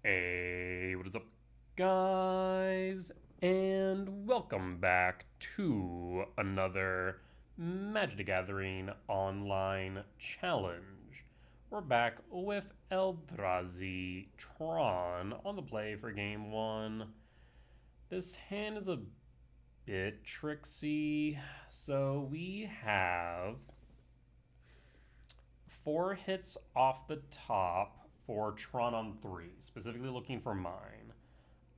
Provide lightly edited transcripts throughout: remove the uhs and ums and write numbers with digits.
Hey, what is up, guys? And welcome back to another Magic the Gathering online challenge. We're back with Eldrazi Tron on the play for game one. This hand is a bit tricksy, so we have 4 hits off the top for Tron on 3, specifically looking for mine.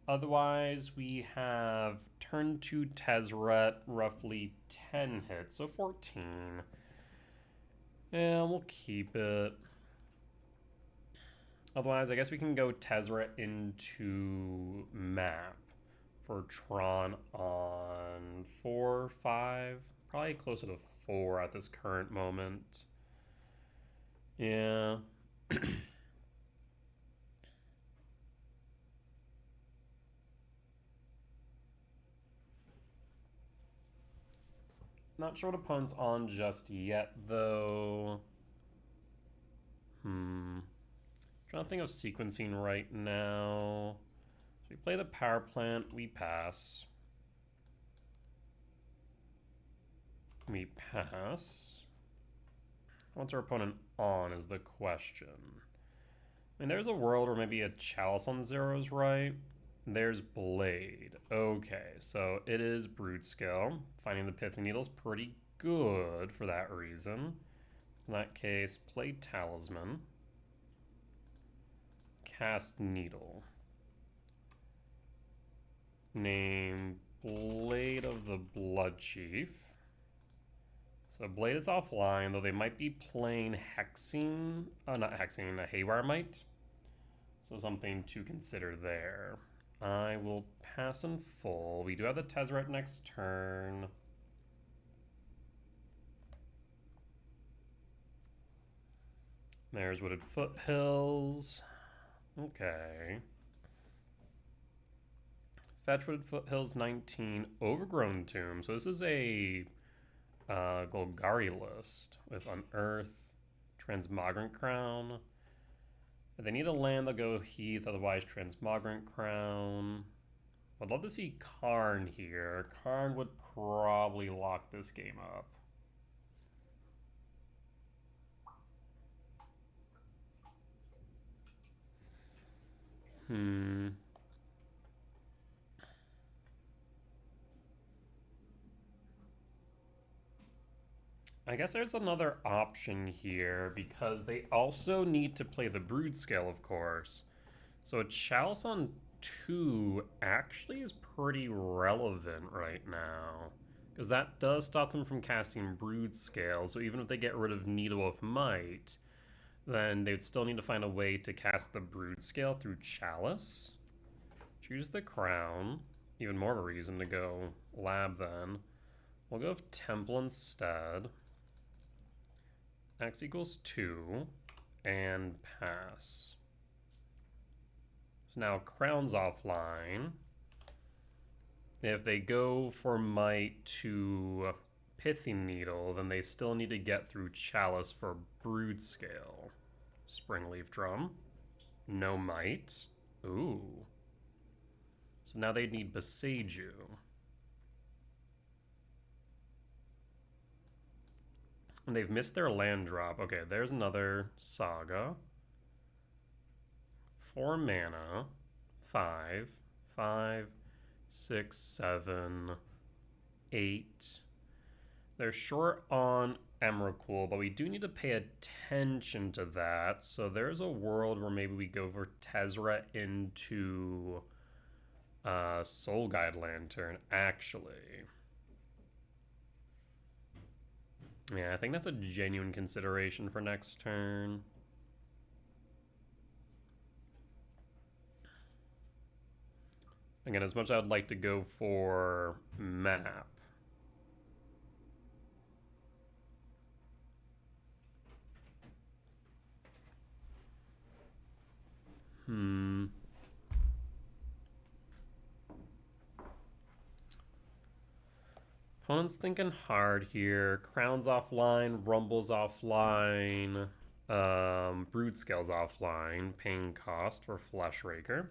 Otherwise, we have turn 2 Tezzeret, roughly 10 hits, so 14. And we'll keep it. Otherwise, I guess we can go Tezzeret into map for Tron on 4, 5. Probably closer to 4 at this current moment. Yeah. Not sure what opponent's on just yet, though. Trying to think of sequencing right now. So we play the power plant, we pass. We pass. What's our opponent on is the question. I mean, there's a world where maybe a Chalice on 0 is right. There's Blade. Okay, so it is Broodscale. Finding the Pithing Needle is pretty good for that reason. In that case, play Talisman. Cast Needle. Name Blade of the Blood Chief. So Blade is offline, though they might be playing Hexing. Not Hexing, a Haywire Might. So something to consider there. I will pass in full. We do have the Tezzeret next turn. There's Wooded Foothills. Okay. Fetch Wooded Foothills 19. Overgrown Tomb. So this is a Golgari list with Unearth, Transmogrant Crown. If they need a land, they'll go Heath, otherwise Transmogrant Crown. I'd love to see Karn here. Karn would probably lock this game up. I guess there's another option here because they also need to play the Broodscale, of course. So a Chalice on 2 actually is pretty relevant right now because that does stop them from casting Broodscale. So even if they get rid of Needle of Might, then they would still need to find a way to cast the Broodscale through Chalice. Choose the Crown. Even more of a reason to go Lab then. We'll go with Temple instead. X equals 2 and pass. So now Crown's offline. If they go for Might to Pithing Needle, then they still need to get through Chalice for Broodscale. Springleaf Drum. No Might. Ooh. So now they'd need Boseiju. And they've missed their land drop. Okay, there's another Saga. 4 mana. 5. 5. 6, 7. 8. They're short on Emrakul, but we do need to pay attention to that. So there's a world where maybe we go for Tezzeret into Soul Guide Lantern, actually. Yeah, I think that's a genuine consideration for next turn. Again, as much as I'd like to go for map. Opponent's thinking hard here. Crown's offline, Rumble's offline. Broodscale's offline. Paying cost for Fleshraker.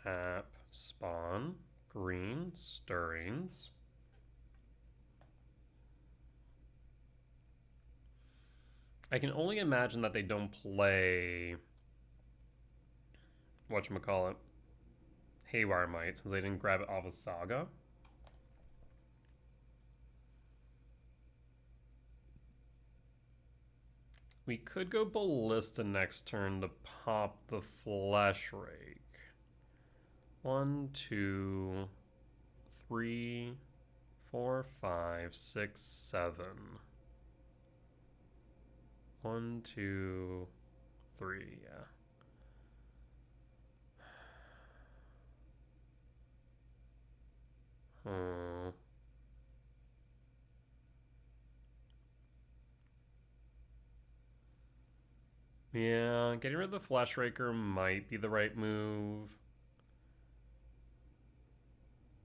Tap, spawn, green, stirrings. I can only imagine that they don't play whatchamacallit, Haywire Might, since they didn't grab it off of Saga. We could go Ballista next turn to pop the Fleshrake. 1, 2, 3, 4, 5, 6, 7. 1, 2, 3, yeah. Yeah, getting rid of the Fleshraker might be the right move.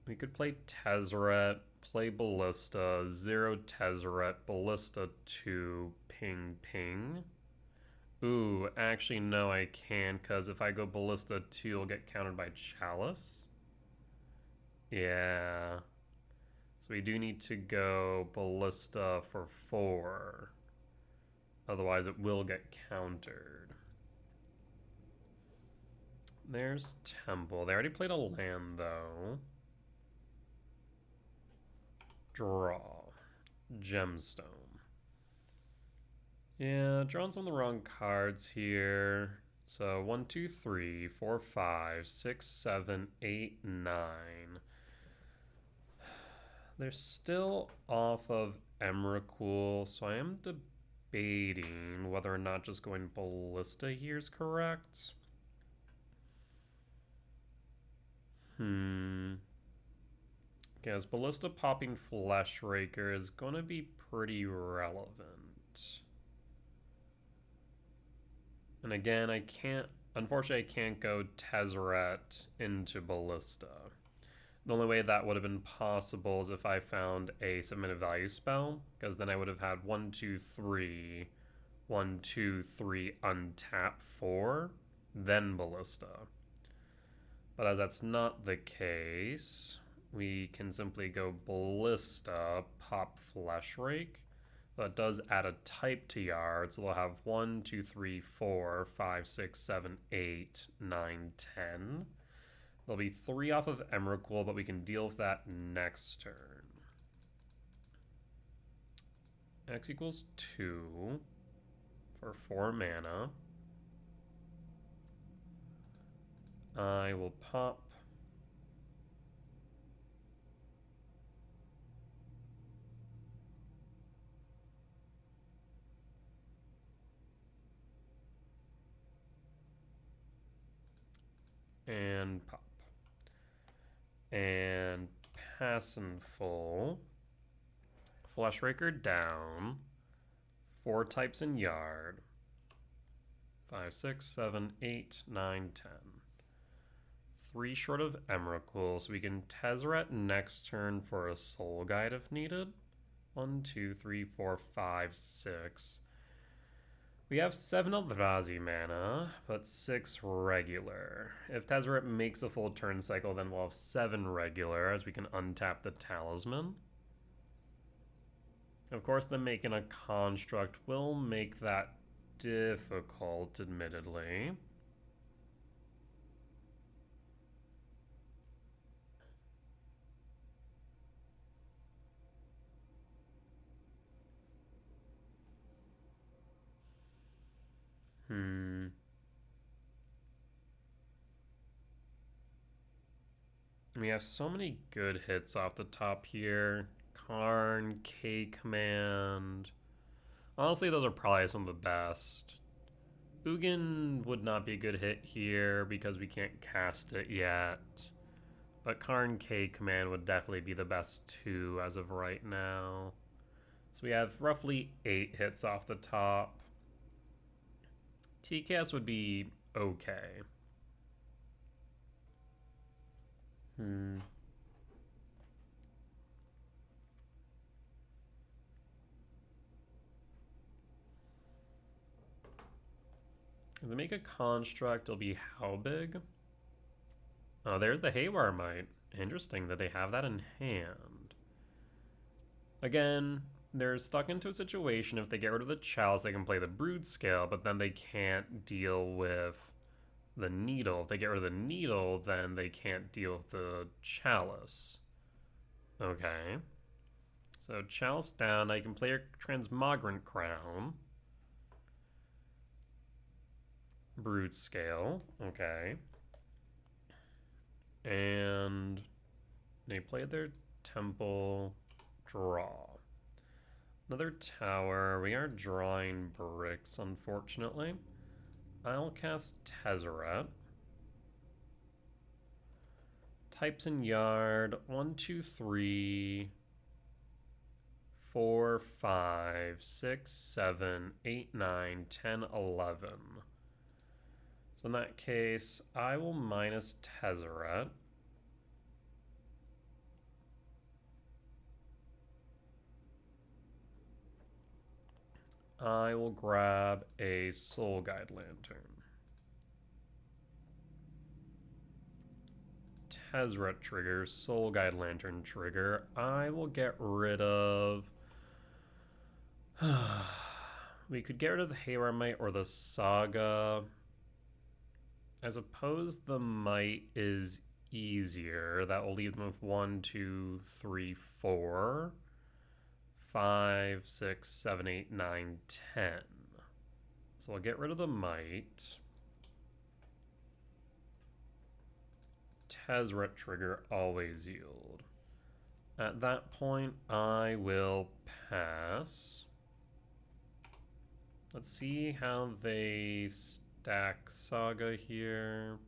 We could play Tezzeret, play Ballista, 0 Tezzeret, Ballista 2, ping ping. Ooh, actually no I can't, because if I go Ballista 2, it'll get countered by Chalice. Yeah. So we do need to go Ballista for 4. Otherwise it will get countered. There's Temple. They already played a land though. Draw. Gemstone. Yeah, drawing some of the wrong cards here. So 1, 2, 3, 4, 5, 6, 7, 8, 9. They're still off of Emrakul, so I am debating whether or not just going Ballista here is correct. Because Ballista popping Fleshraker is going to be pretty relevant. And again, unfortunately I can't go Tezzeret into Ballista. The only way that would have been possible is if I found a submitted value spell, because then I would have had 1, 2, 3, 1, 2, 3, untap 4, then Ballista. But as that's not the case, we can simply go Ballista, pop Fleshrake. That does add a type to Yard, so we'll have 1, 2, 3, 4, 5, 6, 7, 8, 9, 10. There'll be 3 off of Emrakul, but we can deal with that next turn. X equals 2 for 4 mana. I will pop and pop. And pass in full. Fleshraker down. 4 types in Yard. 5, 6, 7, 8, 9, 10. 3 short of Emrakul, so we can Tezzeret next turn for a Soul Guide if needed. 1, 2, 3, 4, 5, 6. We have 7 Eldrazi mana, but 6 regular. If Tezzeret makes a full turn cycle, then we'll have 7 regular, as we can untap the Talisman. Of course, them making a construct will make that difficult, admittedly. We have so many good hits off the top here. Karn, K-Command. Honestly, those are probably some of the best. Ugin would not be a good hit here because we can't cast it yet. But Karn K-Command would definitely be the best 2 as of right now. So we have roughly 8 hits off the top. TKS would be okay. If they make a construct, it'll be how big? Oh, there's the Haywire Mite. Interesting that they have that in hand. Again, they're stuck into a situation. If they get rid of the Chalice, they can play the Broodscale, but then they can't deal with the Needle. If they get rid of the Needle, then they can't deal with the Chalice. Okay. So Chalice down. I can play a Transmogrant Crown. Broodscale. Okay. And they played their Temple. Draw. Another tower. We are drawing bricks, unfortunately. I'll cast Tezzeret. Types in yard. 1, 2, 3, 4, 5, 6, 7, 8, 9, 10, 11. So in that case, I will minus Tezzeret. I will grab a Soul Guide Lantern. Tezzeret trigger, Soul Guide Lantern trigger. I will get rid of... we could get rid of the Haywire Mite or the Saga. I suppose the Mite is easier. That will leave them with 1, 2, 3, 4, 5, 6, 7, 8, 9, 10. So I'll get rid of the Mite. Tezzeret trigger, always yield. At that point, I will pass. Let's see how they stack Saga here.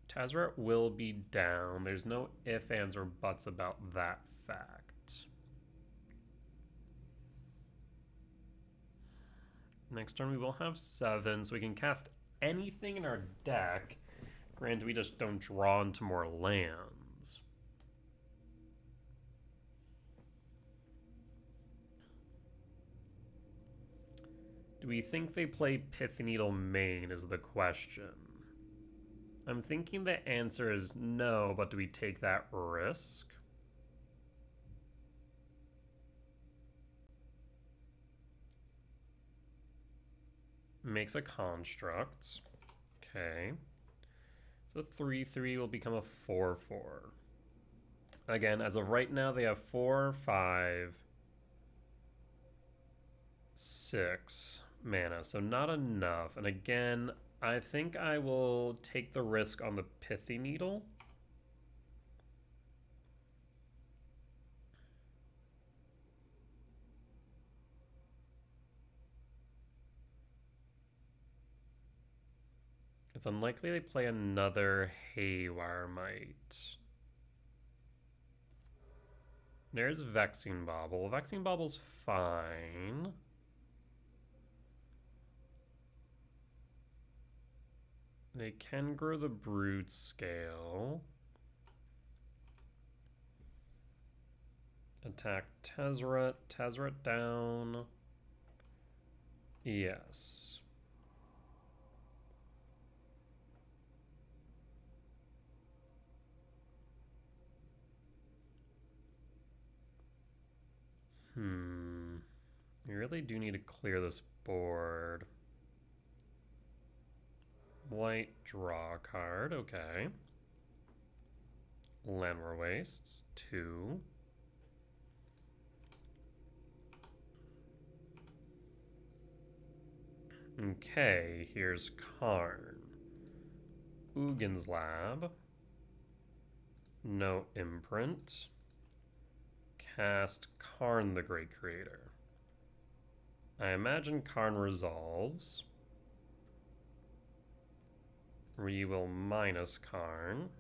Tezzeret will be down. There's no ifs, ands, or buts about that fact. Next turn we will have 7, so we can cast anything in our deck. Granted, we just don't draw into more lands. Do we think they play Pithy Needle main is the question. I'm thinking the answer is no, but do we take that risk? Makes a construct. Okay. So 3/3 will become a 4/4. Again, as of right now, they have 4, 5, 6 mana, so not enough. And again, I think I will take the risk on the Pithy Needle. It's unlikely they play another Haywire Mite. There's Vexing Bauble. Vexing Bauble's fine. They can grow the Broodscale. Attack Tezzeret. Tezzeret down. Yes. We really do need to clear this board. White, draw a card, okay. Landwar Wastes, 2. Okay, here's Karn. Ugin's Lab. No imprint. Cast Karn the Great Creator. I imagine Karn resolves. We will minus Karn.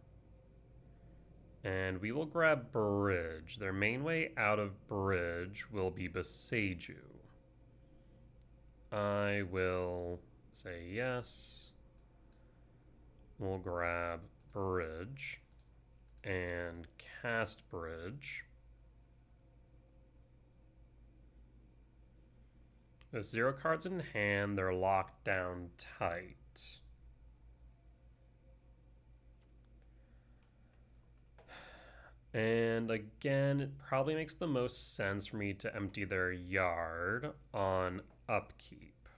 And we will grab Bridge. Their main way out of Bridge will be Beseiju. I will say yes. We'll grab Bridge and cast Bridge. With 0 cards in hand, they're locked down tight. And again, it probably makes the most sense for me to empty their yard on upkeep.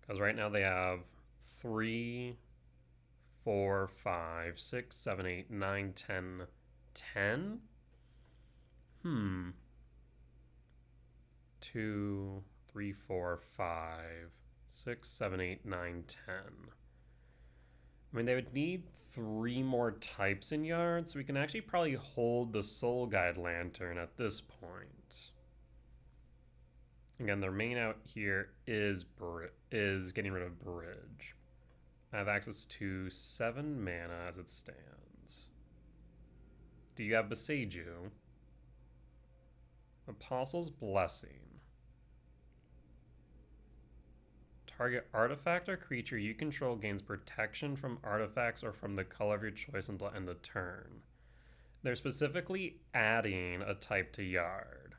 Because right now they have 3, 4, 5, 6, 7, 8, 9, 10, 10. 2, 3, 4, 5, 6, 7, 8, 9, 10. I mean, they would need 3 more types in yard, so we can actually probably hold the Soul Guide Lantern at this point. Again, their main out here is getting rid of Bridge. I have access to 7 mana as it stands. Do you have Beseiju? Apostle's Blessing. Target artifact or creature you control gains protection from artifacts or from the color of your choice until end of turn. They're specifically adding a type to yard.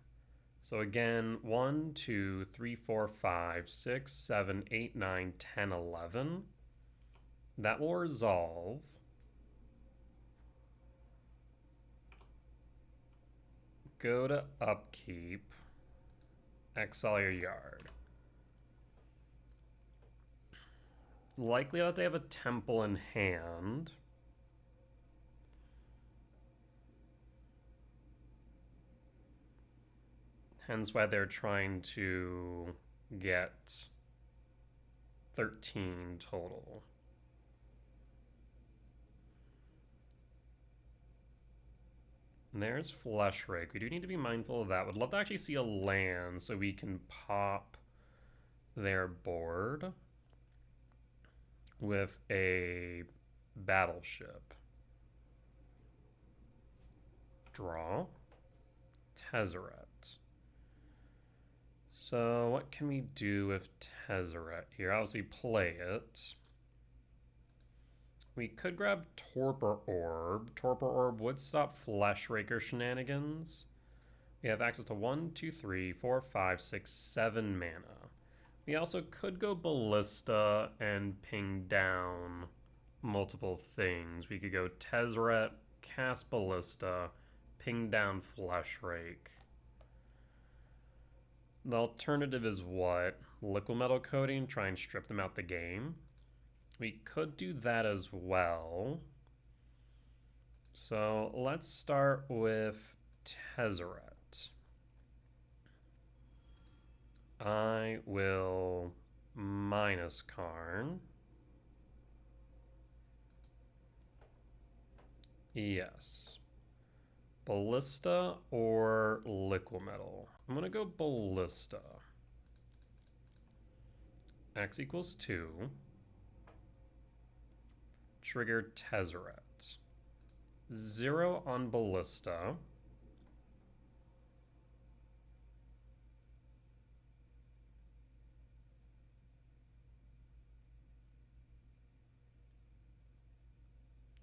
So again, 1, 2, 3, 4, 5, 6, 7, 8, 9, 10, 11. That will resolve. Go to upkeep. Exile your yard. Likely that they have a temple in hand. Hence why they're trying to get 13 total. And there's Flesh Rake. We do need to be mindful of that. Would love to actually see a land so we can pop their board with a battleship. Draw. Tezzeret. So what can we do with Tezzeret here? Obviously play it. We could grab Torpor Orb. Torpor Orb would stop Flesh Raker shenanigans. We have access to 1, 2, 3, 4, 5, 6, 7 mana. We also could go Ballista and ping down multiple things. We could go Tezzeret, cast Ballista, ping down Flesh Rake. The alternative is what? Liquid Metal Coating, try and strip them out the game. We could do that as well. So let's start with Tezzeret. I will minus Karn. Yes. Ballista or Liquid Metal? I'm going to go Ballista. X equals 2. Trigger Tezzeret. 0 on Ballista.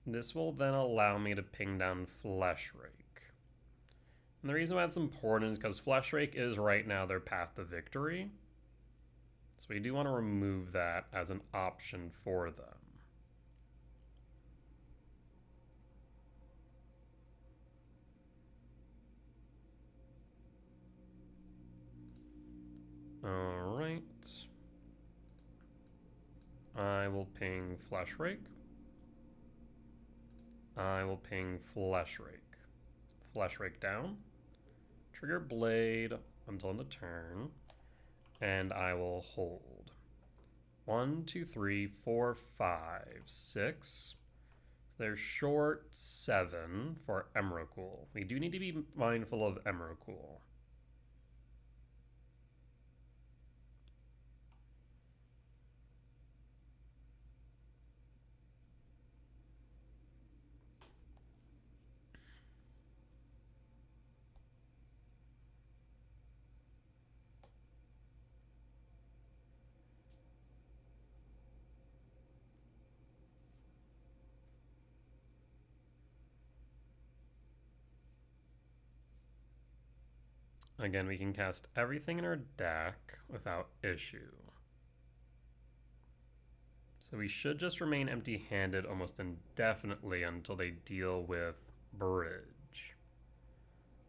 This will then allow me to ping down Flesh Rake. And the reason why that's important is because Flesh Rake is right now their path to victory. So we do want to remove that as an option for them. Alright. I will ping Flesh Rake. I will ping Flesh Rake. Flesh Rake down. Trigger Blade until end of turn. And I will hold. 1, 2, 3, 4, 5, 6. They're short 7 for Emrakul. We do need to be mindful of Emrakul. Again, we can cast everything in our deck without issue. So we should just remain empty-handed almost indefinitely until they deal with Bridge.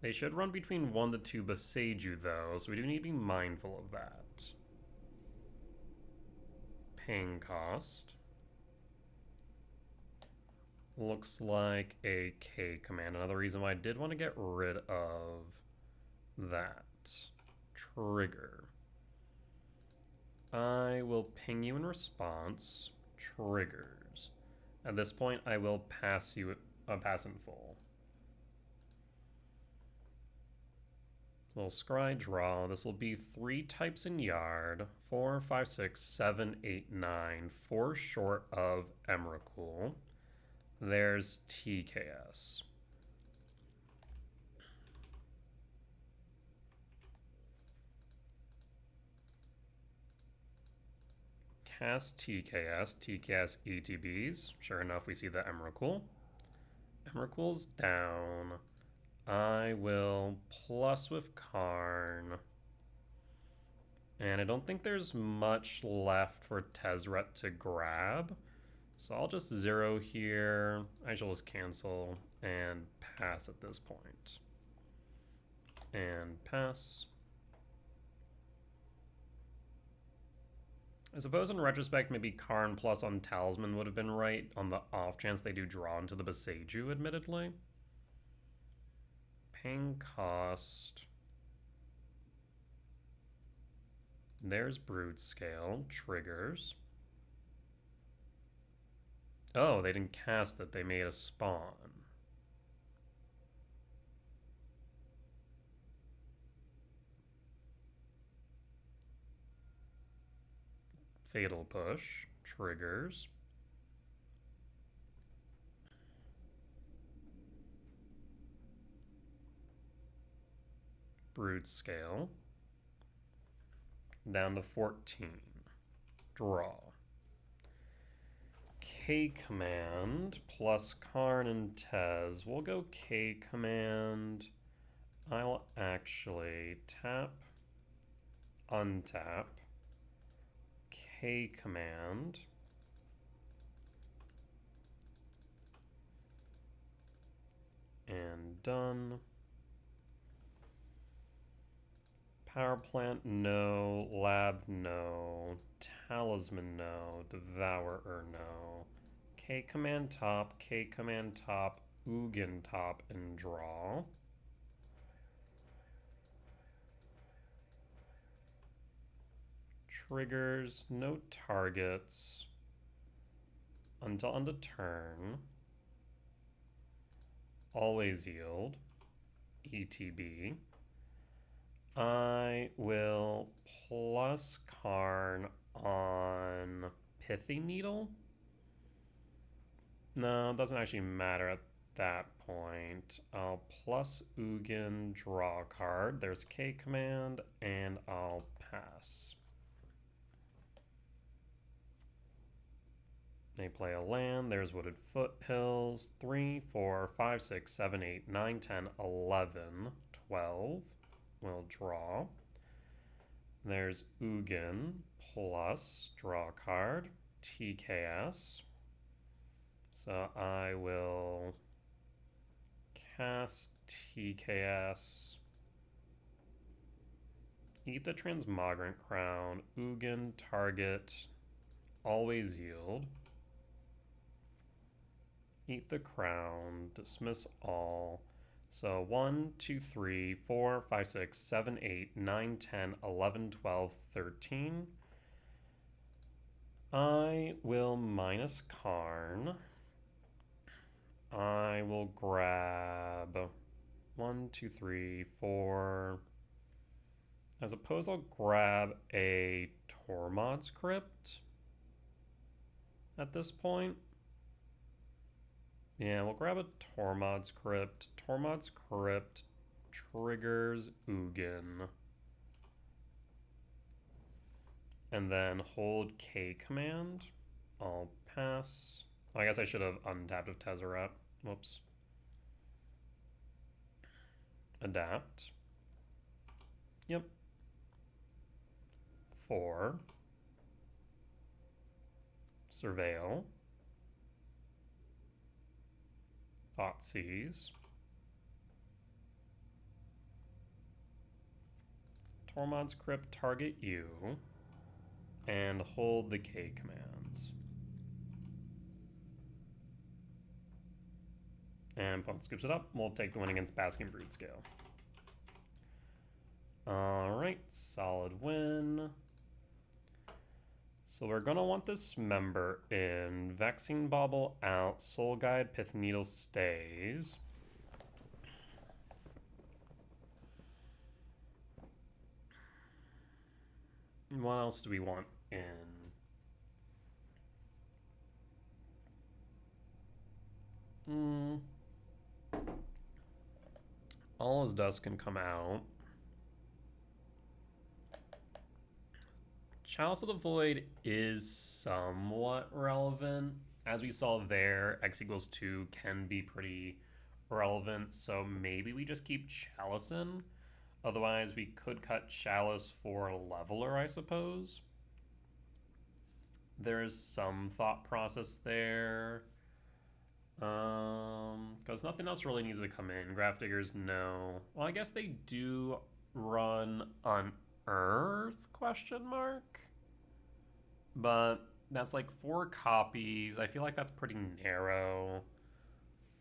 They should run between 1 to 2 Boseiju though, so we do need to be mindful of that. Paying cost. Looks like a K command. Another reason why I did want to get rid of that. Trigger. I will ping you in response. Triggers. At this point, I will pass you pass in full. Little scry draw. This will be 3 types in yard. 4, 5, 6, 7, 8, 9. 4 short of Emrakul. There's TKS. Cast TKS, TKS ETBs. Sure enough, we see the Emrakul. Emrakul's down. I will plus with Karn. And I don't think there's much left for Tezzeret to grab. So I'll just 0 here. I shall just cancel and pass at this point. And pass. I suppose in retrospect, maybe Karn plus on Talisman would have been right on the off chance they do draw into the Boseiju, admittedly. Paying cost. There's Broodscale. Triggers. Oh, they didn't cast it. They made a spawn. Fatal Push. Triggers. Broodscale. Down to 14. Draw. K command plus Karn and Tez. We'll go K command. I'll actually tap, untap, K command. And done. Power plant, no. Lab, no. Talisman, no. Devourer, no. K command top, Ugin top, and draw. Triggers, no targets. Until end of turn. Always yield. ETB. I will plus Karn on Pithy Needle. No, it doesn't actually matter at that point. I'll plus Ugin, draw a card. There's K command, and I'll pass. They play a land. There's Wooded Foothills. 3, 4, 5, 6, 7, 8, 9, 10, 11, 12. We'll draw. There's Ugin plus draw a card. TKS. So I will cast TKS. Eat the Transmogrant Crown. Ugin, target. Always yield. Eat the crown. Dismiss all. So 1, 2, 3, 4, 5, 6, 7, 8, 9, 10, 11, 12, 13. I will minus Karn. I will grab 1, 2, 3, 4. I suppose I'll grab a Tormod's Crypt at this point. Yeah, we'll grab a Tormod's Crypt. Tormod's Crypt triggers Ugin. And then hold K command. I'll pass. I guess I should have untapped with Tezzeret. Whoops. Adapt. Yep. 4. Surveil. Thoughtseize. Tormod's Crypt target you. And hold the K commands. And opponent scoops it up. We'll take the win against Basking Broodscale. Alright, solid win. So we're going to want this member in. Vexing Bauble out. Soul Guide, Pith Needle stays. What else do we want in? All His Dust can come out. Chalice of the Void is somewhat relevant. As we saw there, X equals 2 can be pretty relevant, so maybe we just keep Chalice in. Otherwise, we could cut Chalice for Leveler, I suppose. There is some thought process there. Because nothing else really needs to come in. Grafdiggers, no. Well, I guess they do run Unearth, question mark? But that's like 4 copies. I feel like that's pretty narrow.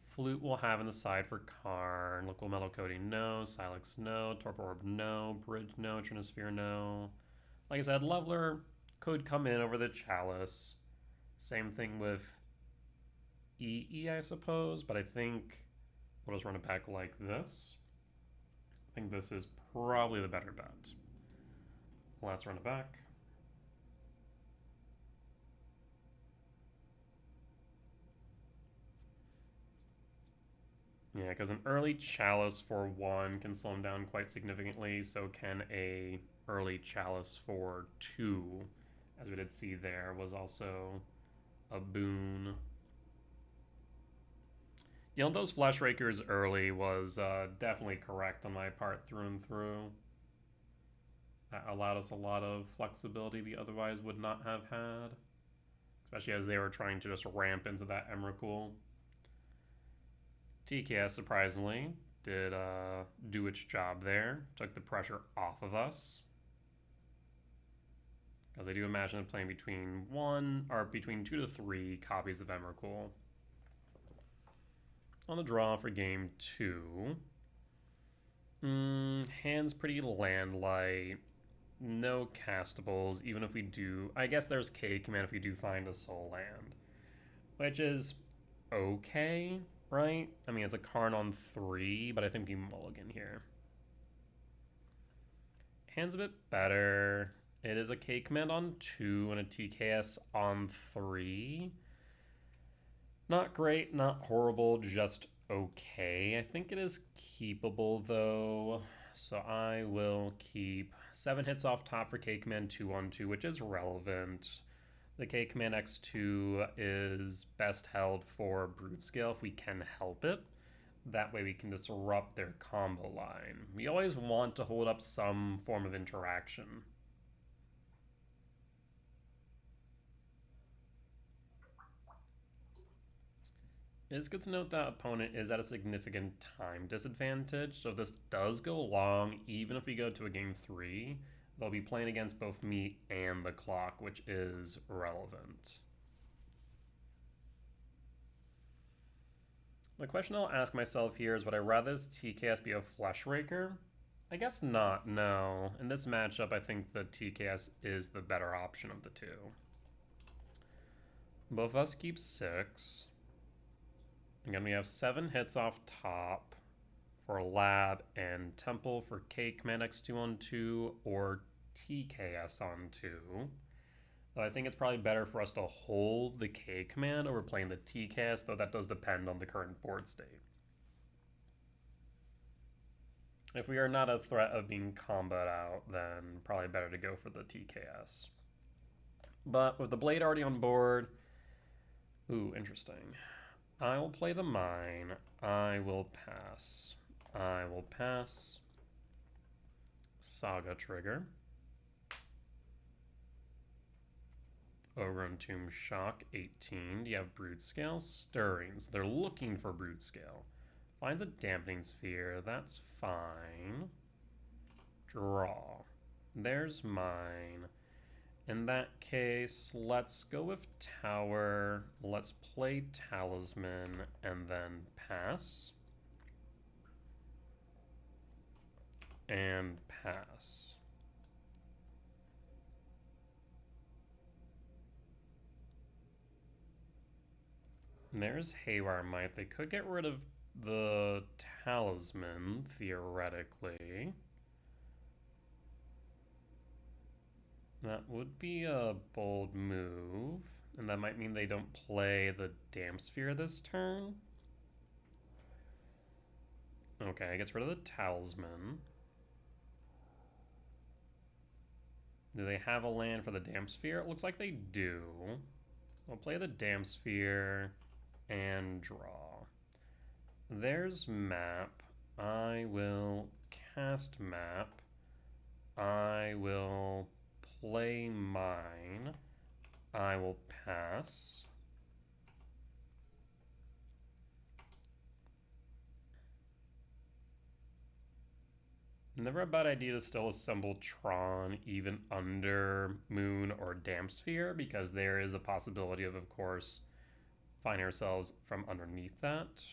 Flute will have in the side for Karn. Liquid Metal Coating, no. Silex, no. Torpor Orb, no. Bridge, no. Trinisphere, no. Like I said, Leveler could come in over the Chalice. Same thing with EE, I suppose. But I think we'll just run it back like this. I think this is probably the better bet. Let's run it back. Yeah, because an early Chalice for 1 can slow him down quite significantly, so can a early Chalice for 2, as we did see there, was also a boon. You know, those Flesh Rakers early was definitely correct on my part through and through. That allowed us a lot of flexibility we otherwise would not have had, especially as they were trying to just ramp into that Emrakul. TKS, surprisingly, did do its job there. Took the pressure off of us. Because I do imagine them playing between 2 to 3 copies of Emrakul. On the draw for game 2. Hand's pretty land-light. No castables, even if we do... I guess there's K command if we do find a soul land. Which is okay, right? I mean, it's a Karn on 3, but I think we mulligan here. Hand's a bit better. It is a K command on 2 and a TKS on 3. Not great, not horrible, just okay. I think it is keepable, though. So I will keep 7 hits off top for K command 2 on 2, which is relevant. The K command X2 is best held for Broodscale if we can help it. That way we can disrupt their combo line. We always want to hold up some form of interaction. It is good to note that opponent is at a significant time disadvantage, so if this does go long, even if we go to a game 3, they'll be playing against both me and the clock, which is relevant. The question I'll ask myself here is, would I rather this TKS be a Flesh Raker? I guess not, no. In this matchup, I think the TKS is the better option of the two. Both of us keep 6. Again, we have 7 hits off top for Lab and Temple for K command X2 on 2 or TKS on 2. Though I think it's probably better for us to hold the K command over playing the TKS, though that does depend on the current board state. If we are not a threat of being comboed out, then probably better to go for the TKS. But with the Blade already on board, ooh, interesting. I will play the Mine. I will pass. I will pass. Saga trigger. Ogre and Tomb Shock, 18. Do you have Broodscale? Stirrings. They're looking for Broodscale. Finds a Dampening Sphere. That's fine. Draw. There's mine. In that case, let's go with Tower. Let's play Talisman and then pass. And pass. And there's Haywire Might. They could get rid of the Talisman, theoretically. That would be a bold move. And that might mean they don't play the Damp Sphere this turn. Okay, gets rid of the Talisman. Do they have a land for the Damp Sphere? It looks like they do. We'll play the Damp Sphere and draw. There's map. I will cast map. I will play mine. I will pass. Never a bad idea to still assemble Tron even under Moon or Damp Sphere, because there is a possibility of course, finding ourselves from underneath that.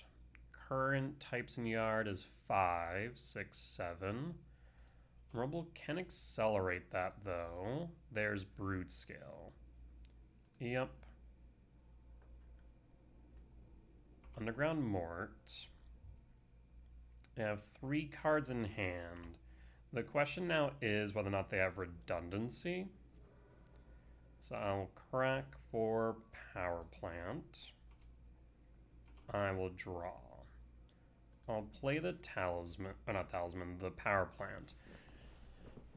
Current types in yard is 5, 6, 7. Rumble can accelerate that though. There's Broodscale. Yep. Underground Mort. I have 3 cards in hand. The question now is whether or not they have redundancy. So I'll crack for Power Plant. I will draw. I'll play the Talisman, or not Talisman, the Power Plant.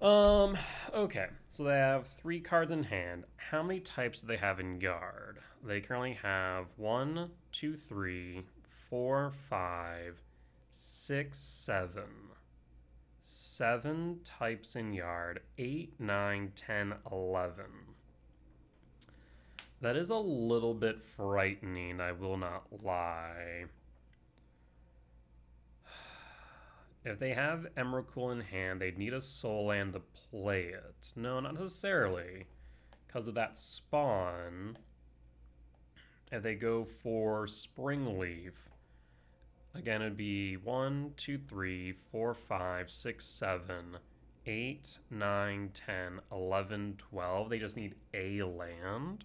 Okay, so they have 3 cards in hand. How many types do they have in yard? They currently have 1, 2, 3, 4, 5, 6, 7. 7 types in yard. 8, 9, 10, 11. That is a little bit frightening, I will not lie. If they have Emrakul in hand, they'd need a Soul Land to play it. No, not necessarily. Because of that spawn, if they go for Springleaf, again, it'd be 1, 2, 3, 4, 5, 6, 7, 8, 9, 10, 11, 12. They just need a land.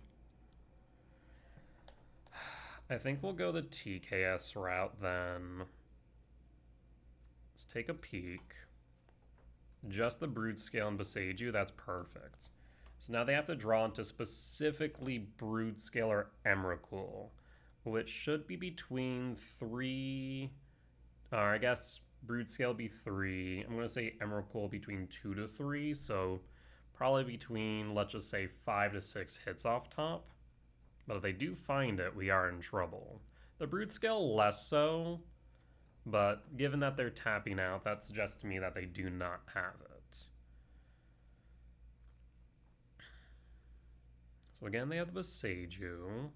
I think we'll go the TKS route then. Let's take a peek. Just the Broodscale and Boseiju, that's perfect. So now they have to draw into specifically Broodscale or Emrakul, which should be between 3, or I guess Broodscale be 3. I'm going to say Emrakul between 2 to 3, so probably between, let's just say, 5 to 6 hits off top. But if they do find it, we are in trouble. The Broodscale less so, but given that they're tapping out, that suggests to me that they do not have it. So again, they have the Boseiju.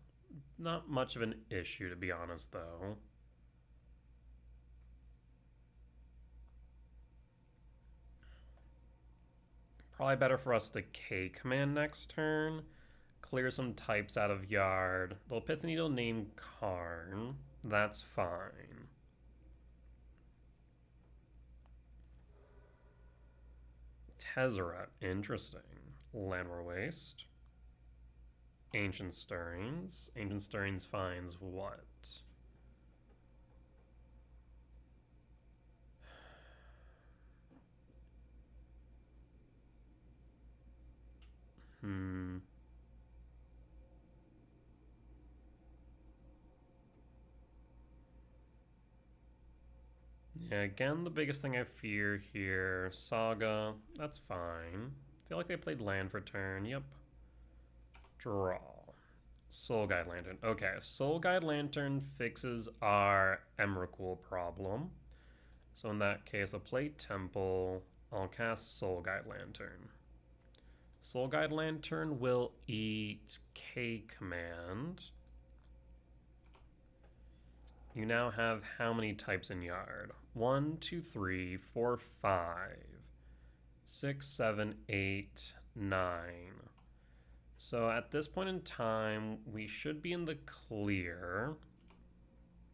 Not much of an issue, to be honest, though. Probably better for us to K-command next turn. Clear some types out of yard. They'll Pith Needle name Karn. That's fine. Tezzeret, interesting. Landwar Waste. Ancient Stirrings. Ancient Stirrings finds what? Yeah, again, the biggest thing I fear here, Saga, that's fine. Feel like they played land for turn, yep. Draw. Soul Guide Lantern. Okay, Soul Guide Lantern fixes our Emrakul problem. So in that case, I'll play Temple. I'll cast Soul Guide Lantern. Soul Guide Lantern will eat K command. You now have how many types in yard? 1, 2, 3, 4, 5, 6, 7, 8, 9. So at this point in time, we should be in the clear.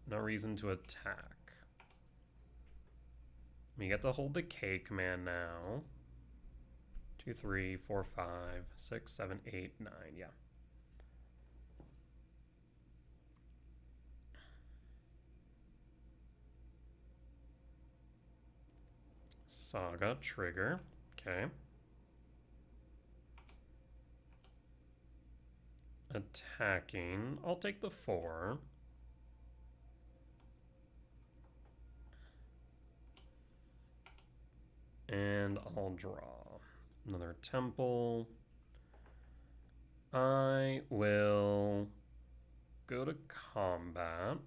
No reason to attack. We get to hold the K command now. 2, 3, 4, 5, 6, 7, 8, 9. Yeah. Saga trigger. Okay. Attacking. I'll take the 4. And I'll draw another temple. I will go to combat.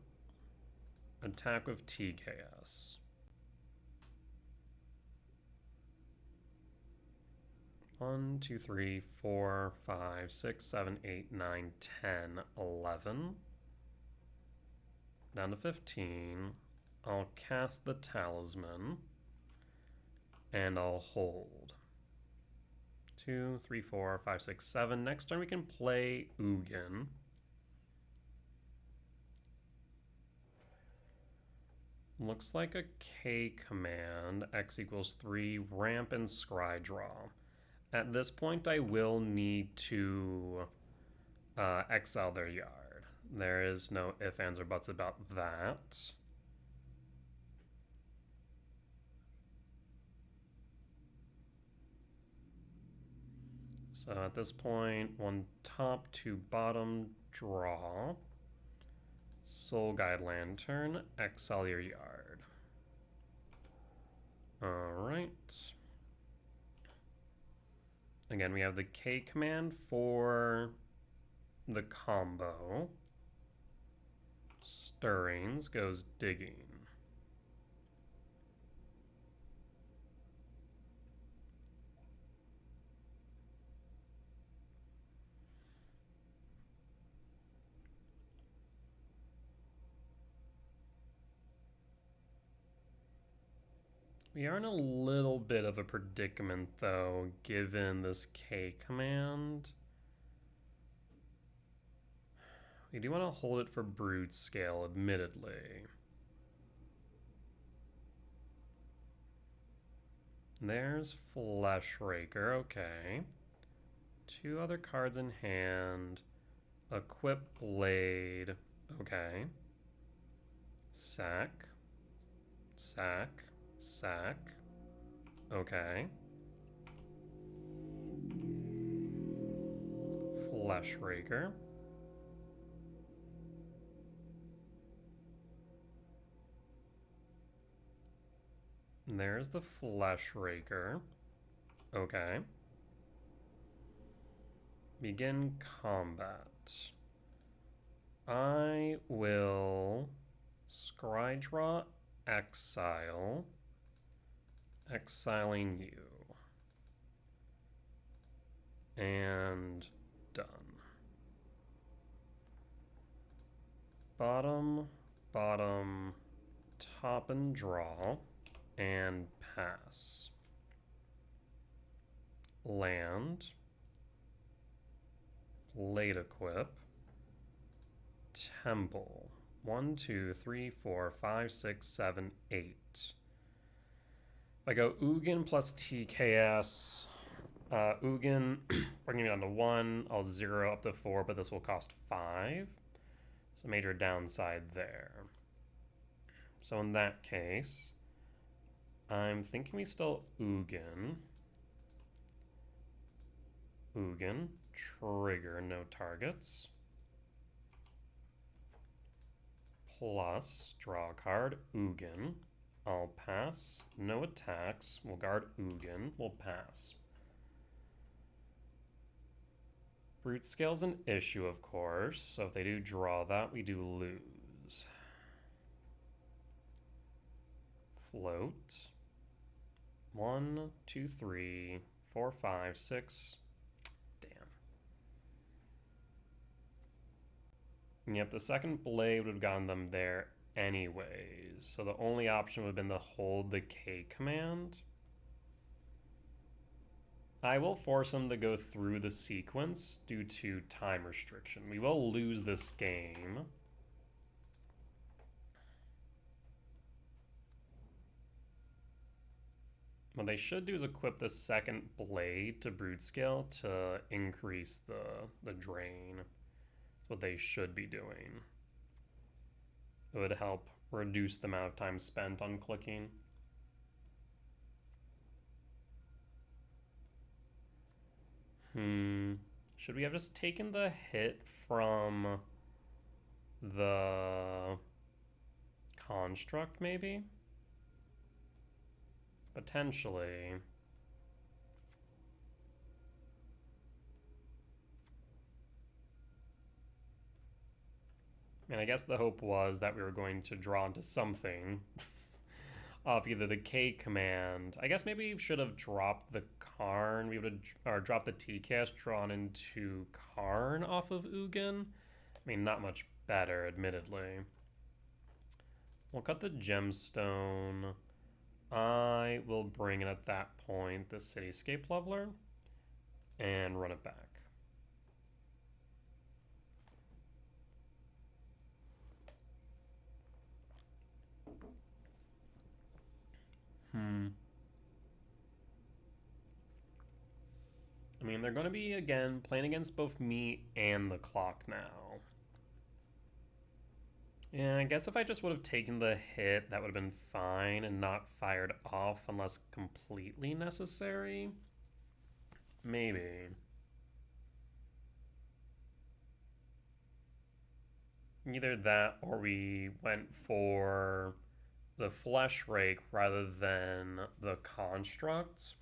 Attack with TKS. 1, 2, 3, 4, 5, 6, 7, 8, 9, 10, 11. Down to 15. I'll cast the talisman. And I'll hold. 2, 3, 4, 5, 6, 7. Next turn we can play Ugin. Looks like a K command. X equals 3. Ramp and scry draw. At this point I will need to exile their yard. There is no ifs, ands, or buts about that. So at this point, 1 top, 2 bottom, draw. Soul Guide Lantern, exile your yard. Alright. Again, we have the K command for the combo. Stirrings goes digging. We are in a little bit of a predicament, though, given this K command. We do want to hold it for Broodscale, admittedly. There's Fleshraker, okay. 2 other cards in hand. Equip Blade, okay. Sack. Sack. Sack. Okay. Fleshraker. There's the Fleshraker. Okay. Begin combat. I will scry draw exile. Exiling you. And done. Bottom, bottom, top and draw, and pass. Land. Blade equip. Temple. 1, 2, 3, 4, 5, 6, 7, 8. I go Ugin plus TKS. Ugin, bringing me down to 1. I'll 0 up to 4, but this will cost 5. So major downside there. So in that case, I'm thinking we still Ugin. Ugin, trigger, no targets. Plus, draw a card, Ugin. I'll pass. No attacks. We'll guard Ugin. We'll pass. Broodscale's an issue, of course. So if they do draw that, we do lose. Float. 1, 2, 3, 4, 5, 6. Damn. Yep, the second blade would have gotten them there anyways. So the only option would have been to hold the K command. I will force them to go through the sequence due to time restriction. We will lose this game. What they should do is equip the second blade to Broodscale to increase the drain. That's what they should be doing. It would help reduce the amount of time spent on clicking. Should we have just taken the hit from the construct, maybe? Potentially. And I guess the hope was that we were going to draw into something off either the K command. I guess maybe we should have dropped the Karn. We would have, or dropped the TCast drawn into Karn off of Ugin. I mean, not much better, admittedly. We'll cut the gemstone. I will bring in at that point the Cityscape Leveler and run it back. I mean, they're going to be, again, playing against both me and the clock now. Yeah, I guess if I just would have taken the hit, that would have been fine and not fired off unless completely necessary. Maybe. Either that or we went for the Flesh Rake rather than the Construct.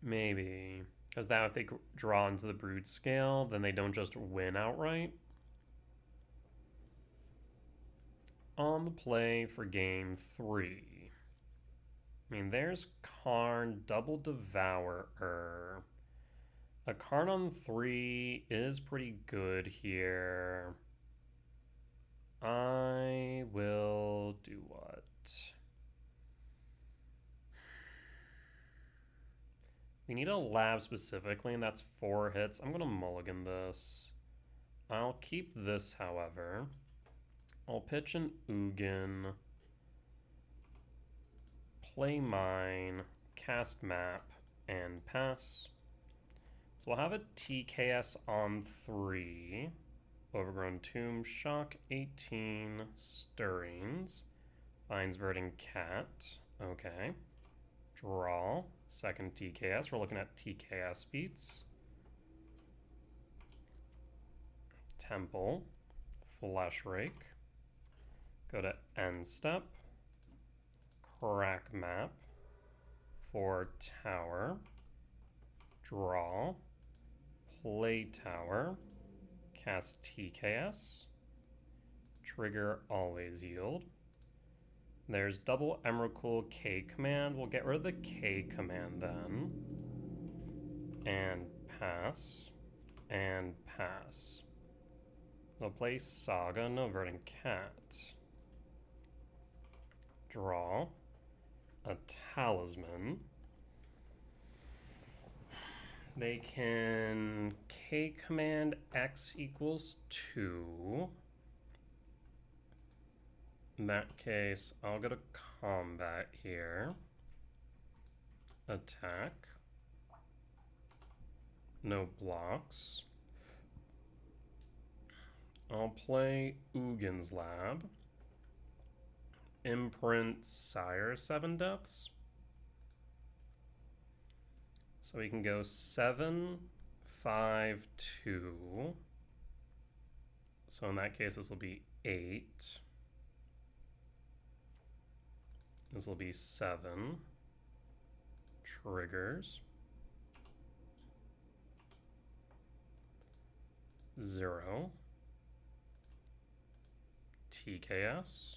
Maybe. Because now if they draw into the Broodscale, then they don't just win outright. On the play for game 3. I mean, there's Karn, double Devourer. A Karn on 3 is pretty good here. I will do what? We need a lab specifically, and that's 4 hits. I'm going to mulligan this. I'll keep this, however. I'll pitch an Ugin. Play mine. Cast map. And pass. So we'll have a TKS on 3. Overgrown Tomb. Shock 18. Stirrings. Finds Verdant Cat. Okay. Draw. Second TKS. We're looking at TKS beats. Temple. Flesh Rake. Go to end step. Crack map. For tower. Draw. Play tower. Cast TKS. Trigger always yield. There's double Emrakul K command. We'll get rid of the K command then. And pass. And pass. We'll play Saga, no Verdant Cat. Draw. A Talisman. They can K command X equals 2. In that case, I'll go to combat here. Attack. No blocks. I'll play Ugin's Lab. Imprint Sire 7 deaths. So we can go 7, 5, 2. So in that case, this will be 8. This will be 7. Triggers. 0. TKS.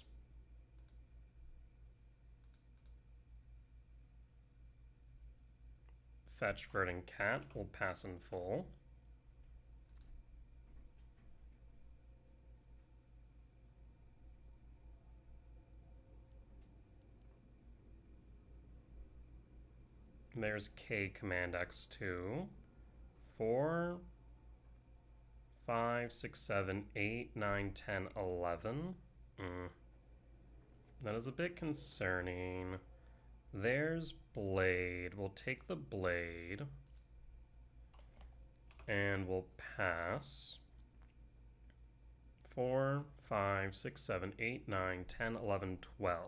Fetch Verdant Cat will pass in full. There's K Command X2. 4, 5, 6, 7, 8, 9, 10, 11. That is a bit concerning. There's Blade. We'll take the Blade. And we'll pass. 4, 5, 6, 7, 8, 9, 10, 11, 12.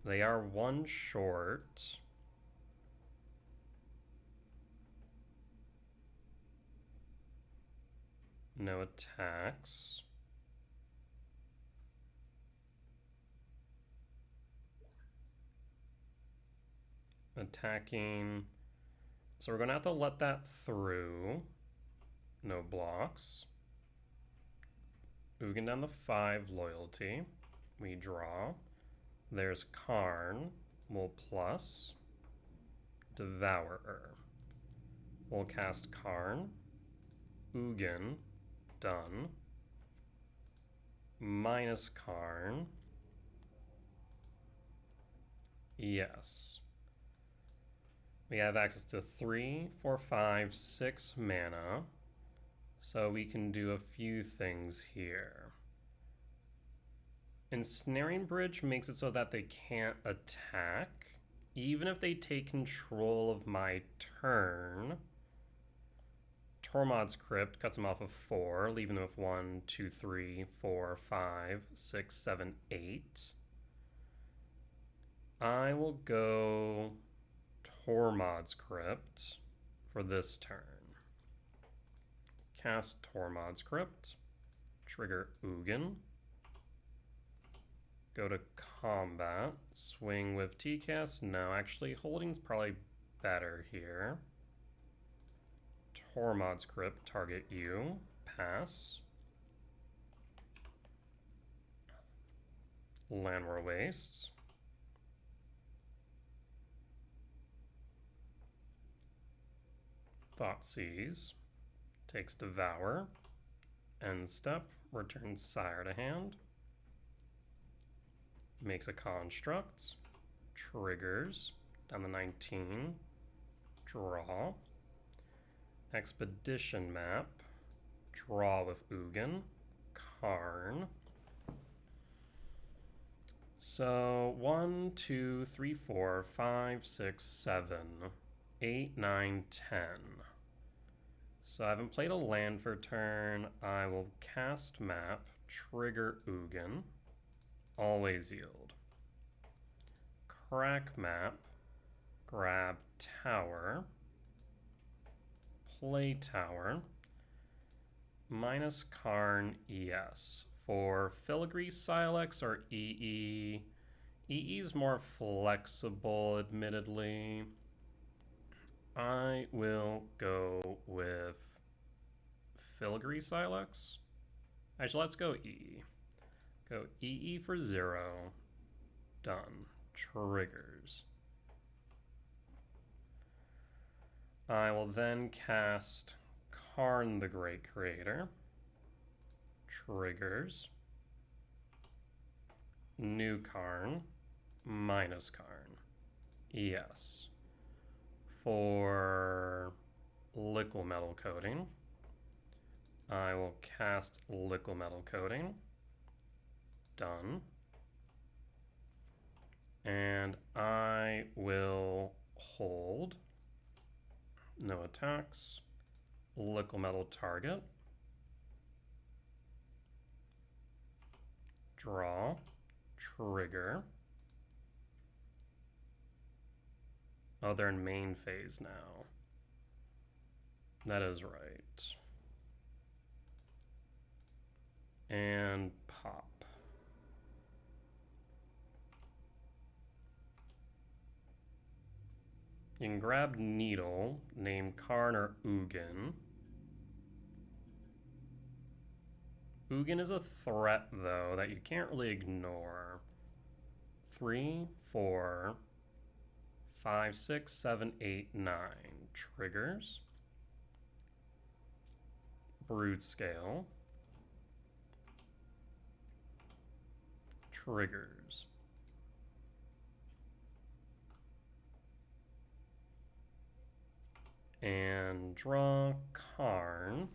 They are one short. No attacks. Attacking. So we're going to have to let that through. No blocks. Ugin down the 5 loyalty. We draw. There's Karn. We'll plus. Devourer. We'll cast Karn. Ugin. Done. Minus Karn. Yes. We have access to 3, 4, 5, 6 mana. So we can do a few things here. Ensnaring Bridge makes it so that they can't attack. Even if they take control of my turn. Tormod's Crypt cuts them off of 4, leaving them with 1, 2, 3, 4, 5, 6, 7, 8. I will go Tormod's Crypt for this turn. Cast Tormod's Crypt. Trigger Ugin. Go to combat. Swing with TCast. No, actually, holding's probably better here. Tormod's Crypt, target you. Pass. Llanowar Wastes. Thoughtseize. Takes Devour. End step. Returns Sire to hand. Makes a construct. Triggers. Down the 19. Draw. Expedition map. Draw with Ugin. Karn. So 1, 2, 3, 4, 5, 6, 7, 8, 9, 10. So I haven't played a land for turn. I will cast map, trigger Ugin, always yield. Crack map, grab tower, play tower, minus Karn ES. For Filigree Silex or EE, EE is more flexible, admittedly. I will go with Filigree Silex. Actually, let's go EE. Go EE for 0. Done. Triggers. I will then cast Karn the Great Creator. Triggers. New Karn. Minus Karn. Yes. For Liquid Metal Coating, I will cast Liquid Metal Coating. Done. And I will hold. No attacks. Liquid Metal Target. Draw. Trigger. Oh, they're in main phase now. That is right. And pop. You can grab Needle, name Karn or Ugin. Ugin is a threat, though, that you can't really ignore. 3, 4, 5, 6, 7, 8, 9. Triggers. Broodscale. Triggers. And draw Karn.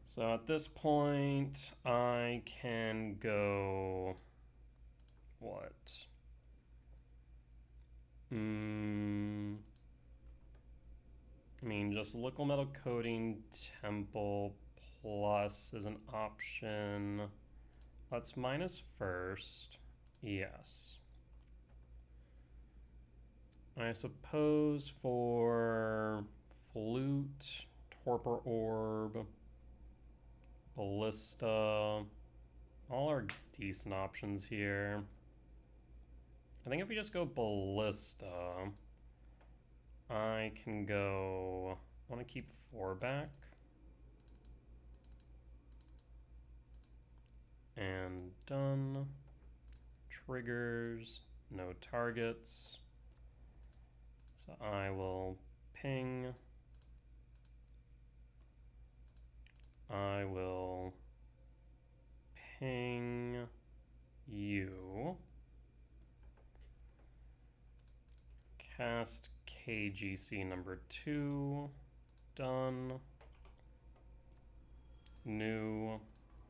So at this point, I can go... what? I mean, just Liquid Metal Coating Temple Plus is an option. Let's minus first. Yes. I suppose for Flute, Torpor Orb, Ballista, all are decent options here. I think if we just go Ballista, I can go... I want to keep 4 back. And done. Triggers, no targets. So I will ping. I will ping you. Cast KGC number 2. Done. New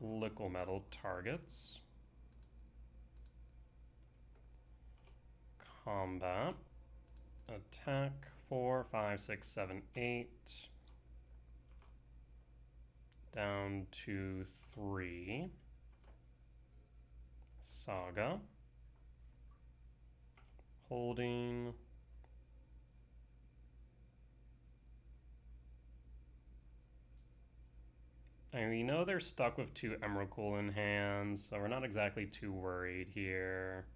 liquid metal targets. Combat. Attack 4, 5, 6, 7, 8. Down to 3. Saga. Holding. And we know they're stuck with 2 Emrakul in hand, so we're not exactly too worried here.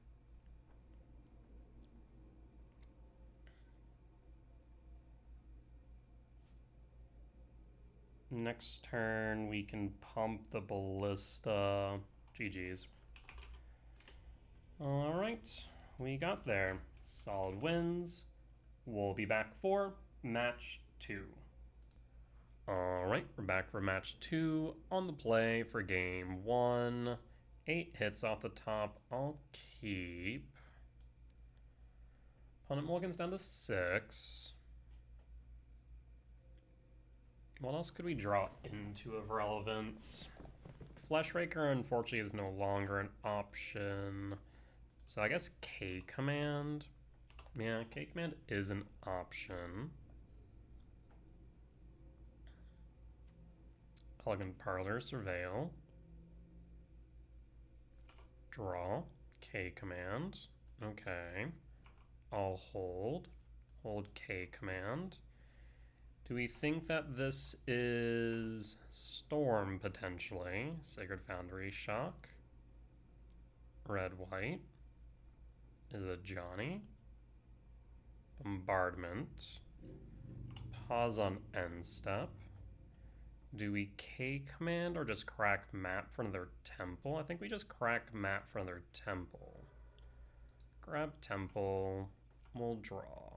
Next turn, we can pump the Ballista. GG's. Alright, we got there. Solid wins. We'll be back for match 2. Alright, we're back for match 2 on the play for game 1. 8 hits off the top. I'll keep. Opponent mulligans down to 6. What else could we draw into of relevance? Fleshraker, unfortunately, is no longer an option. So I guess K-Command. Yeah, K-Command is an option. Elegant Parlor, Surveil. Draw. K-Command. Okay. I'll hold. Hold K-Command. Do we think that this is Storm, potentially? Sacred Foundry, Shock. Red-White. Is it Johnny? Bombardment. Pause on end step. Do we K-Command or just crack map for another temple? I think we just crack map for another temple. Grab temple. We'll draw.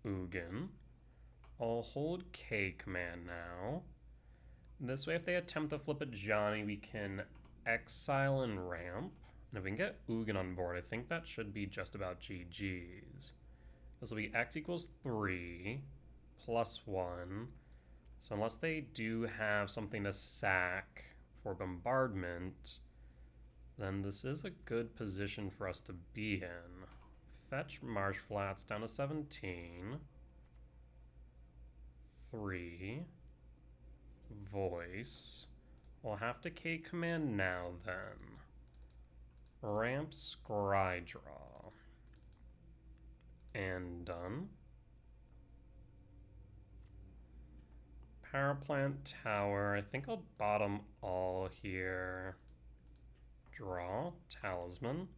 Ugin. I'll hold K-Command now. This way, if they attempt to flip a Johnny, we can exile and ramp. And if we can get Ugin on board, I think that should be just about GG's. This will be X equals 3 plus 1. So unless they do have something to sack for bombardment, then this is a good position for us to be in. Fetch Marsh Flats down to 17. 3. Voice. We'll have to K-Command now then. Ramp Scry Draw. And done. Power Plant Tower. I think I'll bottom all here. Draw. Talisman.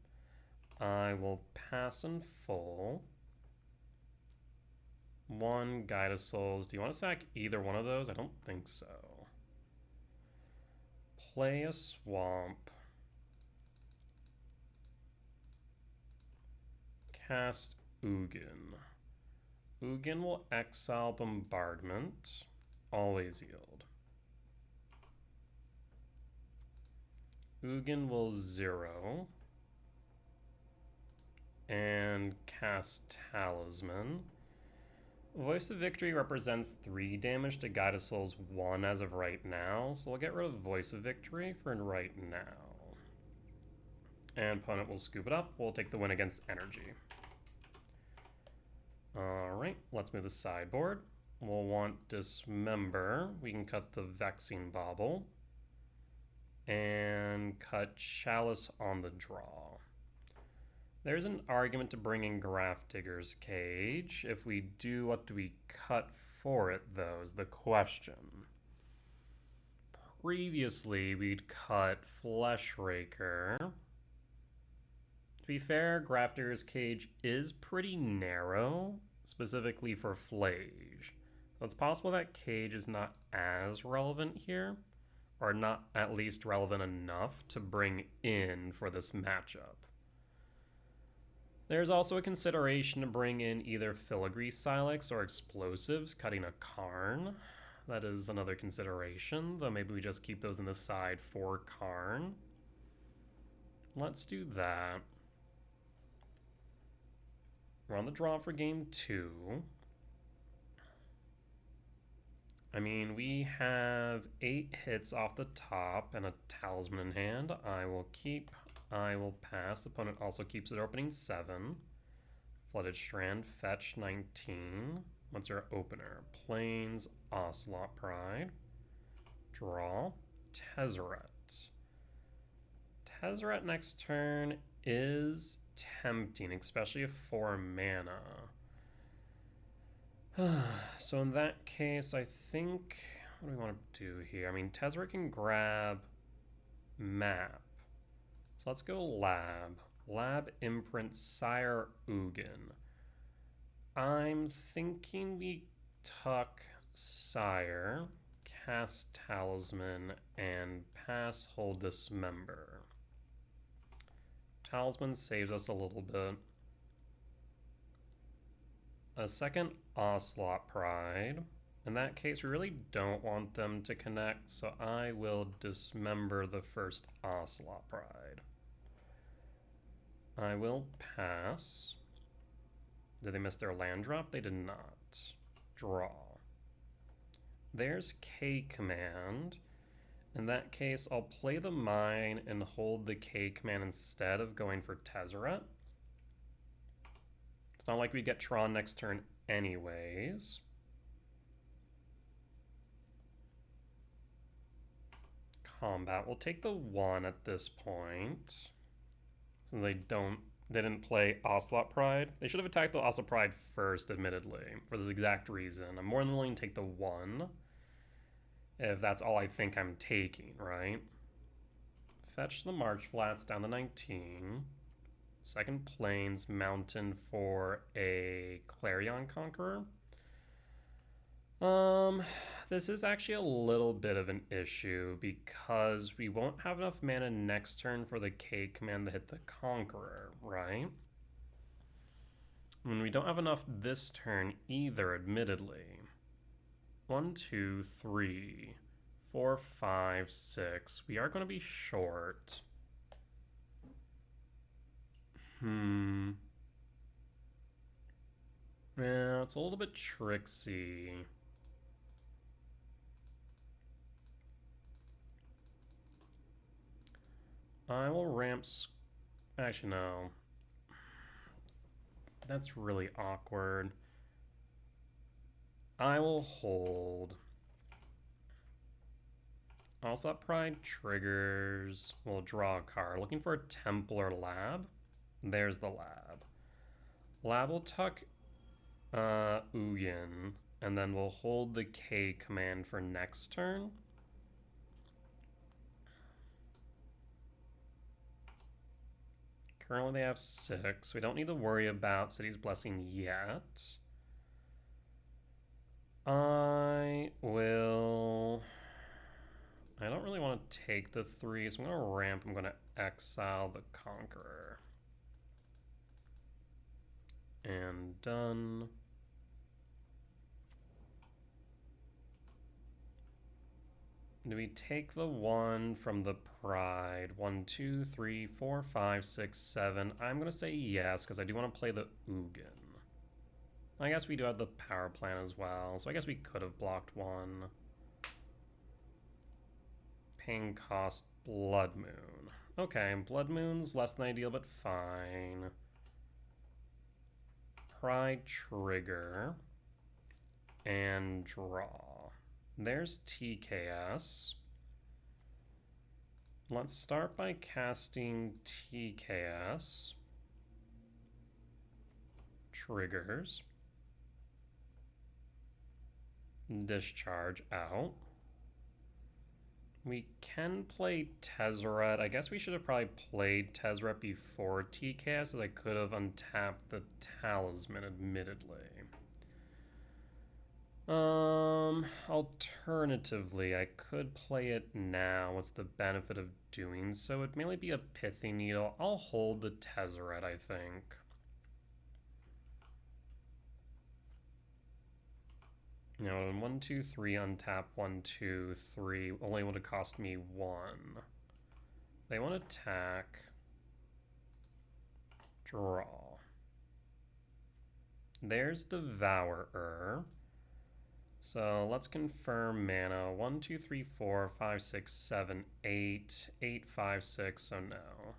I will pass in full. 1 Guide of Souls. Do you want to sack either one of those? I don't think so. Play a Swamp. Cast Ugin. Ugin will exile Bombardment. Always yield. Ugin will 0. And cast Talisman. Voice of Victory represents 3 damage to Guide of Souls 1 as of right now, so we'll get rid of Voice of Victory for right now. And opponent will scoop it up. We'll take the win against Energy. Alright, let's move the sideboard. We'll want Dismember. We can cut the Vexing Bauble. And cut Chalice on the draw. There's an argument to bring in Grafdigger's Cage. If we do, what do we cut for it, though, is the question. Previously, we'd cut Fleshraker. To be fair, Grafdigger's Cage is pretty narrow, specifically for Flage. So it's possible that Cage is not as relevant here, or not at least relevant enough to bring in for this matchup. There's also a consideration to bring in either Filigree Silex or Explosives, cutting a Karn. That is another consideration, though maybe we just keep those in the side for Karn. Let's do that. We're on the draw for game 2. I mean, we have 8 hits off the top and a Talisman in hand. I will keep... I will pass. Opponent also keeps it opening 7. Flooded Strand, fetch 19. What's our opener? Plains, Ocelot Pride. Draw, Tezzeret. Tezzeret next turn is tempting, especially if 4 mana. So in that case, I think... What do we want to do here? I mean, Tezzeret can grab map. So let's go lab. Lab imprint Sire Ugin. I'm thinking we tuck Sire, cast Talisman, and pass Hold Dismember. Talisman saves us a little bit. A second Ocelot Pride. In that case, we really don't want them to connect, so I will dismember the first Ocelot Pride. I will pass. Did they miss their land drop? They did not. Draw. There's K command. In that case, I'll play the mine and hold the K command instead of going for Tezzeret. It's not like we get Tron next turn anyways. Combat. We'll take the 1 at this point. So they didn't play Ocelot Pride. They should have attacked the Ocelot Pride first, admittedly, for this exact reason. I'm more than willing to take the 1 if that's all I think I'm taking, right? Fetch the March Flats down to 19. Second Plains Mountain for a Clarion Conqueror. This is actually a little bit of an issue because we won't have enough mana next turn for the K command to hit the Conqueror, right? And we don't have enough this turn either, admittedly. 1, 2, 3, 4, 5, 6. We are going to be short. Yeah, it's a little bit tricksy. I will ramp... Actually, no. That's really awkward. I will hold. Ocelot Pride triggers. We'll draw a card. Looking for a Templar Lab. There's the Lab. Lab will tuck Ugin, and then we'll hold the K command for next turn. Currently they have 6. We don't need to worry about City's Blessing yet. I don't really want to take the 3, so I'm going to ramp. I'm going to exile the Conqueror. And done. Do we take the one from the Pride? 1, 2, 3, 4, 5, 6, 7. I'm going to say yes, because I do want to play the Ugin. I guess we do have the power plant as well, so I guess we could have blocked one. Paying cost, Blood Moon. Okay, Blood Moon's less than ideal, but fine. Pride trigger. And draw. There's TKS. Let's start by casting TKS. Triggers. Discharge out. We can play Tezzeret. I guess we should have probably played Tezzeret before TKS, as I could have untapped the Talisman, admittedly. Alternatively, I could play it now. What's the benefit of doing so? It'd mainly be a Pithing Needle. I'll hold the Tezzeret, I think. Now, 1, 2, 3, untap, 1, 2, 3. Only would have cost me 1. They want to attack. Draw. There's Devourer. So let's confirm mana. 1, 2, 3, 4, 5, 6, 7, 8. 8, 5, 6, so no.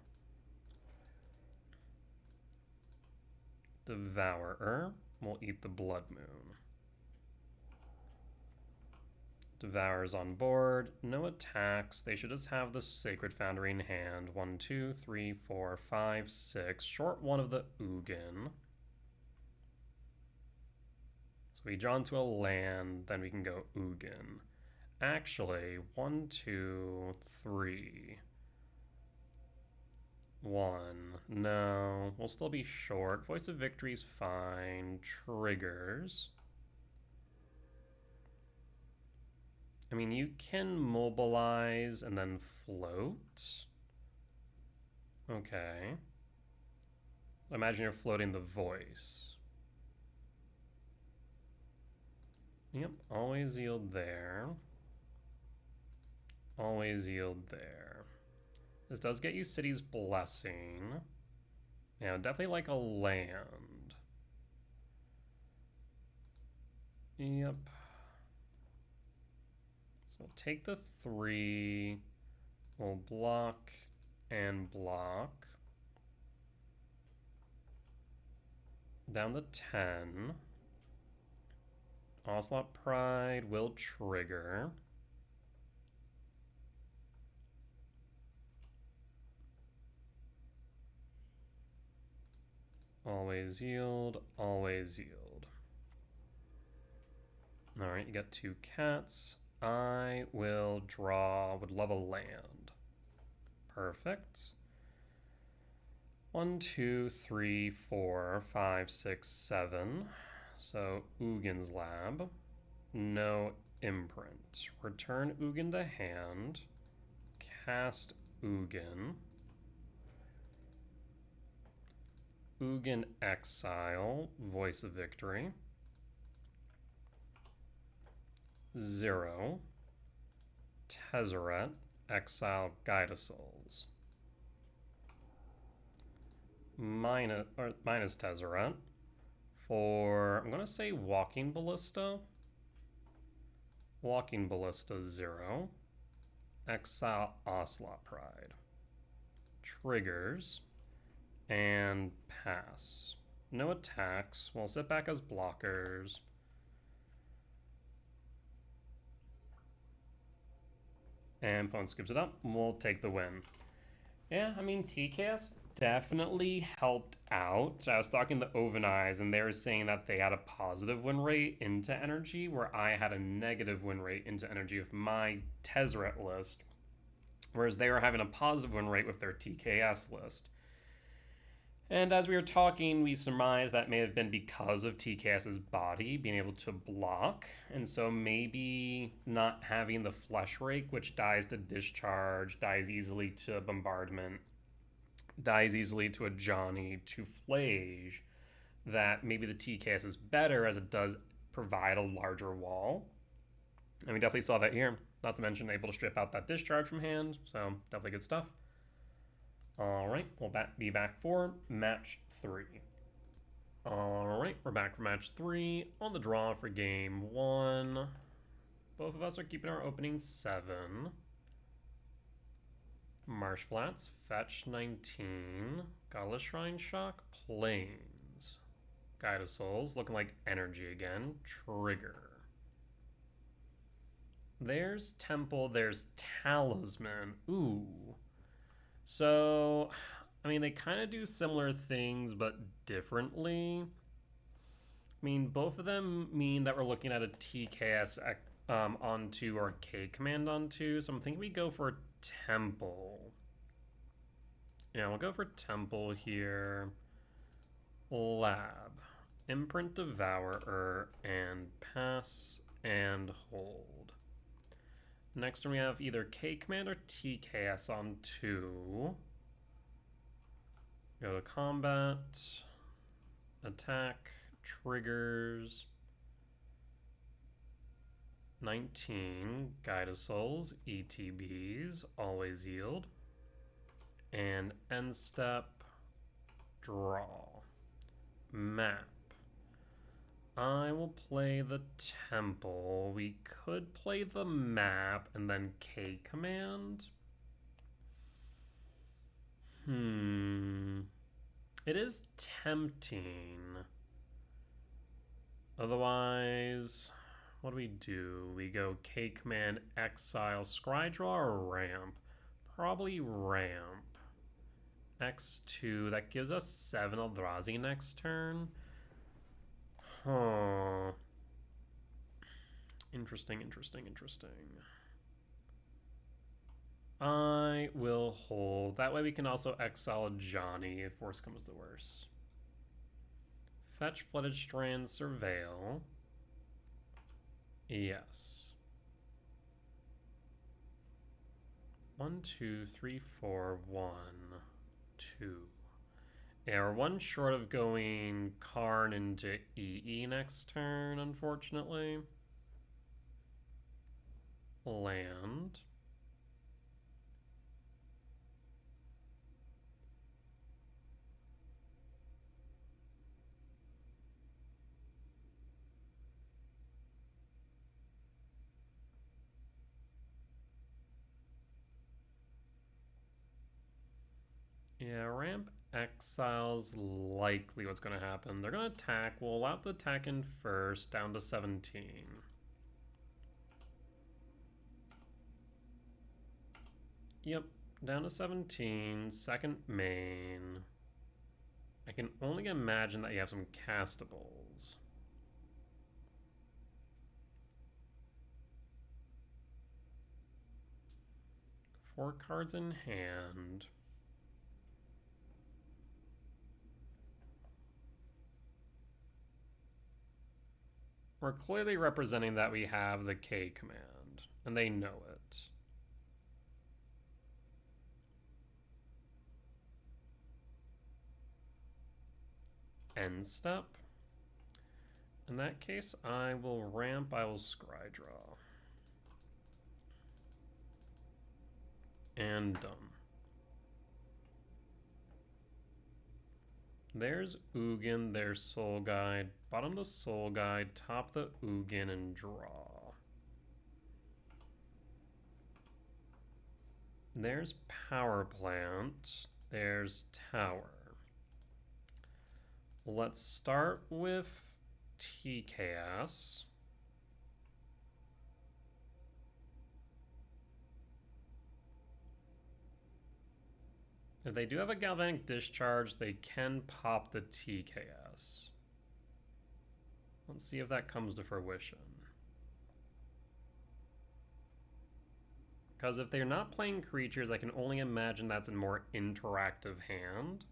Devourer will eat the Blood Moon. Devourer's on board. No attacks. They should just have the Sacred Foundry in hand. 1, 2, 3, 4, 5, 6. Short one of the Ugin. So we draw into a land, then we can go Ugin. Actually, 1, 2, 3. 1. No, we'll still be short. Voice of Victory's fine. Triggers. I mean, you can mobilize and then float. Okay. Imagine you're floating the voice. Yep, always yield there. Always yield there. This does get you City's Blessing. Yeah, definitely like a land. Yep. So we'll take the 3, we'll block and block. Down to 10. Onslaught Pride will trigger. Always yield, always yield. Alright, you got 2 cats. I will draw, would love a land. Perfect. 1, 2, 3, 4, 5, 6, 7. So Ugin's Lab. No imprint. Return Ugin to hand. Cast Ugin. Ugin exile. Voice of Victory. 0. Tezzeret. Exile Guide Souls. Minus Tezzeret. For, I'm going to say Walking Ballista. Walking Ballista 0. Exile Onslaught Pride. Triggers. And pass. No attacks. We'll sit back as blockers. And opponent scoops it up. We'll take the win. Yeah, I mean, TKS definitely helped out. I was talking to Oveneyes, and they were saying that they had a positive win rate into energy, where I had a negative win rate into energy with my Tezzeret list, whereas they were having a positive win rate with their TKS list. And as we were talking, we surmised that may have been because of TKS's body being able to block. And so maybe not having the Flesh Rake, which dies to discharge, dies easily to bombardment, dies easily to a Johnny, to Flage, that maybe the TKS is better as it does provide a larger wall. And we definitely saw that here. Not to mention able to strip out that discharge from hand. So definitely good stuff. All right, we'll be back for match 3. All right, we're back for match 3 on the draw for game 1. Both of us are keeping our opening 7. Marsh Flats, fetch 19. Godless Shrine Shock, Plains. Guide of Souls, looking like energy again. Trigger. There's Temple, there's Talisman. Ooh. So, I mean, they kind of do similar things, but differently. I mean, both of them mean that we're looking at a TKS onto or K command onto. So I'm thinking we go for Temple. Yeah, we'll go for Temple here. Lab. Imprint Devourer and pass and hold. Next one we have either K command or TKS on 2. Go to combat. Attack. Triggers. 19. Guide of Souls. ETBs. Always yield. And end step. Draw. Map. I will play the Temple. We could play the map and then K command. It is tempting. Otherwise, what do? We go K command, exile, scrydraw, or ramp? Probably ramp. X2, that gives us 7 Eldrazi next turn. Huh. Interesting. I will hold. That way we can also exile Johnny if worse comes to worse. Fetch Flooded Strand, Surveil. Yes. 1, 2, 3, 4, 1, 2. Yeah, we're one short of going Karn into EE next turn, unfortunately. Land. Yeah, ramp exile's likely what's going to happen. They're going to attack. We'll allow the attack in first, down to 17. Yep, down to 17. Second main. I can only imagine that you have some castables. Four cards in hand. We're clearly representing that we have the K command, and they know it. End step. In that case, I will ramp, I will scrydraw. And done. There's Ugin, there's Soul Guide. Bottom the Soul Guide, top the Ugin, and draw. There's Power Plant. There's Tower. Let's start with TKS. If they do have a Galvanic Discharge, they can pop the TKS. Let's see if that comes to fruition. Because if they're not playing creatures, I can only imagine that's a more interactive hand.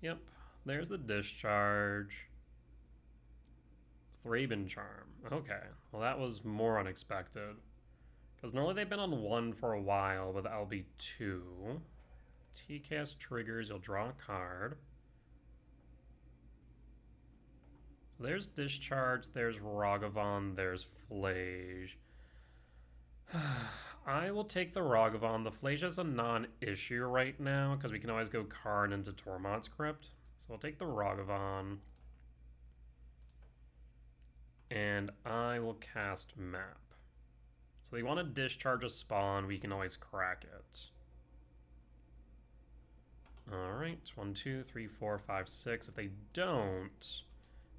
Yep, there's the Discharge. Thraben Charm. Okay, well that was more unexpected. Because normally they've been on 1 for a while, but that'll be 2. TKS triggers, you'll draw a card. So there's Discharge, there's Ragavan, there's Flage. I will take the Ragavan. The Flage is a non-issue right now because we can always go Karn into Tormod's Crypt. So I'll take the Ragavan. And I will cast Map. So they want to discharge a spawn, we can always crack it. Alright, 1, 2, 3, 4, 5, 6. If they don't,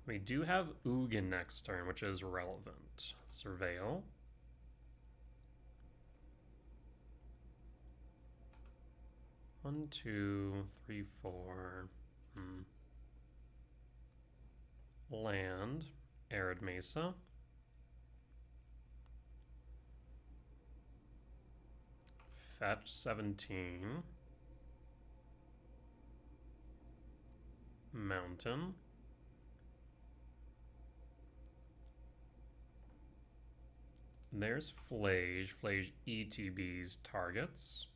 we do have Ugin next turn, which is relevant. Surveil. One, two, three, four. Land. Arid Mesa. Fetch 17. Mountain. There's Flage. Flage ETBs targets.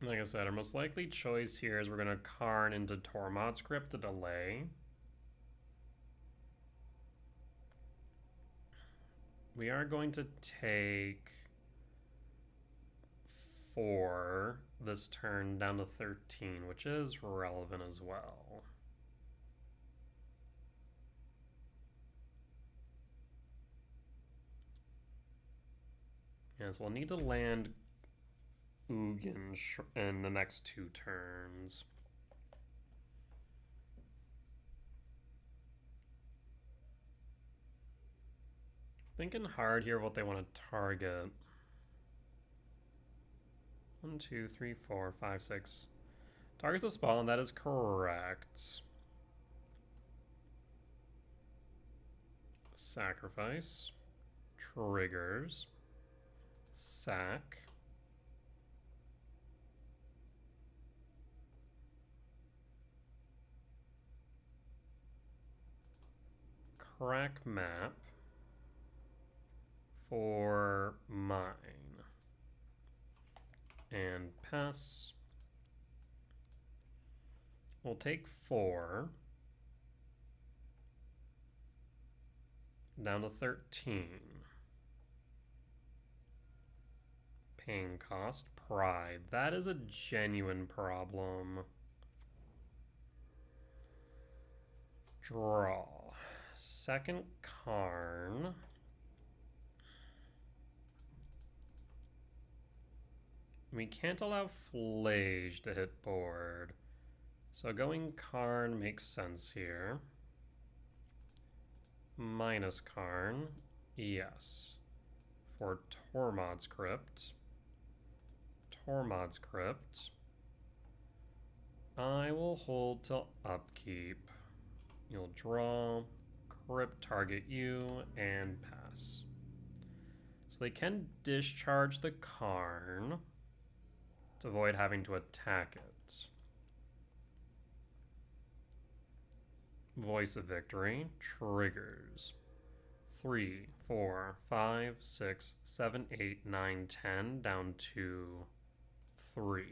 Like I said, our most likely choice here is we're going to Karn into Tormod's Crypt to delay. We are going to take 4 this turn down to 13, which is relevant as well. Yeah, so we'll need to land Ugin in the next 2 turns. Thinking hard here what they want to target. 1, 2, 3, 4, 5, 6. Targets the spawn, that is correct. Sacrifice. Triggers. Sack. Crack map for mine. And pass. We'll take 4. Down to 13. Pain cost, pride. That is a genuine problem. Draw. Second Karn. We can't allow Flage to hit board. So going Karn makes sense here. Minus Karn, yes. For Tormod's Crypt. Tormod's Crypt. I will hold till upkeep. You'll draw, Crypt target you, and pass. So they can discharge the Karn to avoid having to attack it. Voice of Victory triggers 3, 4, 5, 6, 7, 8, 9, 10 down to 3.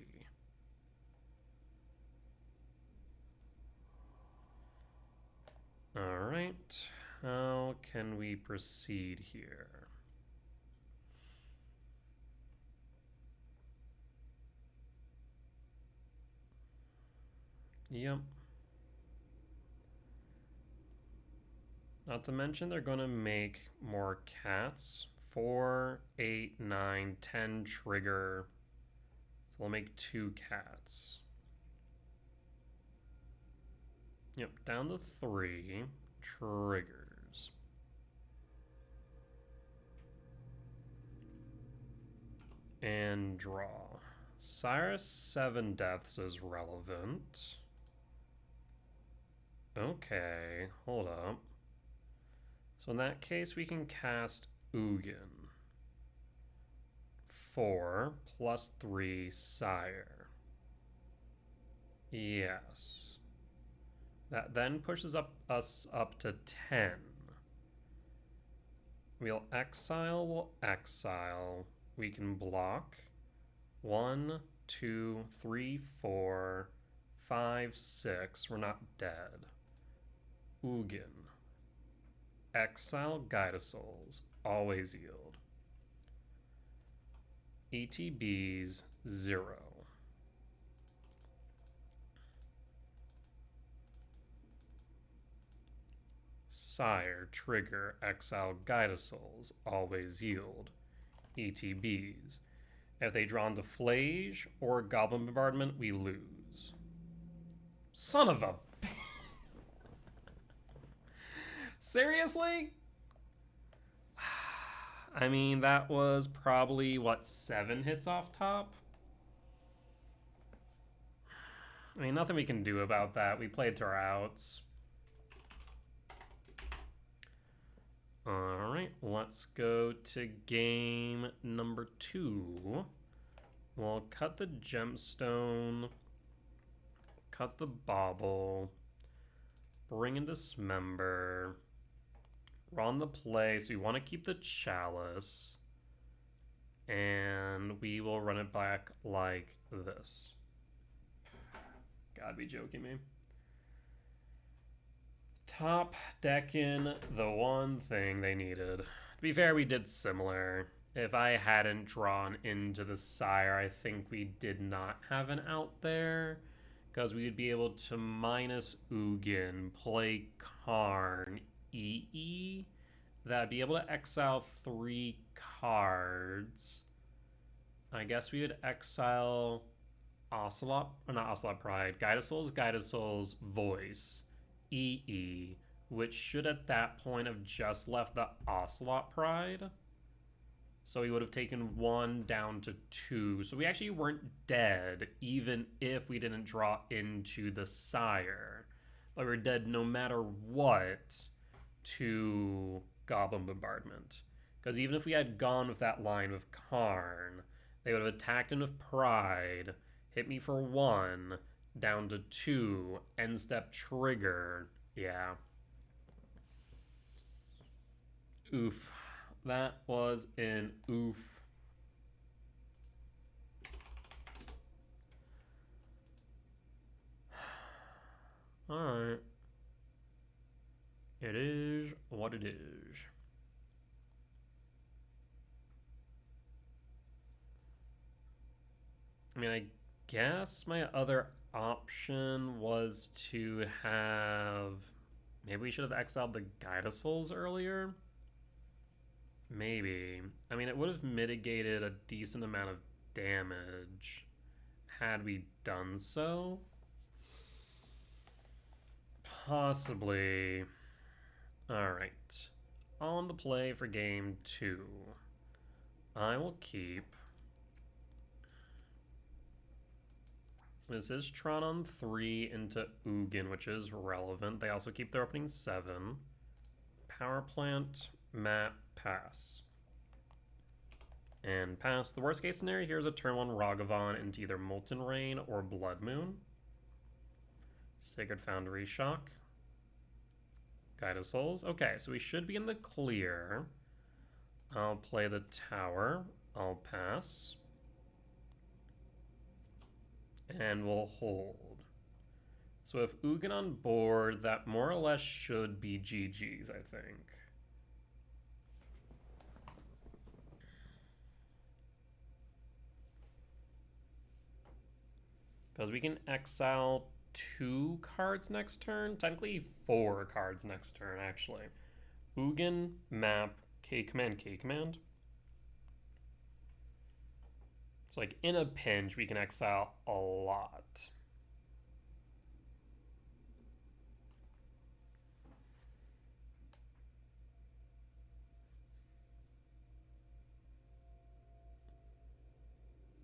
All right, how can we proceed here? Yep. Not to mention they're going to make more cats. 4, 8, 9, 10 trigger. So we'll make 2 cats. Yep, down to 3 triggers. And draw. Cyrus 7 deaths is relevant. Okay, hold up. So in that case, we can cast Ugin. 4 plus 3 Sire. Yes. That then pushes us up to 10. We'll exile. We can block. 1, 2, 3, 4, 5, 6. We're not dead. Ugin. Exile Guide of Souls. Always yield. ETBs 0. Sire, trigger, exile Guide of Souls. Always yield. ETBs. If they draw into Flage or Goblin Bombardment, we lose. Son of a... Seriously? I mean, that was probably, what, 7 hits off top? I mean, nothing we can do about that. We played to our outs. Alright, let's go to game number 2. We'll cut the gemstone, cut the bauble, bring in Dismember. We're on the play, so we want to keep the chalice. And we will run it back like this. Gotta be joking me. Top decking the one thing they needed. To be fair, we did similar. If I hadn't drawn into the Sire, I think we did not have an out there. Because we would be able to minus Ugin, play Karn, EE. That'd be able to exile 3 cards. I guess we would exile Ocelot, or not Ocelot Pride, Guide of Souls, Voice, EE, which should at that point have just left the Ocelot Pride. So we would have taken 1 down to 2. So we actually weren't dead, even if we didn't draw into the Sire. Like, we're dead no matter what to Goblin Bombardment. Because even if we had gone with that line with Karn, they would have attacked him with Pride, hit me for 1, down to 2, end step trigger. Yeah. Oof. That was an oof. Alright. It is what it is. I mean, I guess my other option was to have... Maybe we should have exiled the Guide of Souls earlier? Maybe. I mean, it would have mitigated a decent amount of damage had we done so. Possibly. Alright. On the play for game 2. I will keep... This is Tron on 3 into Ugin, which is relevant. They also keep their opening 7. Power Plant, Map, pass. And pass. The worst case scenario here is a turn 1 Ragavan into either Molten Rain or Blood Moon. Sacred Foundry Shock. Guide of Souls. Okay, so we should be in the clear. I'll play the tower. I'll pass. And we'll hold. So if Ugin on board, that more or less should be GG's, I think. Because we can exile 2 cards next turn. Technically 4 cards next turn, actually. Ugin, Map, K-Command, K-Command. So like in a pinch, we can exile a lot.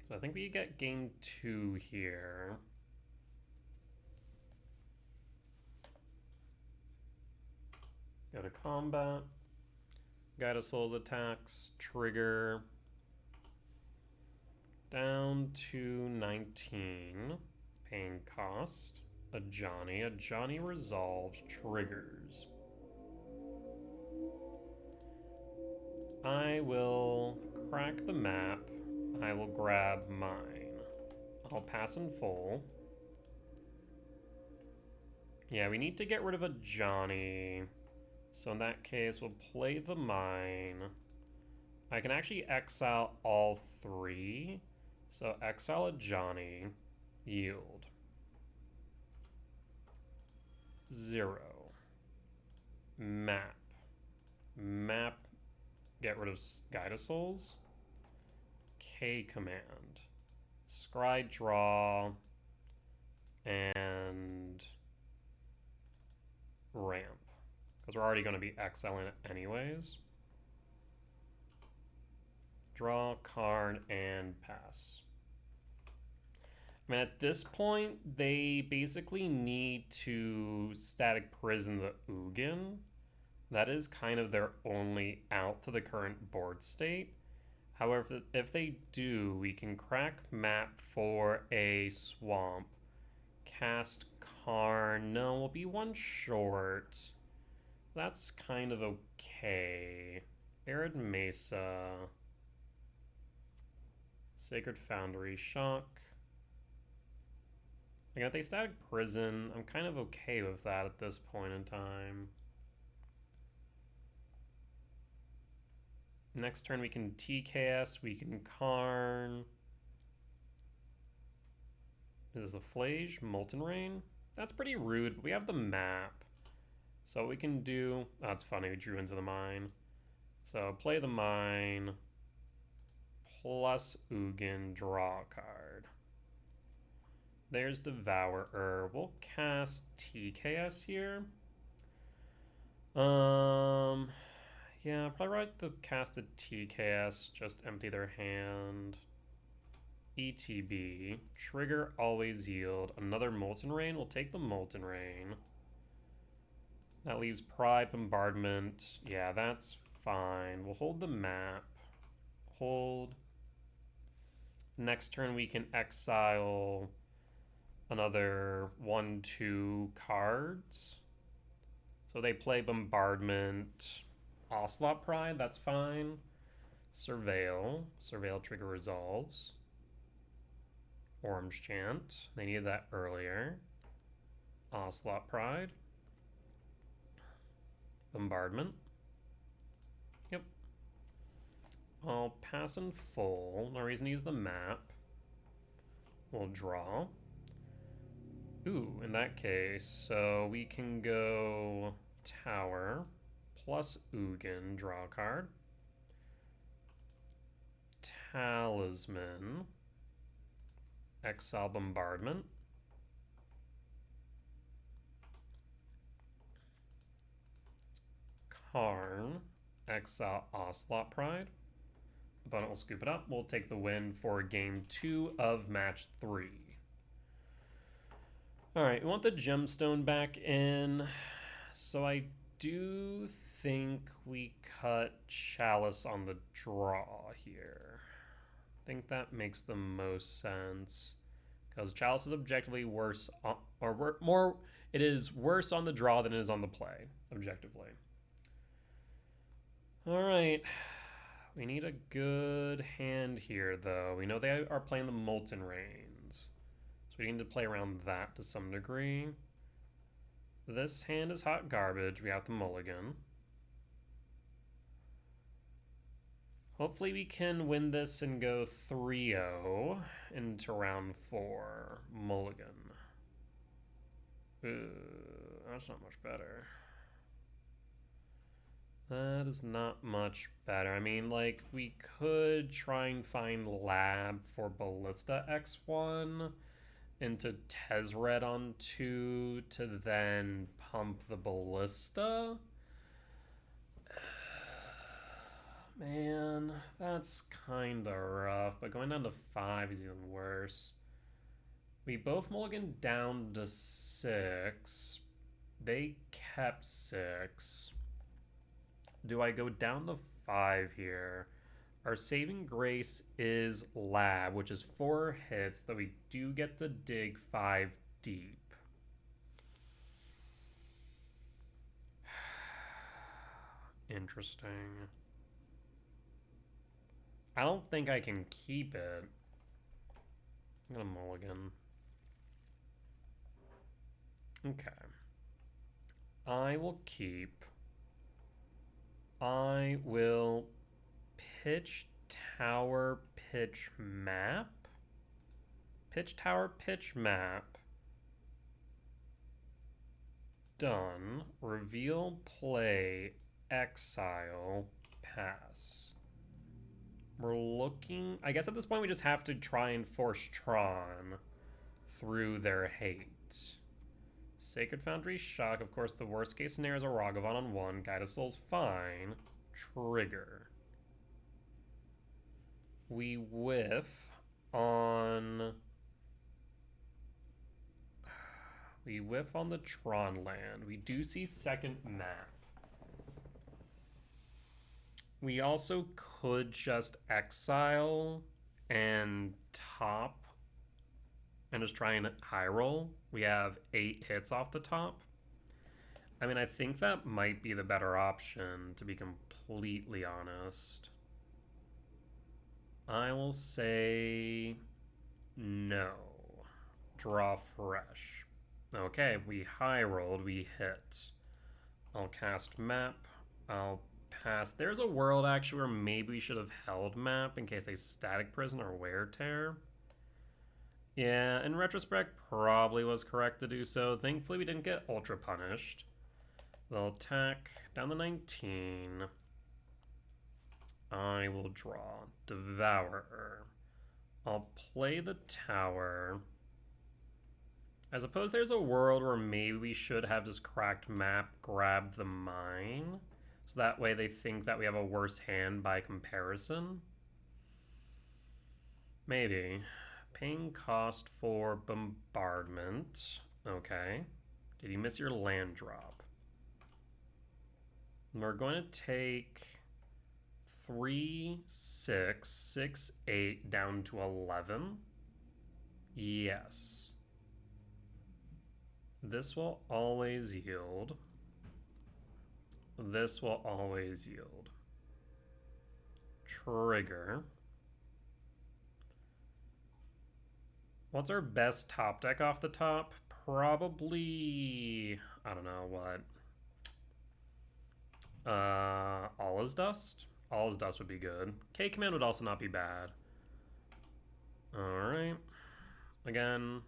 So I think we get game 2 here. Go to combat. Guide of Souls attacks. Trigger. Down to 19. Paying cost. a Johnny. A Johnny resolves triggers. I will crack the map. I will grab mine. I'll pass in full. Yeah, we need to get rid of a Johnny. So in that case, we'll play the mine. I can actually exile all three. So exile a Johnny. Yield. 0. Map. Map. Get rid of Guide of Souls. K command. Scry draw. And ramp. Because we're already going to be exiling it anyways. Draw card and pass. I mean, at this point, they basically need to static prison the Ugin. That is kind of their only out to the current board state. However, if they do, we can crack map for a swamp. Cast Karn. No, we'll be one short. That's kind of okay. Arid Mesa. Sacred Foundry. Shock. Again, if they static prison, I'm kind of okay with that at this point in time. Next turn we can TKS, we can Karn. Is this a Flage? Molten Rain? That's pretty rude, but we have the map. So we can do... Oh, that's funny, we drew into the mine. So play the mine. Plus Ugin, draw a card. There's Devourer. We'll cast TKS here. Yeah, I'll probably write the cast the TKS, just empty their hand. ETB. Trigger, always yield. Another Molten Rain. We'll take the Molten Rain. That leaves Pride, Bombardment. Yeah, that's fine. We'll hold the map. Hold. Next turn we can exile another 1-2 cards. So they play Bombardment. Ocelot Pride, that's fine. Surveil. Surveil trigger resolves. Orange Chant. They needed that earlier. Ocelot Pride. Bombardment. Yep. I'll pass in full. No reason to use the map. We'll draw. Ooh, in that case, so we can go Tower plus Ugin, draw a card. Talisman. Exile Bombardment. Karn. Exile Ocelot Pride. Opponent will scoop it up. We'll take the win for game 2 of match 3. Alright, we want the gemstone back in. So I do think we cut Chalice on the draw here. I think that makes the most sense. Because Chalice is objectively worse, it is worse on the draw than it is on the play, objectively. Alright. We need a good hand here, though. We know they are playing the Molten Rains. So we need to play around that to some degree. This hand is hot garbage. We have the mulligan. Hopefully we can win this and go 3-0 into round 4. Mulligan. Ooh, that's not much better. That is not much better. I mean, like, we could try and find Lab for Ballista X1 into Tezzeret on 2 to then pump the Ballista. Man, that's kind of rough, but going down to 5 is even worse. We both mulligan down to 6. They kept 6. Do I go down to 5 here? Our saving grace is Lab, which is 4 hits, though we do get to dig 5 deep. interesting. I don't think I can keep it. I'm gonna mulligan. Okay. I will keep. I will pitch tower, pitch map. Pitch tower, pitch map. Done. Reveal, play, exile, pass. We're looking... I guess at this point we just have to try and force Tron through their hate. Sacred Foundry, Shock. Of course, the worst case scenario is a Ragavan on 1. Guide of Soul's fine. Trigger. We whiff on... We whiff on the Tron land. We do see second map. We also could just exile and top and just try and high roll. We have 8 hits off the top. I mean, I think that might be the better option, to be completely honest. I will say no. Draw fresh. Okay, we high rolled, we hit. I'll cast map. I'll pass. There's a world actually where maybe we should have held map in case they static prison or wear tear. Yeah, in retrospect, probably was correct to do so. Thankfully, we didn't get ultra punished. They'll attack down to 19. I will draw Devourer. I'll play the tower. I suppose there's a world where maybe we should have just cracked map, grabbed the mine. So that way they think that we have a worse hand by comparison. Maybe. Paying cost for bombardment. Okay. Did you miss your land drop? We're going to take 3, 6, 6, 8 down to 11. Yes. This will always yield. This will always yield. Trigger. What's our best top deck off the top? Probably, I don't know what. All is Dust? All is Dust would be good. K-Command would also not be bad. Alright. Again,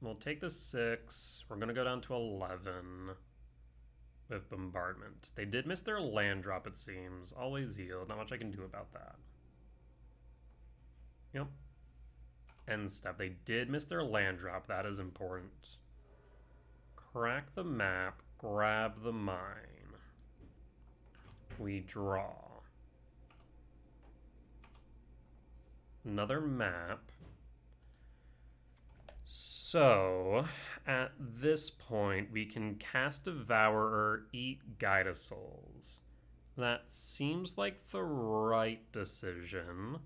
we'll take the 6. We're going to go down to 11 with Bombardment. They did miss their land drop, it seems. Always yield. Not much I can do about that. Yep. End step. They did miss their land drop. That is important. Crack the map. Grab the mine. We draw. Another map. So, at this point, we can cast Devourer, eat Guide of Souls. That seems like the right decision.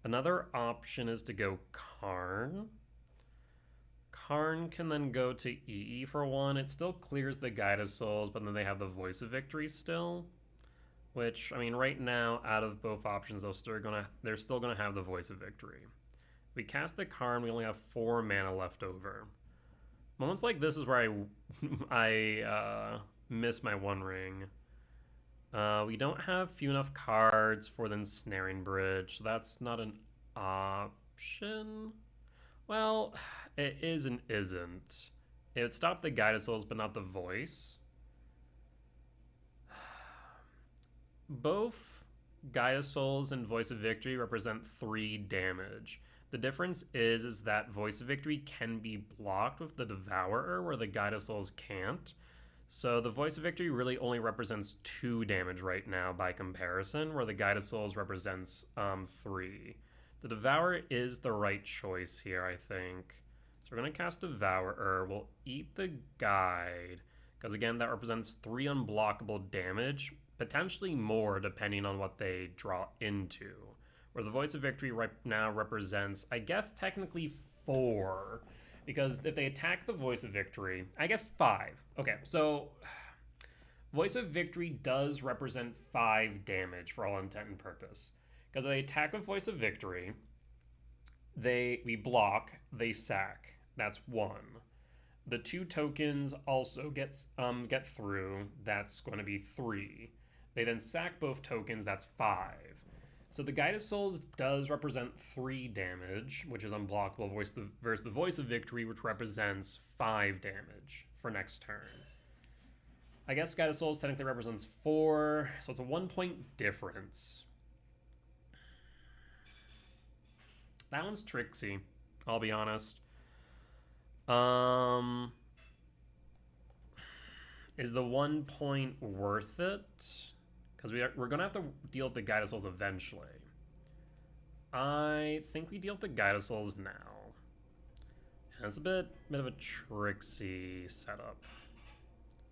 Another option is to go Karn. Karn can then go to EE for 1. It still clears the Guide of Souls, but then they have the Voice of Victory still. Which, I mean, right now, out of both options, they're still gonna have the Voice of Victory. We cast the Karn, we only have 4 mana left over. Moments like this is where I miss my One Ring. We don't have few enough cards for the Ensnaring Bridge, so that's not an option. Well, it is and isn't. It would stop the Guide of Souls, but not the Voice. Both Guide of Souls and Voice of Victory represent 3 damage. The difference is that Voice of Victory can be blocked with the Devourer, where the Guide of Souls can't. So the Voice of Victory really only represents 2 damage right now by comparison, where the Guide of Souls represents 3. The Devourer is the right choice here, I think. So we're going to cast Devourer. We'll eat the Guide, because again, that represents 3 unblockable damage, potentially more depending on what they draw into. Where the Voice of Victory right now represents, I guess, technically 4. Because if they attack the Voice of Victory, I guess 5. Okay, so Voice of Victory does represent 5 damage for all intent and purpose. Because they attack with Voice of Victory, we block, they sack. That's 1. The 2 tokens also get through. That's going to be 3. They then sack both tokens. That's 5. So the Guided Souls does represent 3 damage, which is unblockable, versus the Voice of Victory, which represents 5 damage for next turn. I guess Guided Souls technically represents 4, so it's a 1-point difference. That one's tricksy, I'll be honest. Is the 1 point worth it? Because we're going to have to deal with the Guided Souls eventually. I think we deal with the Guided Souls now. And it's a bit of a tricksy setup.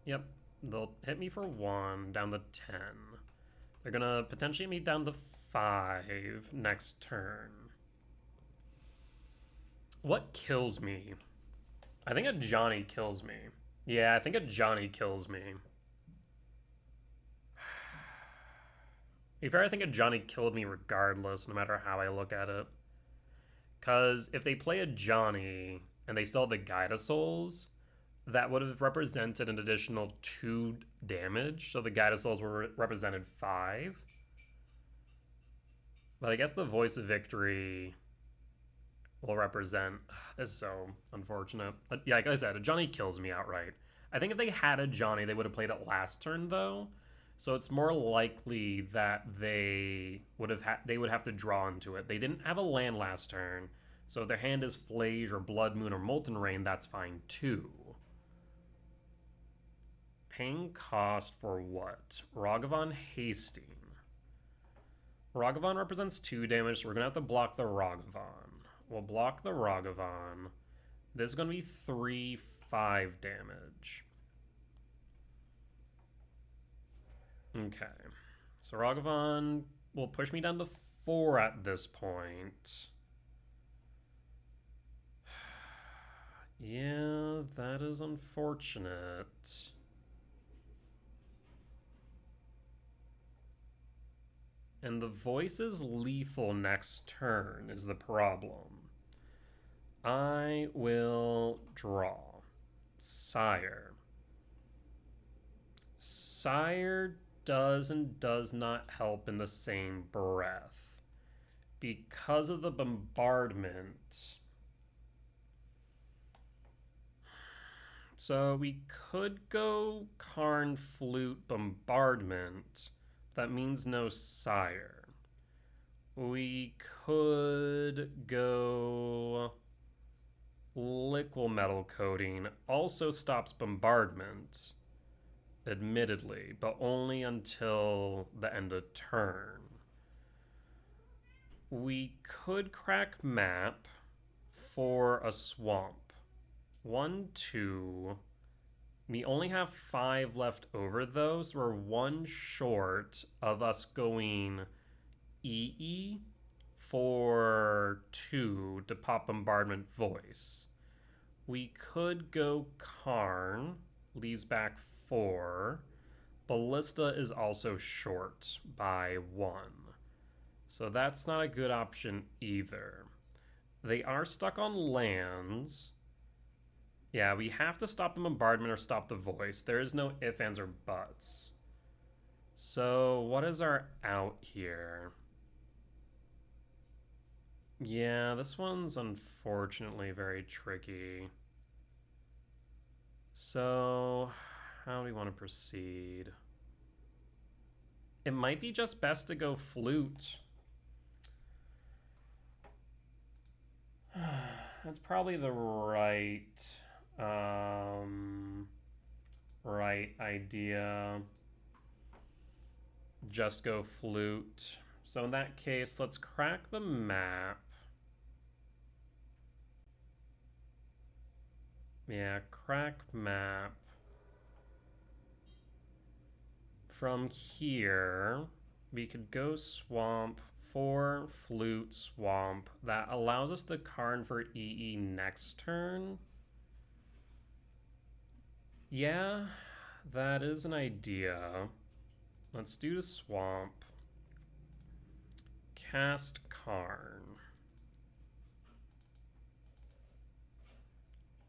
Yep, they'll hit me for 1, down to 10. They're going to potentially hit me down to 5 next turn. What kills me? I think a Johnny kills me. Yeah, I think a Johnny kills me. To be fair, I think a Johnny killed me regardless, no matter how I look at it. Because if they play a Johnny and they still have the Guided Souls, that would have represented an additional 2 damage. So the Guided Souls were represented 5. But I guess the Voice of Victory will represent... This is so unfortunate. But yeah, like I said, a Johnny kills me outright. I think if they had a Johnny, they would have played it last turn, though. So it's more likely that they would have to draw into it. They didn't have a land last turn, so if their hand is Flage or Blood Moon or Molten Rain, that's fine too. Paying cost for what? Ragavan Hasting. Ragavan represents 2 damage, so we're going to have to block the Ragavan. We'll block the Ragavan. This is going to be 3, 5 damage. Okay. So Ragavan will push me down to 4 at this point. Yeah, that is unfortunate. And the Voice is lethal next turn is the problem. I will draw. Sire. Sire does and does not help in the same breath. Because of the bombardment. So we could go Karn Flute Bombardment. That means no Sire. We could go Liquid Metal Coating. Also stops bombardment, admittedly, but only until the end of turn. We could crack Map for a Swamp. 1, 2... We only have 5 left over, though, so we're 1 short of us going EE for 2 to pop Bombardment Voice. We could go Karn, leaves back 4. Ballista is also short by 1. So that's not a good option either. They are stuck on lands. Yeah, we have to stop the bombardment or stop the Voice. There is no ifs, ands, or buts. So, what is our out here? Yeah, this one's unfortunately very tricky. So, how do we want to proceed? It might be just best to go Flute. That's probably the right idea. Just go Flute. So in that case, let's crack the Map. Yeah, crack Map. From here, we could go Swamp for Flute Swamp. That allows us to Karn for EE next turn. Yeah, That is an idea. Let's do the swamp. Cast Karn.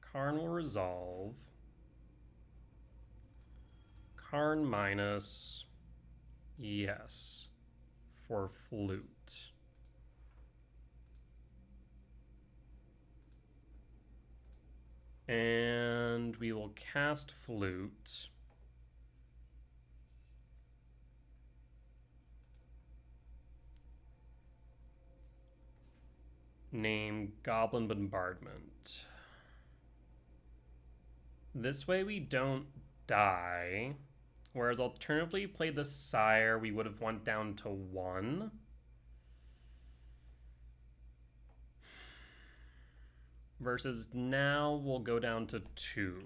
Karn will resolve. Karn minus. Yes. For flute. And we will cast flute. Name Goblin Bombardment. This way we don't die. Whereas alternatively, play the Sire, we would have went down to 1. Versus now we'll go down to 2.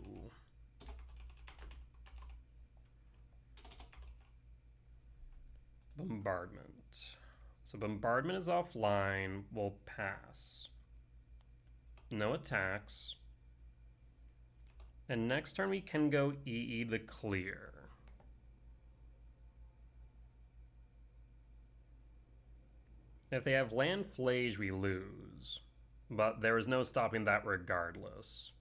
Bombardment. So Bombardment is offline. We'll pass. No attacks. And next turn we can go EE the clear. If they have land Flage, we lose. But there is no stopping that regardless.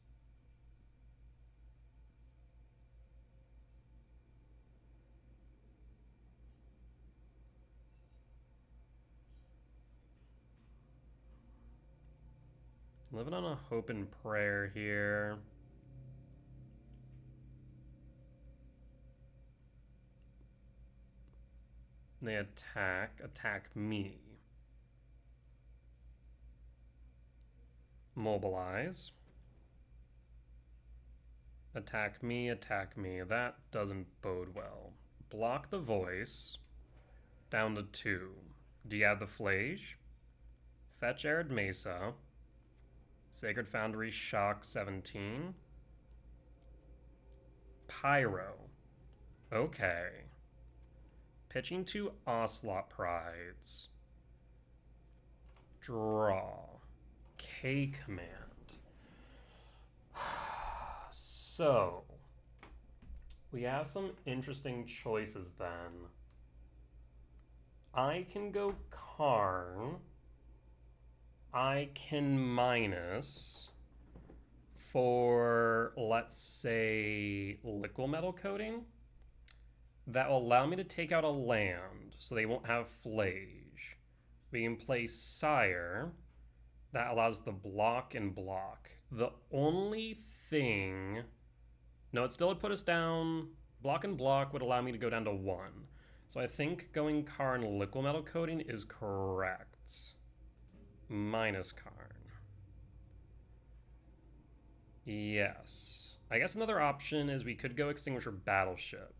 Living on a hope and prayer here. They attack me. Mobilize. Attack me. That doesn't bode well. Block the voice. Down to 2. Do you have the Flage? Fetch Arid Mesa. Sacred Foundry Shock 17. Pyro. Okay. Pitching 2 Ocelot Prides. Draw. K command. So, we have some interesting choices then. I can go Karn. I can minus for, let's say, Liquid Metal Coating. That will allow me to take out a land, so they won't have Flage. We can play Sire. That allows the block and block. The only thing... No, it still would put us down. Block and block would allow me to go down to 1. So I think going Karn Liquid Metal Coating is correct. Minus Karn. Yes. I guess another option is we could go Extinguisher Battleship.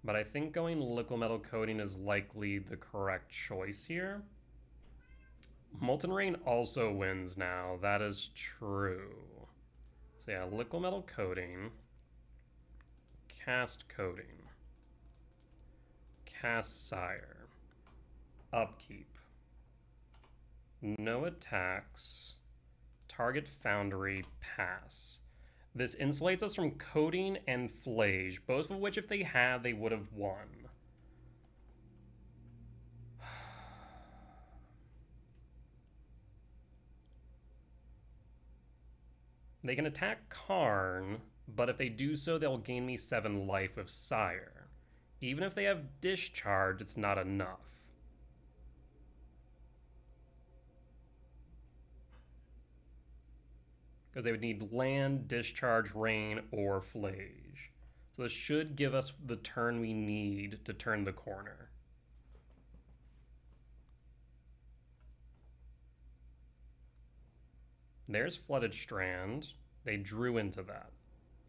But I think going Liquid Metal Coating is likely the correct choice here. Molten Rain also wins now. That is true. So yeah, Liquid Metal Coating. Cast Coating. Cast Sire. Upkeep. No attacks. Target Foundry. Pass. This insulates us from Coating and Flage, both of which if they had, they would have won. They can attack Karn, but if they do so, they'll gain me 7 life with Sire. Even if they have Discharge, it's not enough. Because they would need land, Discharge, Rain, or Flage. So this should give us the turn we need to turn the corner. There's Flooded Strand. They drew into that.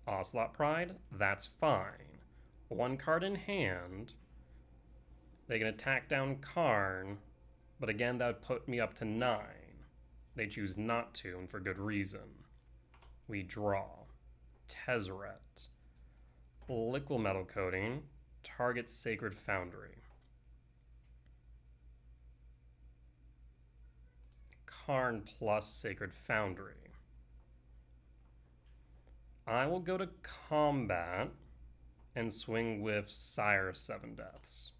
Ocelot Pride, that's fine. 1 card in hand. They can attack down Karn, but again, that would put me up to 9. They choose not to, and for good reason. We draw. Tezzeret. Liquid Metal Coating. Target Sacred Foundry. Karn plus Sacred Foundry. I will go to combat. and swing with Sire 7 Deaths.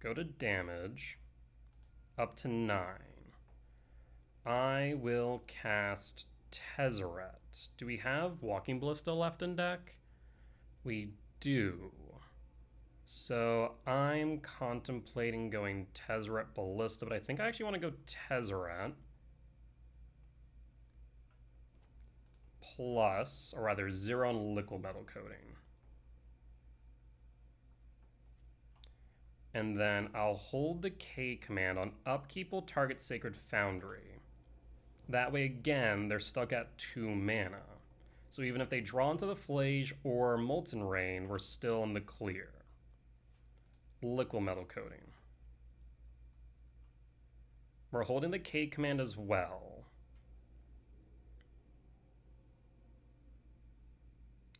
Go to damage, up to 9. I will cast Tezzeret. Do we have Walking Ballista left in deck? We do. So I'm contemplating going Tezzeret Ballista, but I think I actually want to go Tezzeret. Plus, or rather, 0 on Liquid Metal Coating. And then I'll hold the K command on upkeep will target Sacred Foundry. That way, again, they're stuck at 2 mana. So even if they draw into the Flage or Molten Rain, we're still in the clear. Liquid Metal Coating. We're holding the K command as well.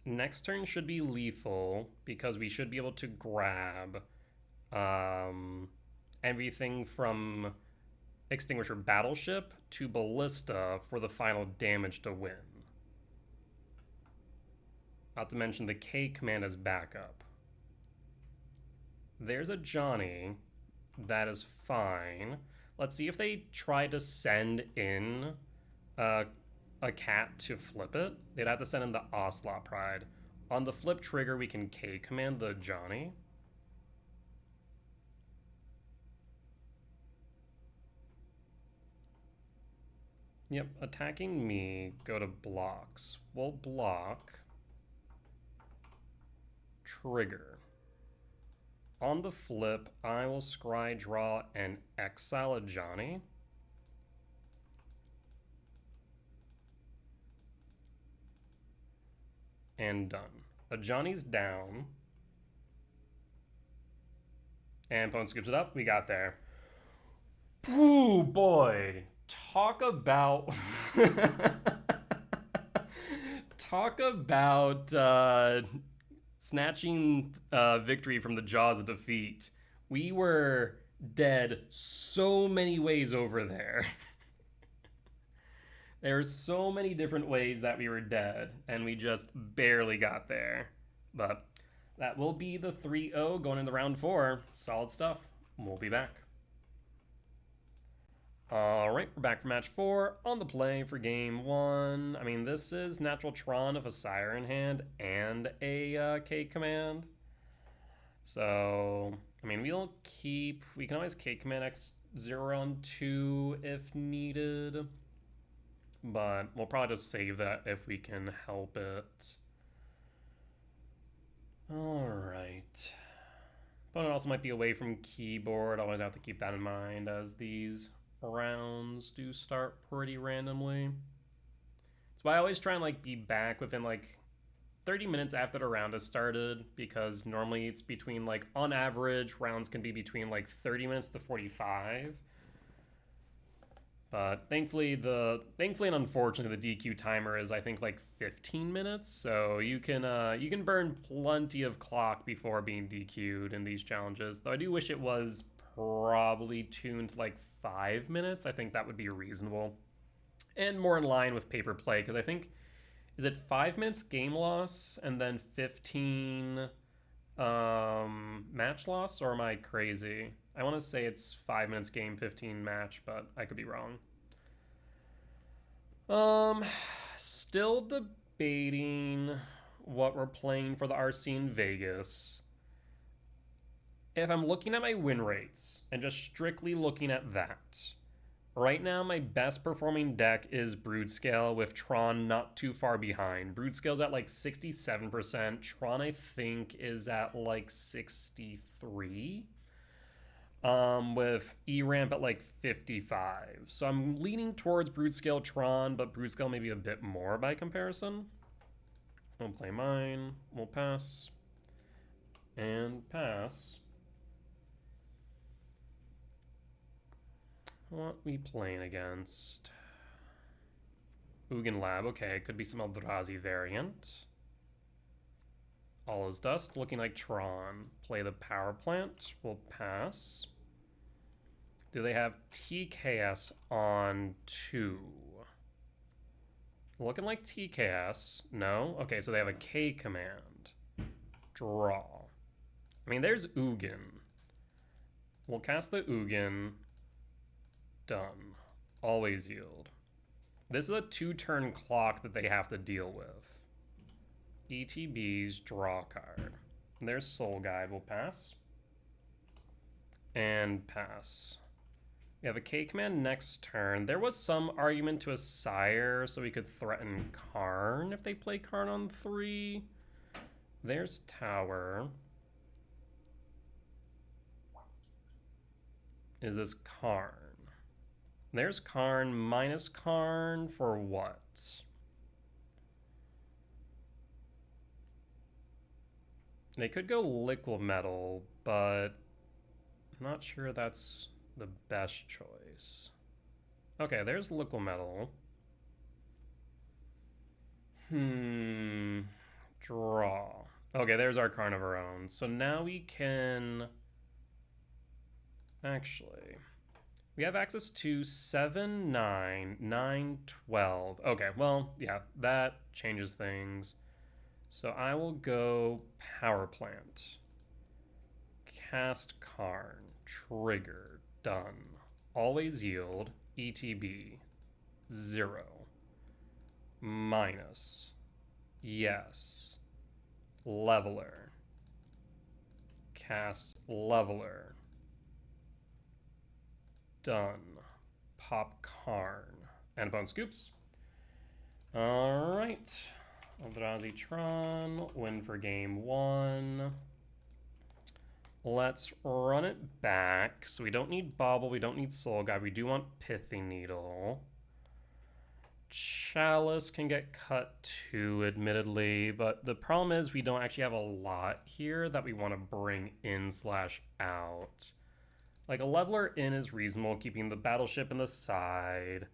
Next turn should be lethal because we should be able to grab everything from Extinguisher Battleship to Ballista for the final damage to win. Not to mention the K command as backup. There's a Johnny. That is fine. Let's see if they try to send in a cat to flip it. They'd have to send in the Ocelot Pride. On the flip trigger, we can K command the Johnny. Yep, attacking me, go to blocks. We'll block. Trigger. On the flip, I will scry draw and exile a Johnny. And done. A Johnny's down. And opponent scoops it up. We got there. Ooh, boy. Talk about... Talk about snatching victory from the jaws of defeat. We were dead so many ways over there. There are so many different ways that we were dead, and we just barely got there. But that will be the 3-0 going into round 4. Solid stuff. We'll be back. All right, we're back for match 4 on the play for game 1. I mean, this is Natural Tron with a Sire in hand and a K command. So, I mean, we can always K command X0 on 2 if needed. But we'll probably just save that if we can help it. All right. Opponent also might be away from keyboard. Always have to keep that in mind as these rounds do start pretty randomly. That's why I always try and like be back within like 30 minutes after the round has started, because normally it's between like, on average, rounds can be between like 30 minutes to 45. But thankfully and unfortunately the DQ timer is I think like 15 minutes, so you can burn plenty of clock before being DQ'd in these challenges. Though I do wish it was probably tuned to like 5 minutes. I think that would be reasonable and more in line with paper play, because I think, is it 5 minutes game loss and then 15 match loss, or am I crazy? I want to say it's 5 minutes game, 15 match, but I could be wrong. Still debating what we're playing for the RC in Vegas. If I'm looking at my win rates and just strictly looking at that, right now my best performing deck is Broodscale, with Tron not too far behind. Broodscale's at like 67%. Tron, I think, is at like 63. With E-Ramp at like 55. So I'm leaning towards Broodscale Tron, but Broodscale maybe a bit more by comparison. We'll play mine. We'll pass. And pass. What we playing against? Ugin Lab. Okay, could be some Eldrazi variant. All is Dust, looking like Tron. Play the Power Plant. We'll pass. Do they have TKS on 2? Looking like TKS. No? Okay, so they have a K command. Draw. I mean, there's Ugin. We'll cast the Ugin. Done. Always yield. This is a 2-turn clock that they have to deal with. ETB's draw card. There's Soul Guide. We'll pass. And pass. We have a K command next turn. There was some argument to a Sire, so we could threaten Karn if they play Karn on 3. There's Tower. Is this Karn? There's Karn minus Karn for what? They could go Liquid Metal, but I'm not sure that's the best choice. Okay, there's Liquid Metal. Draw. Okay, there's our Karn of our own. So now we can... Actually... We have access to 7, 9, 9, 12. Okay, well, yeah, that changes things. So I will go Power Plant. Cast Karn. Trigger. Done. Always yield. ETB. 0. Minus. Yes. Leveler. Cast Leveler. Done. Pop Karn. And opponent scoops. Alright. Eldrazi Tron. Win for game 1. Let's run it back. So we don't need Bauble. We don't need Soul Guide. We do want Pithy Needle. Chalice can get cut too, admittedly. But the problem is we don't actually have a lot here that we want to bring in / out. Like, a Leveler in is reasonable, keeping the Battleship in the side.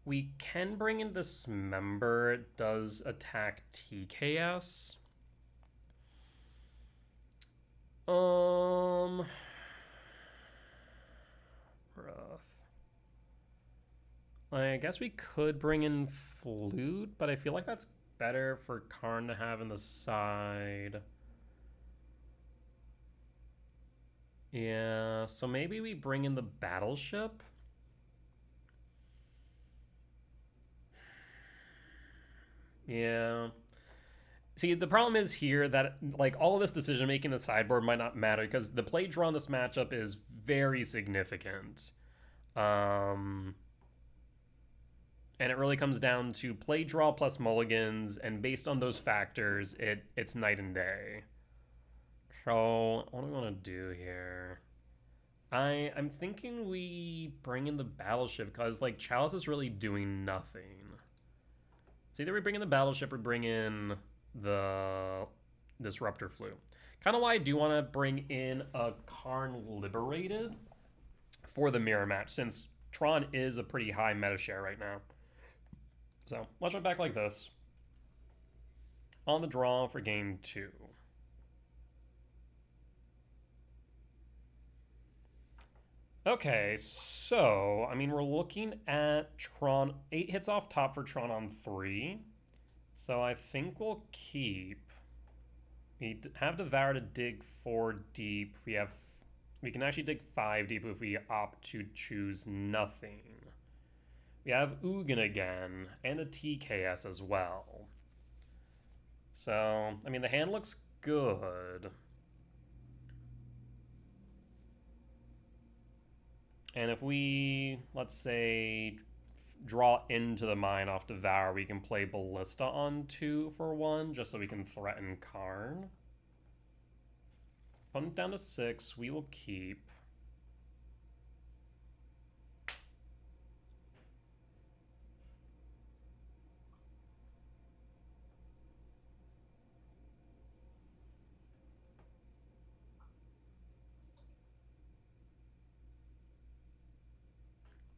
We can bring in Dismember. It does attack TKS. Rough. I guess we could bring in Flute, but I feel like that's better for Karn to have in the side. Yeah, so maybe we bring in the Battleship. Yeah. See, the problem is here that, like, all of this decision making in the sideboard might not matter because the play draw in this matchup is very significant. And it really comes down to play draw plus mulligans, and based on those factors, it's night and day. So, what do we want to do here? I'm thinking we bring in the Battleship because, like, Chalice is really doing nothing. It's either we bring in the Battleship or bring in the Disruptor Flute. Kind of why I do want to bring in a Karn Liberated for the mirror match, since Tron is a pretty high meta share right now. So, let's run back like this. On the draw for game 2. Okay, so, I mean, we're looking at Tron. 8 hits off top for Tron on 3. So I think we'll keep. We have Devour to dig 4 deep. We can actually dig 5 deep if we opt to choose nothing. We have Ugin again, and a TKS as well. So, I mean, the hand looks good. And if we, let's say, draw into the mine off Devour, we can play Ballista on 2 for 1, just so we can threaten Karn. Opponent down to 6, we will keep.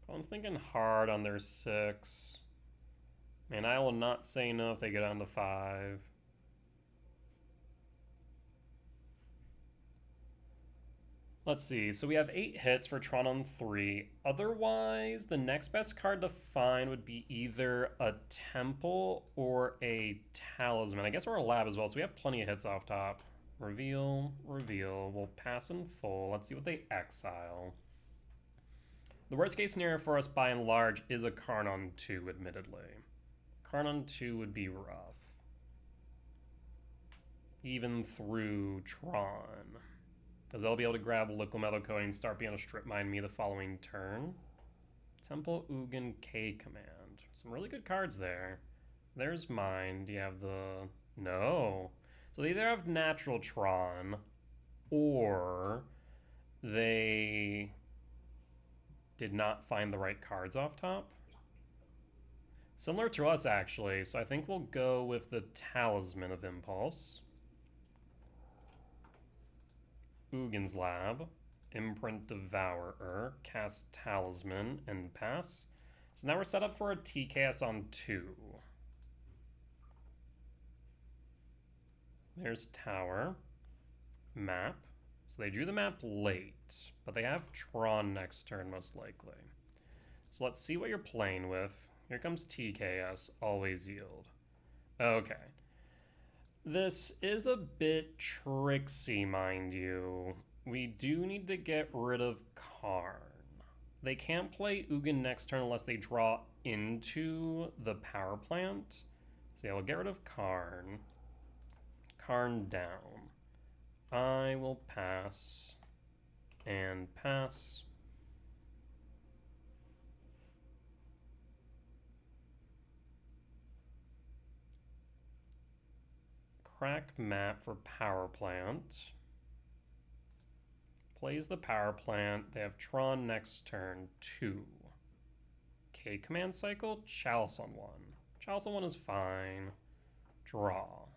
Opponent's thinking hard on their 6. And I will not say no if they go down to 5. Let's see. So we have 8 hits for Tron on 3. Otherwise, the next best card to find would be either a Temple or a Talisman. I guess we're a lab as well, so we have plenty of hits off top. Reveal, reveal. We'll pass in full. Let's see what they exile. The worst case scenario for us by and large is a Karn on 2, admittedly. Karn on 2 would be rough. Even through Tron. Because they'll be able to grab Liquid Metal Coating and start being able to strip mine me the following turn. Temple, Ugin, K Command. Some really good cards there. There's mine. Do you have the... No. So they either have Natural Tron, or they did not find the right cards off top. Similar to us, actually. So I think we'll go with the Talisman of Impulse. Ugin's Lab, Imprint Devourer, cast Talisman, and pass. So now we're set up for a TKS on 2. There's Tower, Map. So they drew the map late, but they have Tron next turn most likely. So let's see what you're playing with. Here comes TKS, always yield. Okay. This is a bit tricksy, mind you. We do need to get rid of Karn. They can't play Ugin next turn unless they draw into the power plant. So yeah, we'll get rid of Karn. Karn down. I will pass and pass. Crack map for power plant. Plays the power plant. They have Tron next turn, 2. K command cycle, Chalice on 1. Chalice on 1 is fine. Draw.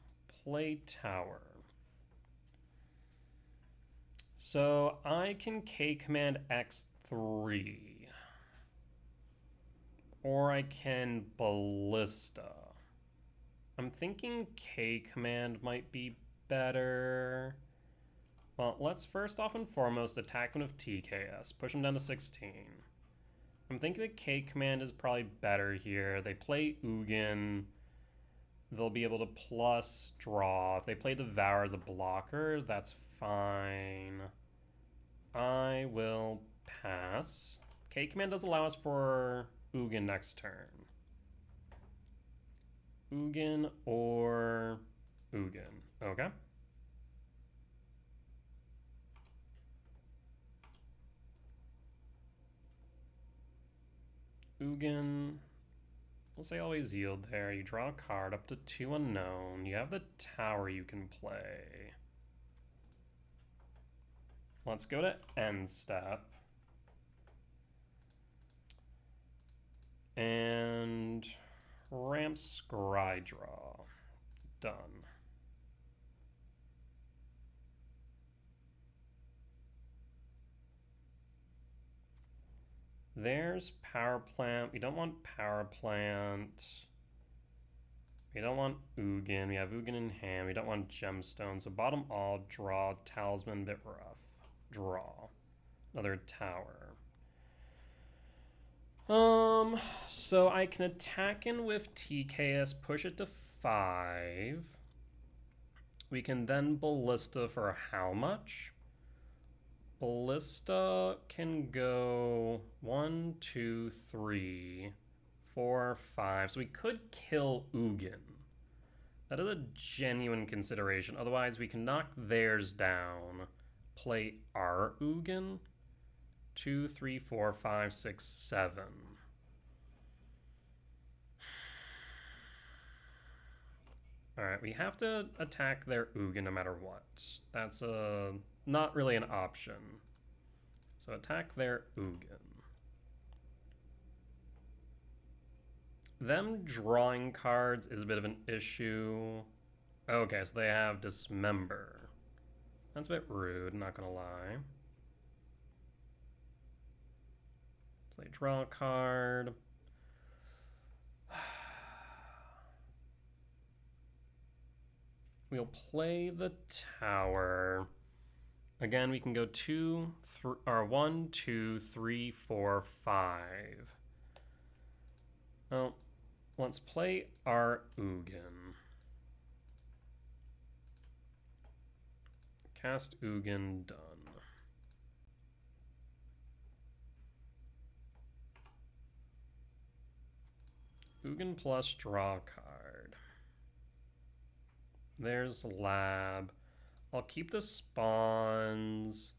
Play tower. So I can K command X3. Or I can Ballista. I'm thinking K command might be better. Well, let's first off and foremost attack one of TKS. Push him down to 16. I'm thinking the K command is probably better here. They play Ugin. They'll be able to plus draw. If they play Devour as a blocker, that's fine. I will pass. K command does allow us for Ugin next turn. Ugin or Ugin. Okay. Ugin. We'll say always yield there. You draw a card up to 2 unknown. You have the tower you can play. Let's go to end step. And ramp scry draw. Done. There's power plant. We don't want power plant. We don't want Ugin. We have Ugin in hand. We don't want gemstone. So bottom all, draw, talisman, bit rough. Draw. Another tower. So I can attack in with TKS, push it to 5. We can then Ballista for how much? Ballista can go 1, 2, 3, 4, 5. So we could kill Ugin. That is a genuine consideration. Otherwise, we can knock theirs down, play our Ugin. 2, 3, 4, 5, 6, 7. Alright, we have to attack their Ugin no matter what. That's not really an option. So attack their Ugin. Them drawing cards is a bit of an issue. Okay, so they have Dismember. That's a bit rude, not gonna lie. So they draw a card. We'll play the tower. Again, we can go 1, 2, 3, 4, 5. Oh, let's play our Ugin. Cast Ugin, done. Ugin plus draw card. There's Lab. I'll keep the spawns.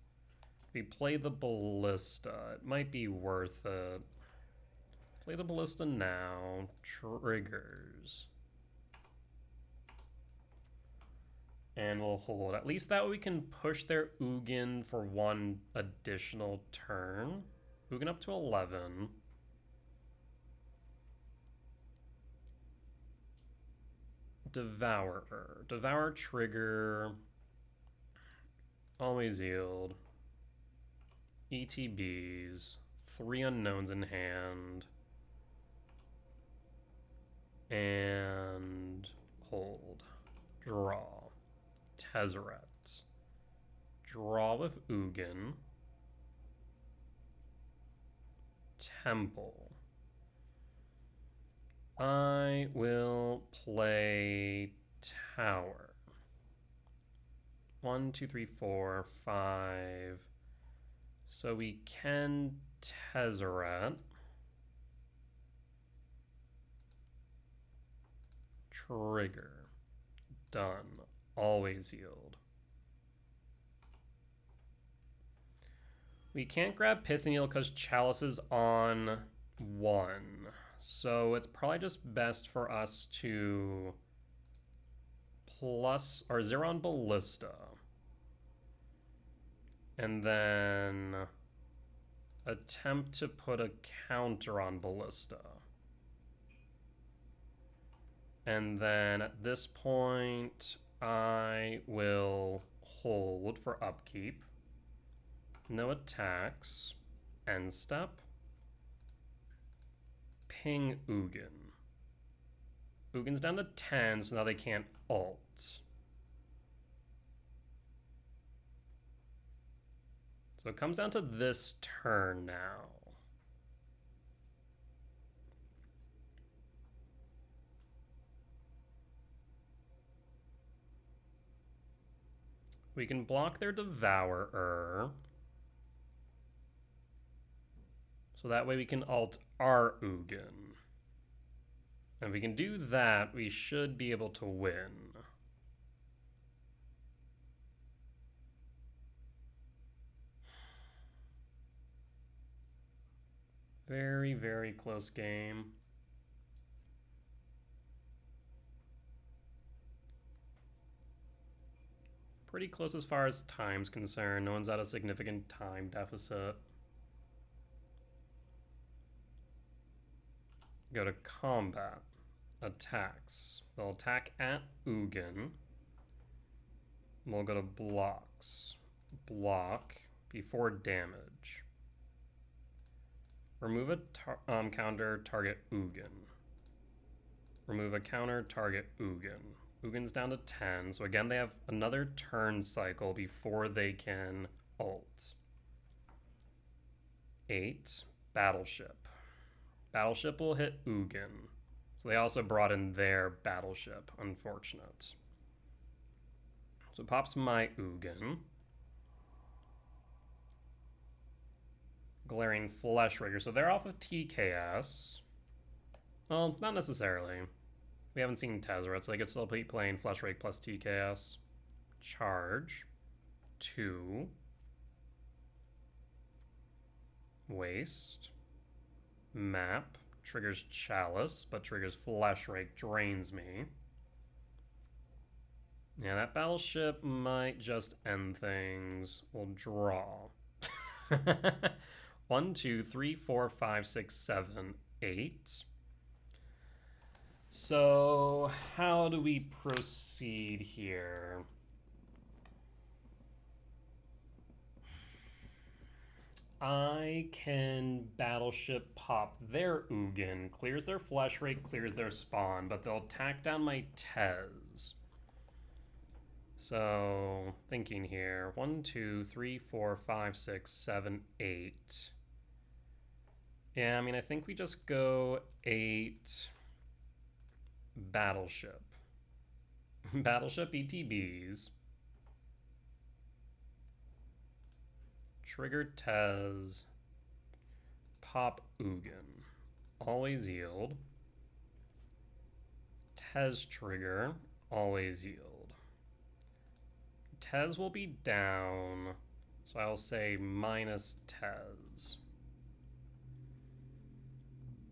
We play the Ballista. It might be worth it. Play the Ballista now. Triggers. And we'll hold. At least that way we can push their Ugin for one additional turn. Ugin up to 11. Devourer. Devour trigger. Always yield. ETBs. 3 unknowns in hand. And hold. Draw. Tezzeret. Draw with Ugin. Temple. I will play Tower. 1, 2, 3, 4, 5. So we can Tezzeret. Trigger. Done. Always yield. We can't grab Pithaniel because Chalice is on 1. So it's probably just best for us to plus or 0 on Ballista. And then attempt to put a counter on Ballista. And then at this point, I will hold for upkeep. No attacks. End step. Ping Ugin. Ugin's down to 10, so now they can't ult. So it comes down to this turn now. We can block their Devourer. So that way we can ult our Ugin. And if we can do that, we should be able to win. Very, very close game. Pretty close as far as time's concerned. No one's at a significant time deficit. Go to combat. Attacks. They'll attack at Ugin. We'll go to blocks. Block before damage. Remove a counter, target Ugin. Remove a counter, target Ugin. Ugin's down to 10, so again they have another turn cycle before they can ult. 8, Battleship. Battleship will hit Ugin. So they also brought in their Battleship, unfortunate. So pops my Ugin. Glaring Flesh Rigger. So they're off of TKS. Well, not necessarily. We haven't seen Tezzeret, so they could still be playing Flesh Rake plus TKS. Charge. 2. Waste. Map. Triggers Chalice, but triggers Flesh Rake, drains me. Yeah, that Battleship might just end things. We'll draw. 1, 2, 3, 4, 5, 6, 7, 8. So, how do we proceed here? I can Battleship pop their Ugin, clears their Flesh Rake, clears their spawn, but they'll tack down my Tez. So, thinking here. 1, 2, 3, 4, 5, 6, 7, 8. Yeah, I mean, I think we just go 8 Battleship. Battleship ETBs. Trigger Tez. Pop Ugin. Always yield. Tez trigger. Always yield. Tez will be down, so I'll say minus Tez.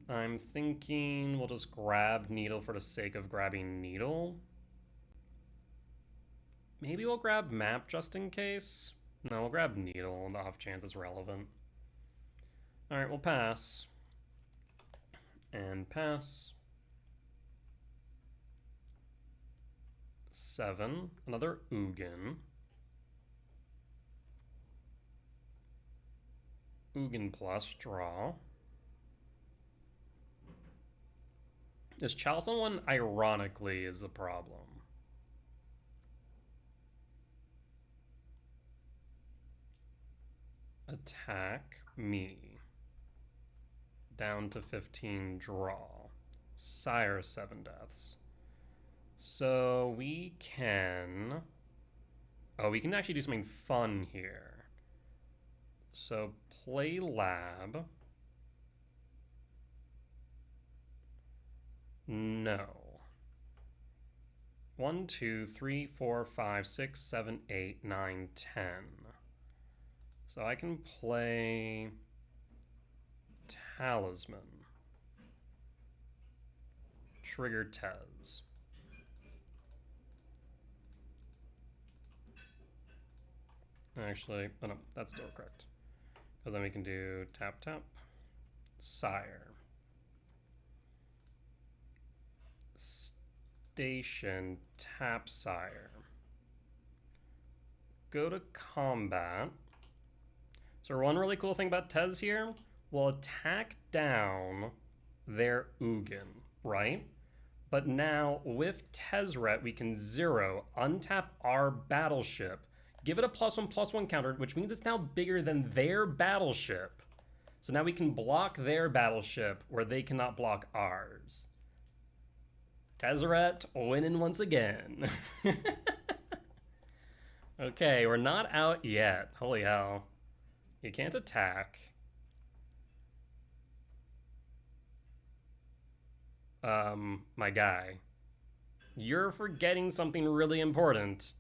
I'm thinking we'll just grab Needle for the sake of grabbing Needle. Maybe we'll grab Map just in case. No, we'll grab Needle on the off chance it's relevant. Alright, we'll pass. And pass. 7. Another Ugin. Ugin plus draw. This Chalcedon one, ironically, is a problem. Attack me. Down to 15 draw. Sire 7 deaths. So we can... Oh, we can actually do something fun here. So play Lab. No. 1, 2, 3, 4, 5, 6, 7, 8, 9, 10. So I can play Talisman. Trigger Tez. Actually, oh no, that's still correct. Because then we can do tap, tap, Sire. Station, tap, Sire. Go to combat. So one really cool thing about Tez here, we'll attack down their Ugin, right? But now with Tezzeret, we can 0, untap our battleship, give it a +1/+1 counter, which means it's now bigger than their battleship. So now we can block their battleship where they cannot block ours. Tezzeret winning once again. Okay, we're not out yet. Holy hell. You can't attack. My guy. You're forgetting something really important.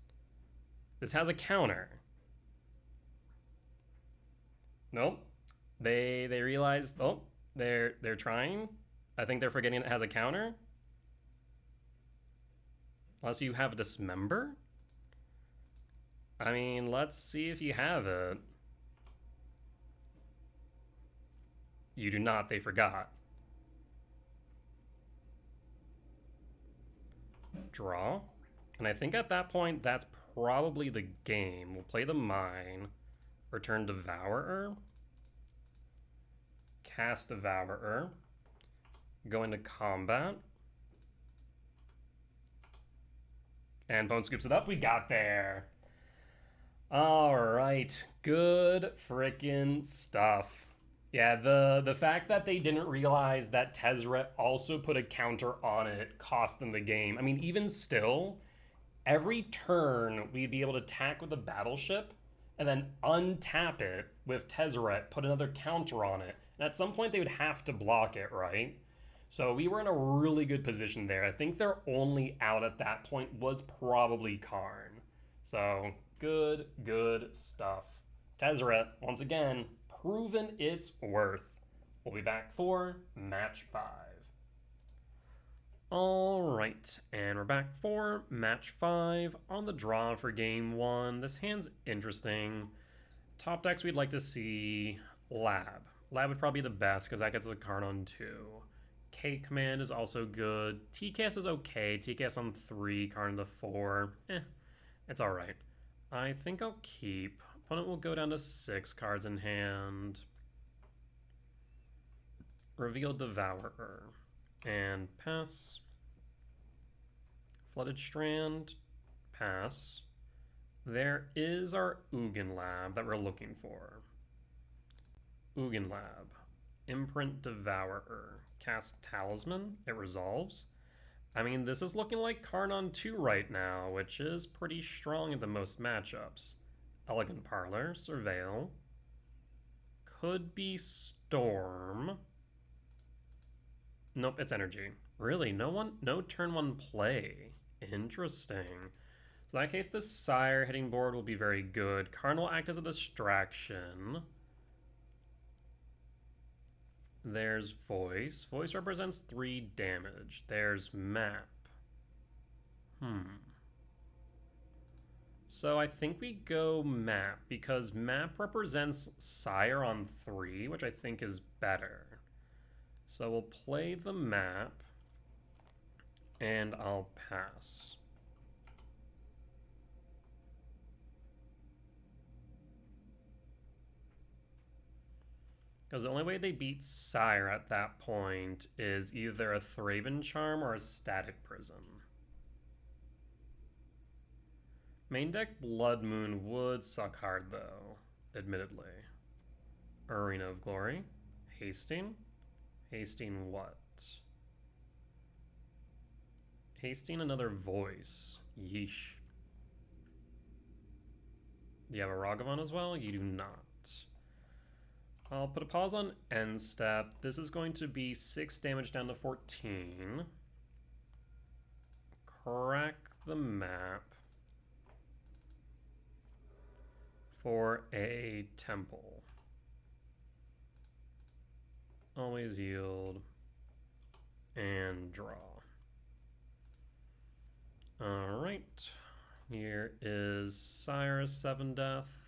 This has a counter. Nope. They realized, oh, they're trying. I think they're forgetting it has a counter. Unless you have Dismember? I mean, let's see if you have it. You do not, they forgot. Draw. And I think at that point, that's probably the game. We'll play the Mine. Return Devourer. Cast Devourer. Go into combat. And Bone scoops it up. We got there. All right. Good frickin' stuff. Yeah, the fact that they didn't realize that Tezzeret also put a counter on it cost them the game. I mean, even still, every turn we'd be able to attack with a battleship and then untap it with Tezzeret, put another counter on it. And at some point they would have to block it, right? So we were in a really good position there. I think their only out at that point was probably Karn. So good stuff. Tezzeret, once again, proven its worth. We'll be back for match 5. All right, and we're back for match 5 on the draw for game 1. This hand's interesting. Top decks we'd like to see Lab. Lab would probably be the best because that gets a card on 2. K Command is also good. TCAS is okay. TCAS on 3, card on the 4. It's all right. I think I'll keep. Opponent will go down to 6 cards in hand. Reveal Devourer. And pass. Flooded Strand. Pass. There is our Ugin Lab that we're looking for. Ugin Lab. Imprint Devourer. Cast Talisman. It resolves. I mean, this is looking like Karnon 2 right now, which is pretty strong in the most matchups. Elegant Parlor. Surveil. Could be Storm. Nope, it's Energy. Really, no turn 1 play. Interesting. So in that case, the Sire hitting board will be very good. Karn will act as a distraction. There's Voice. Voice represents 3 damage. There's Map. So I think we go Map, because Map represents Sire on 3, which I think is better. So we'll play the Map, and I'll pass. Because the only way they beat Sire at that point is either a Thraben Charm or a Static Prison. Main deck Blood Moon would suck hard though, admittedly. Arena of Glory. Hasting? Hasting what? Hasting another Voice. Yeesh. Do you have a Ragavan as well? You do not. I'll put a pause on end step. This is going to be 6 damage down to 14. Crack the Map for a Temple. Always yield and draw. Alright. Here is Sire 7 death.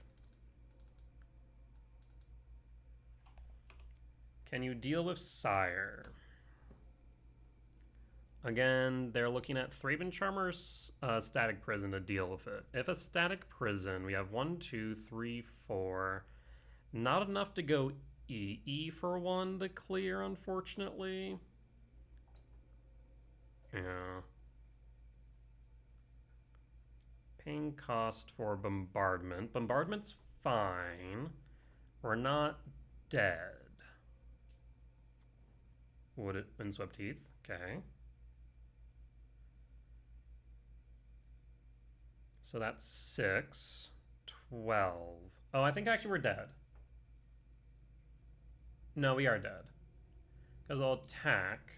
Can you deal with Sire? Again, they're looking at Thraben Charmer's Static Prison to deal with it. If a Static Prison, we have 1, 2, 3, 4. Not enough to go EE for 1 to clear, unfortunately. Yeah. Paying cost for Bombardment. Bombardment's fine. We're not dead. Windswept Teeth. Okay. So that's 6. 12. Oh, I think actually we're dead. No, we are dead. Because they'll attack.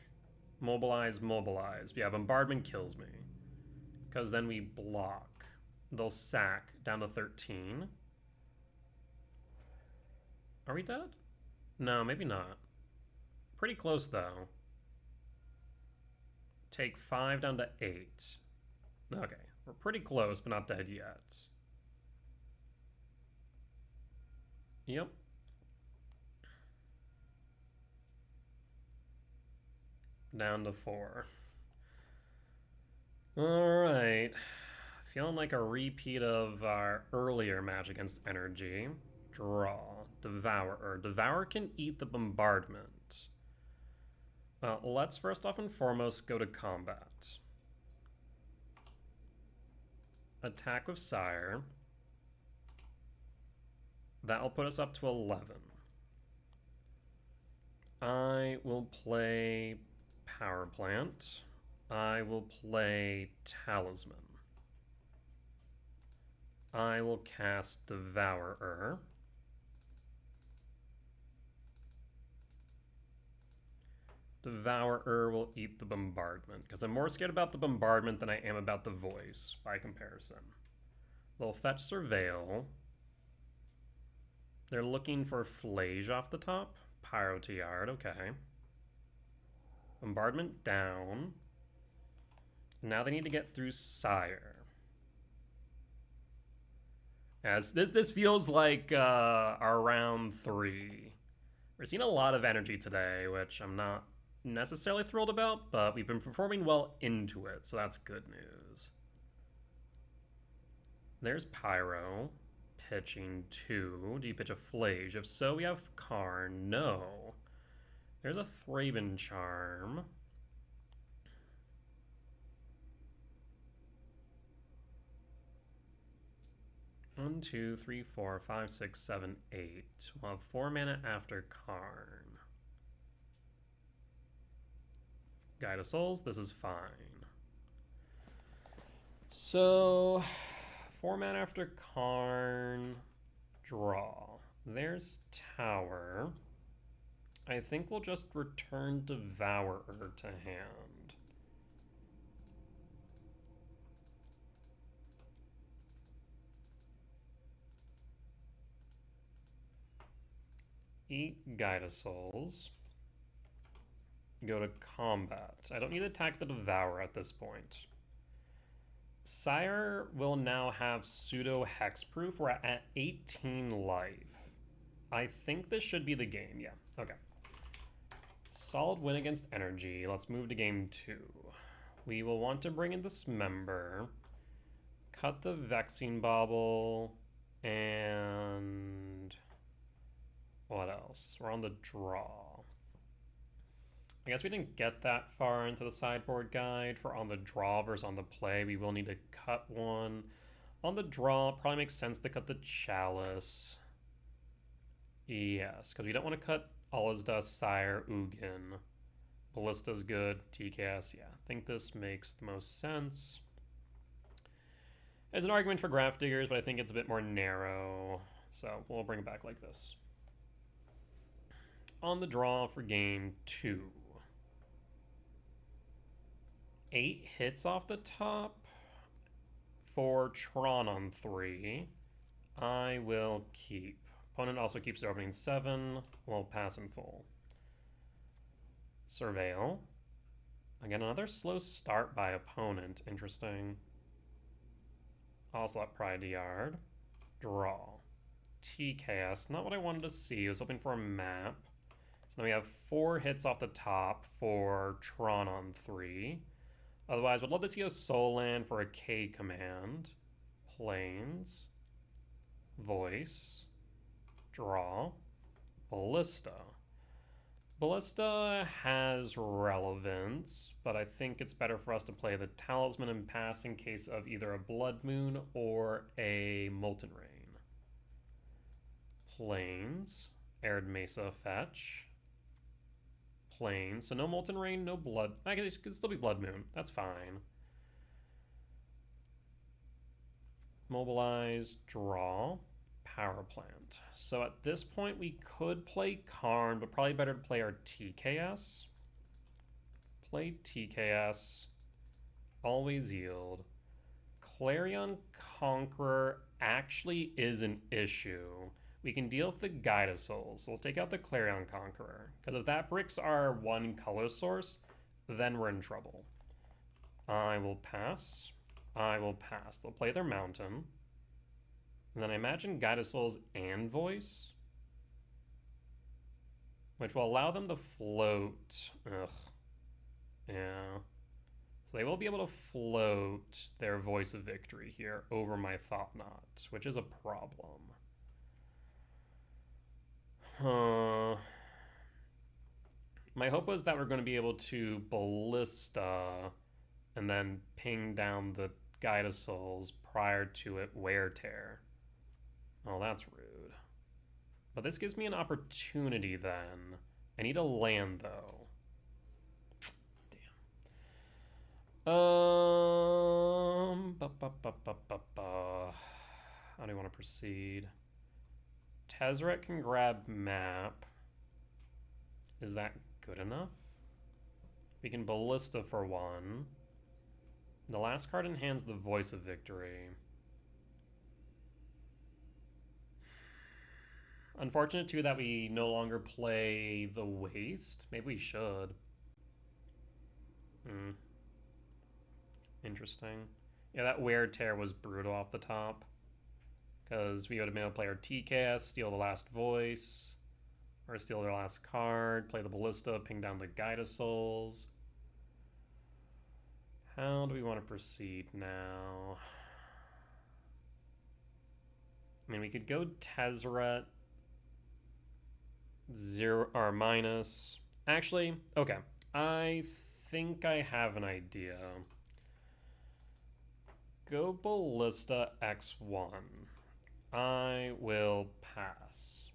Mobilize, mobilize. Yeah, Bombardment kills me. Because then we block. They'll sack down to 13. Are we dead? No, maybe not. Pretty close, though. Take 5 down to 8. Okay, we're pretty close, but not dead yet. Yep. Down to 4. Alright. Feeling like a repeat of our earlier match against Energy. Draw. Devourer. Devourer can eat the Bombardment. Let's first off and foremost go to combat. Attack with Sire. That'll put us up to 11. I will play Power Plant. I will play Talisman. I will cast Devourer. Devourer will eat the Bombardment, because I'm more scared about the Bombardment than I am about the Voice, by comparison. They'll fetch Surveil. They're looking for Flage off the top. Pyro Tiard, okay. Bombardment down. Now they need to get through Sire. As this feels like our round 3. We're seeing a lot of energy today, which I'm not necessarily thrilled about, but we've been performing well into it, so that's good news. There's Pyro. Pitching 2. Do you pitch a Flage? If so, we have Karn. No. There's a Thraben Charm. 1, 2, 3, 4, 5, 6, 7, 8. We'll have 4 mana after Karn. Guide of Souls, this is fine. So, 4 mana after Karn. Draw. There's Tower. I think we'll just return Devourer to hand. Eat Guide of Souls. Go to combat. I don't need to attack the Devourer at this point. Sire will now have pseudo hexproof. We're at 18 life. I think this should be the game. Yeah, okay. Solid win against energy. Let's move to game 2. We will want to bring in Dismember, cut the Vexing Bauble, and what else? We're on the draw. I guess we didn't get that far into the sideboard guide for on the draw versus on the play. We will need to cut one. On the draw, probably makes sense to cut the Chalice. Yes, because we don't want to cut All Is Dust, Sire, Ugin. Ballista's good, TKS, yeah. I think this makes the most sense. There's an argument for Grafdiggers, but I think it's a bit more narrow. So we'll bring it back like this. On the draw for game 2. 8 hits off the top for Tron on 3. I will keep. Opponent also keeps their opening 7. We'll pass in full. Surveil. Again, another slow start by opponent. Interesting. Also at Pride Yard. Draw. TKS. Not what I wanted to see. I was hoping for a map. So now we have 4 hits off the top for Tron on 3. Otherwise, would love to see a Soul Land for a K command. Plains. Voice. Draw. Ballista. Ballista has relevance, but I think it's better for us to play the Talisman and pass in case of either a Blood Moon or a Molten Rain. Plains. Arid Mesa fetch. Plains. So no Molten Rain, no Blood. I guess it could still be Blood Moon. That's fine. Mobilize. Draw. Power Plant. So at this point we could play Karn, but probably better to play our TKS. Play TKS. Always yield. Clarion Conqueror actually is an issue. We can deal with the Guide of Souls. So we'll take out the Clarion Conqueror. Because if that bricks our 1 color source, then we're in trouble. I will pass. I will pass. They'll play their Mountain. And then I imagine Guide of Souls and Voice. Which will allow them to float. Ugh. Yeah. So they will be able to float their Voice of Victory here over my Thought Knot, which is a problem. My hope was that we're going to be able to Ballista and then ping down the Guide of Souls prior to it Wear Tear. Oh, that's rude. But this gives me an opportunity then. I need a land though. Damn. How do you want to proceed? Tezzeret can grab map. Is that good enough? We can Ballista for 1. The last card in hand's the Voice of Victory. Unfortunate too that we no longer play the Waste. Maybe we should. Interesting. Yeah, that Wear Tear was brutal off the top. Because we would have been able to play our TKS, steal the last Voice, or steal their last card, play the Ballista, ping down the Guide of Souls. How do we want to proceed now? I mean, we could go Tezzeret, 0 or minus. Actually, okay. I think I have an idea. Go Ballista X1. I will pass.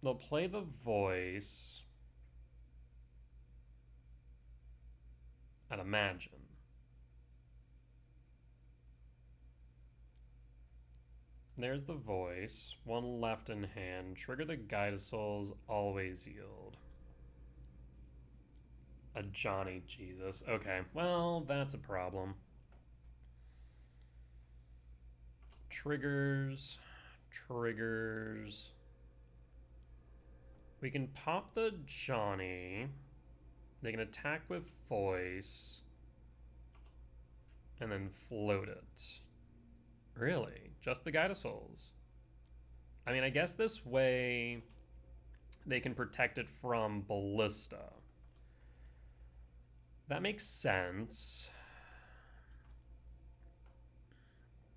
They'll play the voice. I'd imagine. There's the voice. One left in hand. Trigger the Guide Souls. Always yield. A Johnny Jesus. Okay, well, that's a problem. Triggers. Triggers. We can pop the Johnny. They can attack with voice. And then float it. Really? Just the Guide of Souls? I mean, I guess this way they can protect it from Ballista. That makes sense.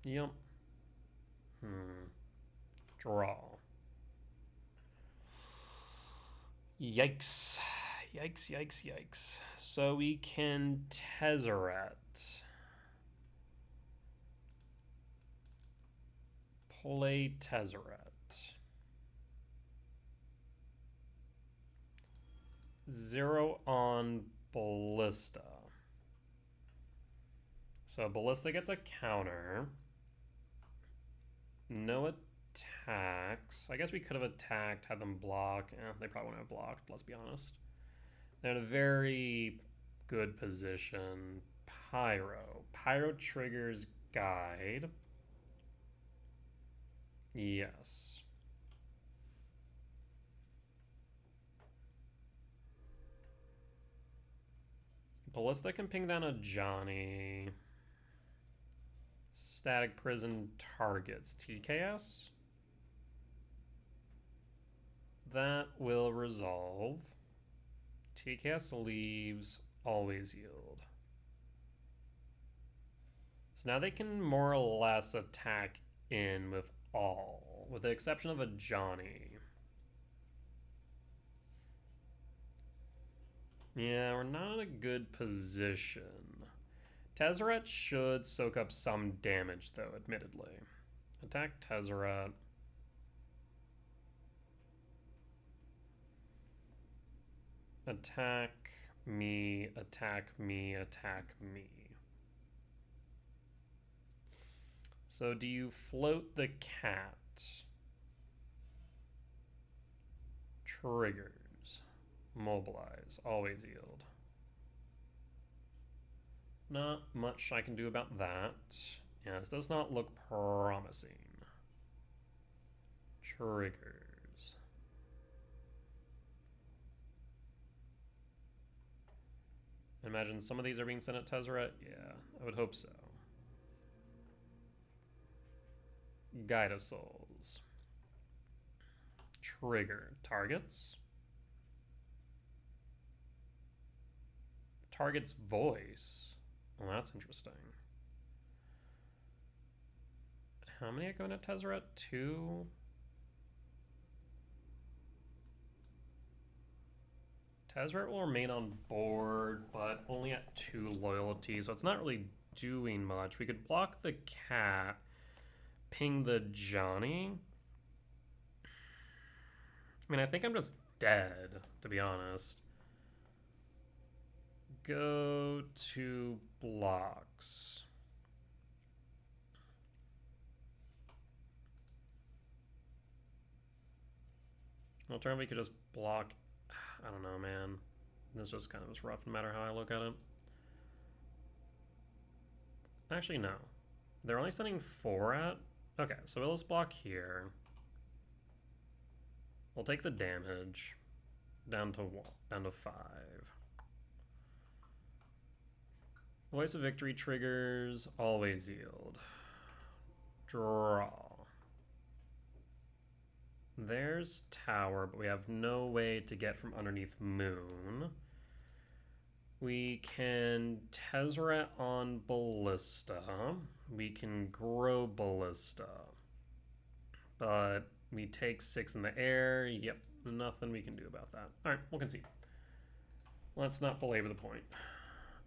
Yep. Draw. Yikes. Yikes, yikes, yikes. So we can Tezzeret. Play Tezzeret. 0 on Ballista. So Ballista gets a counter. No attacks. I guess we could have attacked, had them block. They probably wouldn't have blocked, let's be honest. They're in a very good position. Pyro. Pyro triggers Guide. Yes. Ballista can ping down a Johnny. Static Prison targets TKS. That will resolve. TKS leaves, always yield. So now they can more or less attack in with all, with the exception of a Johnny. Yeah, we're not in a good position. Tezzeret should soak up some damage, though, admittedly. Attack Tezzeret. Attack me, attack me, attack me. So do you float the cat? Triggers. Mobilize. Always yield. Not much I can do about that. Yeah, this does not look promising. Triggers. Imagine some of these are being sent at Tezzeret? Yeah, I would hope so. Guide of Souls. Trigger. Targets. Target's voice. Well, that's interesting. How many are going to Tezzeret? 2? Tezzeret will remain on board, but only at 2 loyalty, so it's not really doing much. We could block the cat, ping the Johnny. I mean, I think I'm just dead, to be honest. Go to blocks. Alternatively, we could just block. I don't know, man. This just kind of is rough no matter how I look at it. Actually, no. They're only sending 4 at. Okay, so we'll just block here. We'll take the damage down to 1, down to 5. Voice of Victory triggers, always yield. Draw. There's Tower, but we have no way to get from underneath Moon. We can Tezzeret on Ballista. We can grow Ballista. But we take 6 in the air. Yep, nothing we can do about that. Alright, we'll concede. Let's not belabor the point.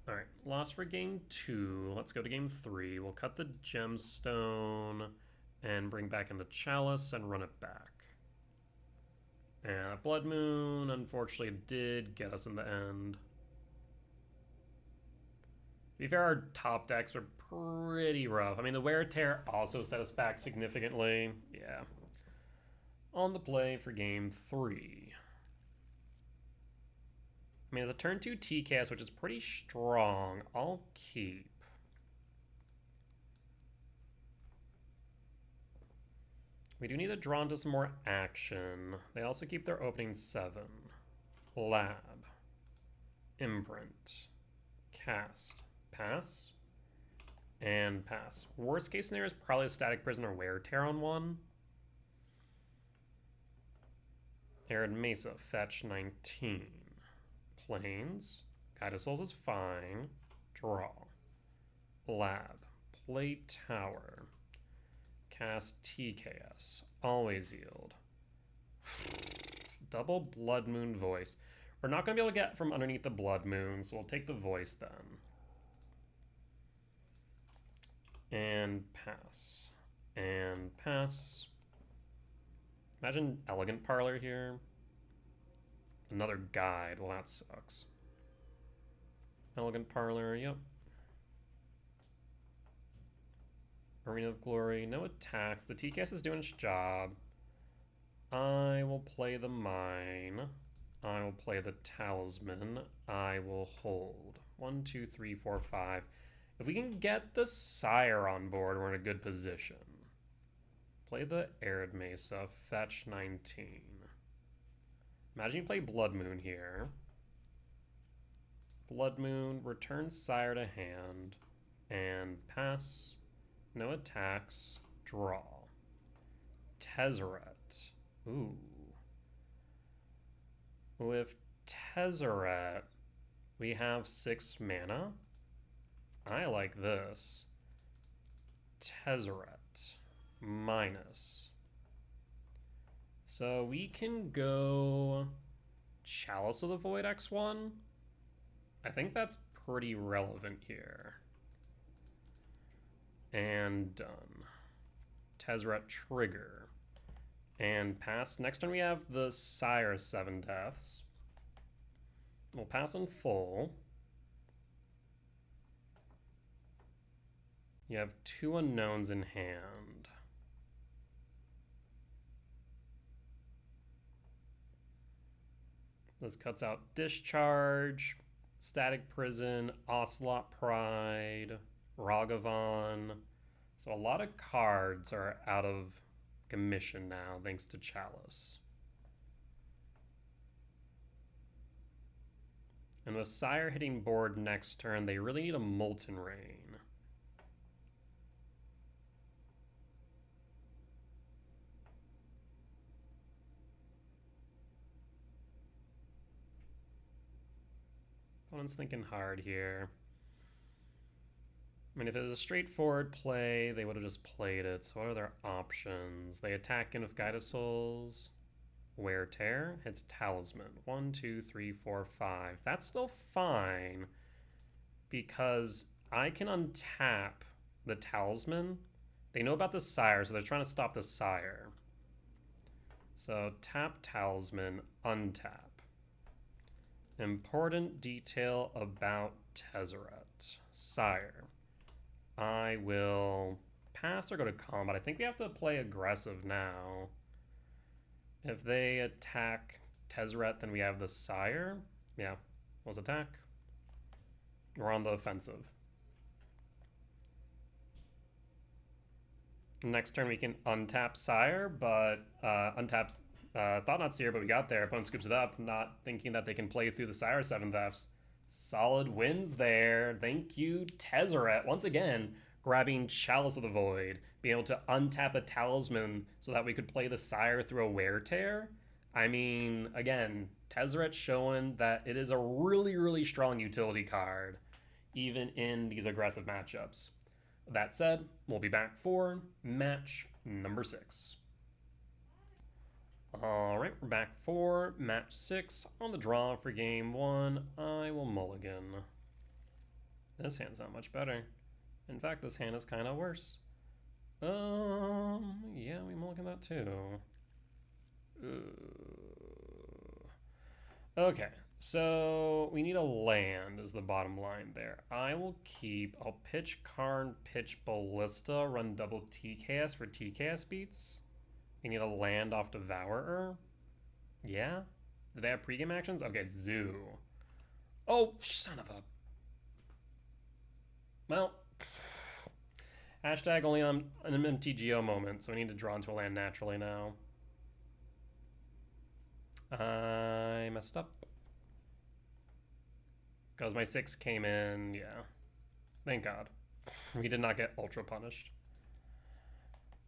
Alright, lost for game 2. Let's go to game 3. We'll cut the gemstone and bring back in the chalice and run it back. And Blood Moon, unfortunately, did get us in the end. To be fair, our top decks are pretty rough. I mean, the Wear Tear also set us back significantly. Yeah. On the play for game 3. I mean, it's a turn 2 TCAS, which is pretty strong. I'll keep. We do need to draw into some more action. They also keep their opening 7. Lab. Imprint. Cast. Pass. And pass. Worst case scenario is probably a Static Prison or Wear Tear on one. Arid Mesa. Fetch 19. Plains. Guided Souls is fine. Draw. Lab. Play Tower. Cast TKS. Always yield. Double Blood Moon Voice. We're not going to be able to get from underneath the Blood Moon, so we'll take the Voice then. And pass. And pass. Imagine Elegant Parlor here. Another guide. Well, that sucks. Elegant Parlor, yep. Arena of Glory, no attacks. The TKS is doing its job. I will play the Mine. I will play the Talisman. I will hold. 1, 2, 3, 4, 5. If we can get the Sire on board, we're in a good position. Play the Arid Mesa. Fetch 19. Imagine you play Blood Moon here. Blood Moon, return Sire to hand. And pass. No attacks. Draw. Tezzeret. Ooh. With Tezzeret, we have 6 mana. I like this. Tezzeret. Minus. So we can go Chalice of the Void X1. I think that's pretty relevant here. And done. Tezzeret trigger. And pass. Next turn we have the Sire 7 Deaths. We'll pass in full. You have 2 unknowns in hand. This cuts out Discharge, Static Prison, Ocelot Pride, Ragavan. So a lot of cards are out of commission now, thanks to Chalice. And with Sire hitting board next turn, they really need a Molten Rain. Opponent's thinking hard here. I mean, if it was a straightforward play, they would have just played it. So what are their options? They attack in with Guided Souls. Wear Tear hits Talisman. 1, 2, 3, 4, 5. That's still fine because I can untap the Talisman. They know about the Sire, so they're trying to stop the Sire. So tap Talisman, untap. Important detail about Tezzeret. Sire. I will pass or go to combat. I think we have to play aggressive now. If they attack Tezzeret, then we have the Sire. Yeah, let's attack. We're on the offensive. Next turn we can untap Sire, but untaps Thought Not Seer, but we got there. Opponent scoops it up, not thinking that they can play through the Sire 7 Thefts. Solid wins there. Thank you, Tezzeret. Once again, grabbing Chalice of the Void, being able to untap a Talisman so that we could play the Sire through a Wear Tear. I mean, again, Tezzeret showing that it is a really, really strong utility card, even in these aggressive matchups. That said, we'll be back for match number 6. All right, we're back for match 6 on the draw for game 1. I will mulligan. This hand's not much better. In fact, this hand is kind of worse. Yeah, we mulligan that too. Okay, so we need a land is the bottom line there. I'll pitch Karn, pitch Ballista, run double TKS for TKS beats. We need a land off Devourer. Yeah? Do they have pregame actions? Okay, Zoo. Oh, son of a... Well... Hashtag only on an MTGO moment, so we need to draw into a land naturally now. I messed up. Because my 6 came in, yeah. Thank God. We did not get ultra punished.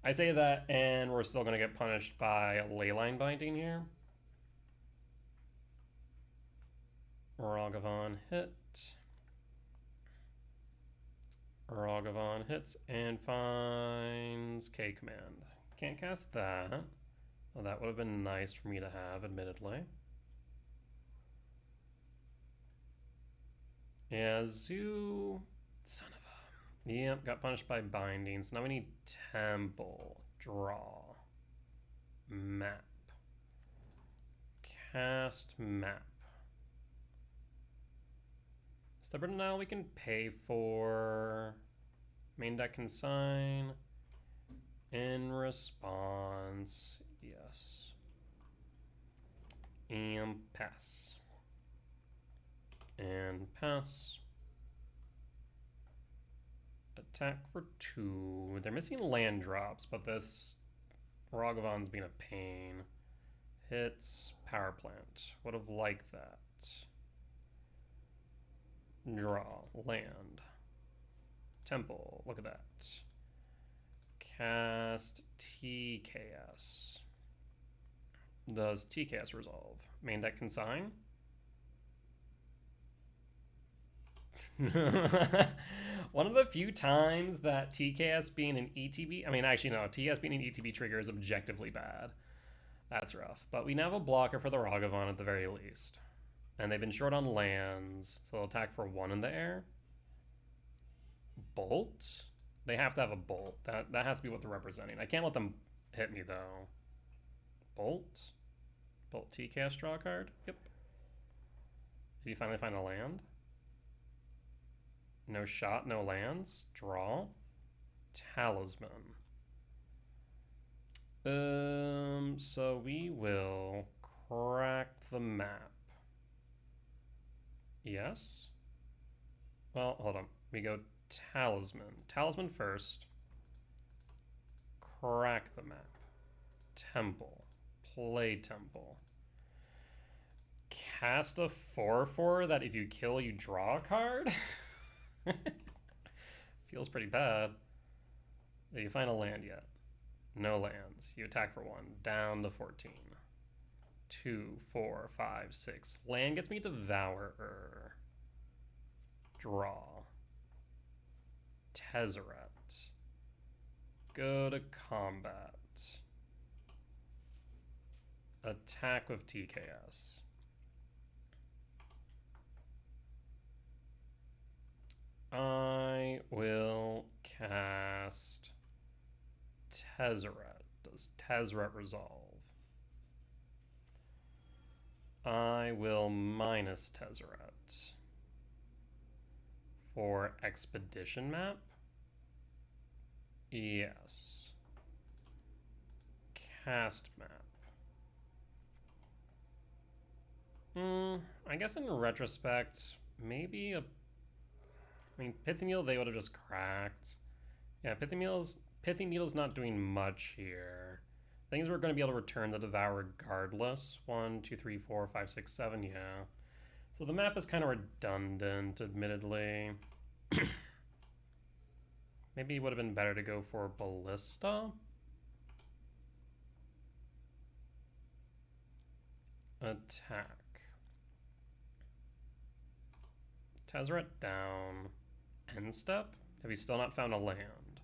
I say that, and we're still going to get punished by a Leyline Binding here. Ragavan hit. Ragavan hits and finds K command. Can't cast that. Well, that would have been nice for me to have, admittedly. Yeah, Zoo... Son of a... Yep, got punished by binding. So now we need Temple. Draw. Map. Cast map. Stubborn Denial we can pay for. Main deck consign. In response, yes. And pass. And pass. Attack for 2. They're missing land drops, but this Ragavan's being a pain. Hits power plant. Would have liked that. Draw. Land. Temple. Look at that. Cast TKS. Does TKS resolve? Main deck consign? One of the few times that TKS being an ETB, I mean, actually, no, TKS being an ETB trigger is objectively bad. That's rough. But we now have a blocker for the Ragavan at the very least. And they've been short on lands, so they'll attack for 1 in the air. Bolt? They have to have a bolt. That has to be what they're representing. I can't let them hit me, though. Bolt? Bolt TKS, draw a card? Yep. Did you finally find a land? No shot, no lands. Draw. Talisman. So we will crack the map. Yes? Well, hold on. We go Talisman. Talisman first. Crack the map. Temple. Play Temple. Cast a 4/4 that if you kill, you draw a card? Feels pretty bad. Did you find a land yet? No lands. You attack for 1. Down to 14. 2, 4, 5, 6. Land gets me Devourer. Draw. Tezzeret. Go to combat. Attack with TKS. I will cast Tezzeret. Does Tezzeret resolve? I will minus Tezzeret for Expedition Map. Yes. Cast Map. I guess in retrospect, maybe a... I mean, Pithy Needle they would have just cracked. Yeah, Pithy Needle's not doing much here. Things we're going to be able to return the Devour regardless. 1, 2, 3, 4, 5, 6, 7, yeah. So the map is kind of redundant, admittedly. Maybe it would have been better to go for Ballista. Attack. Tezzeret down. End step? Have you still not found a land?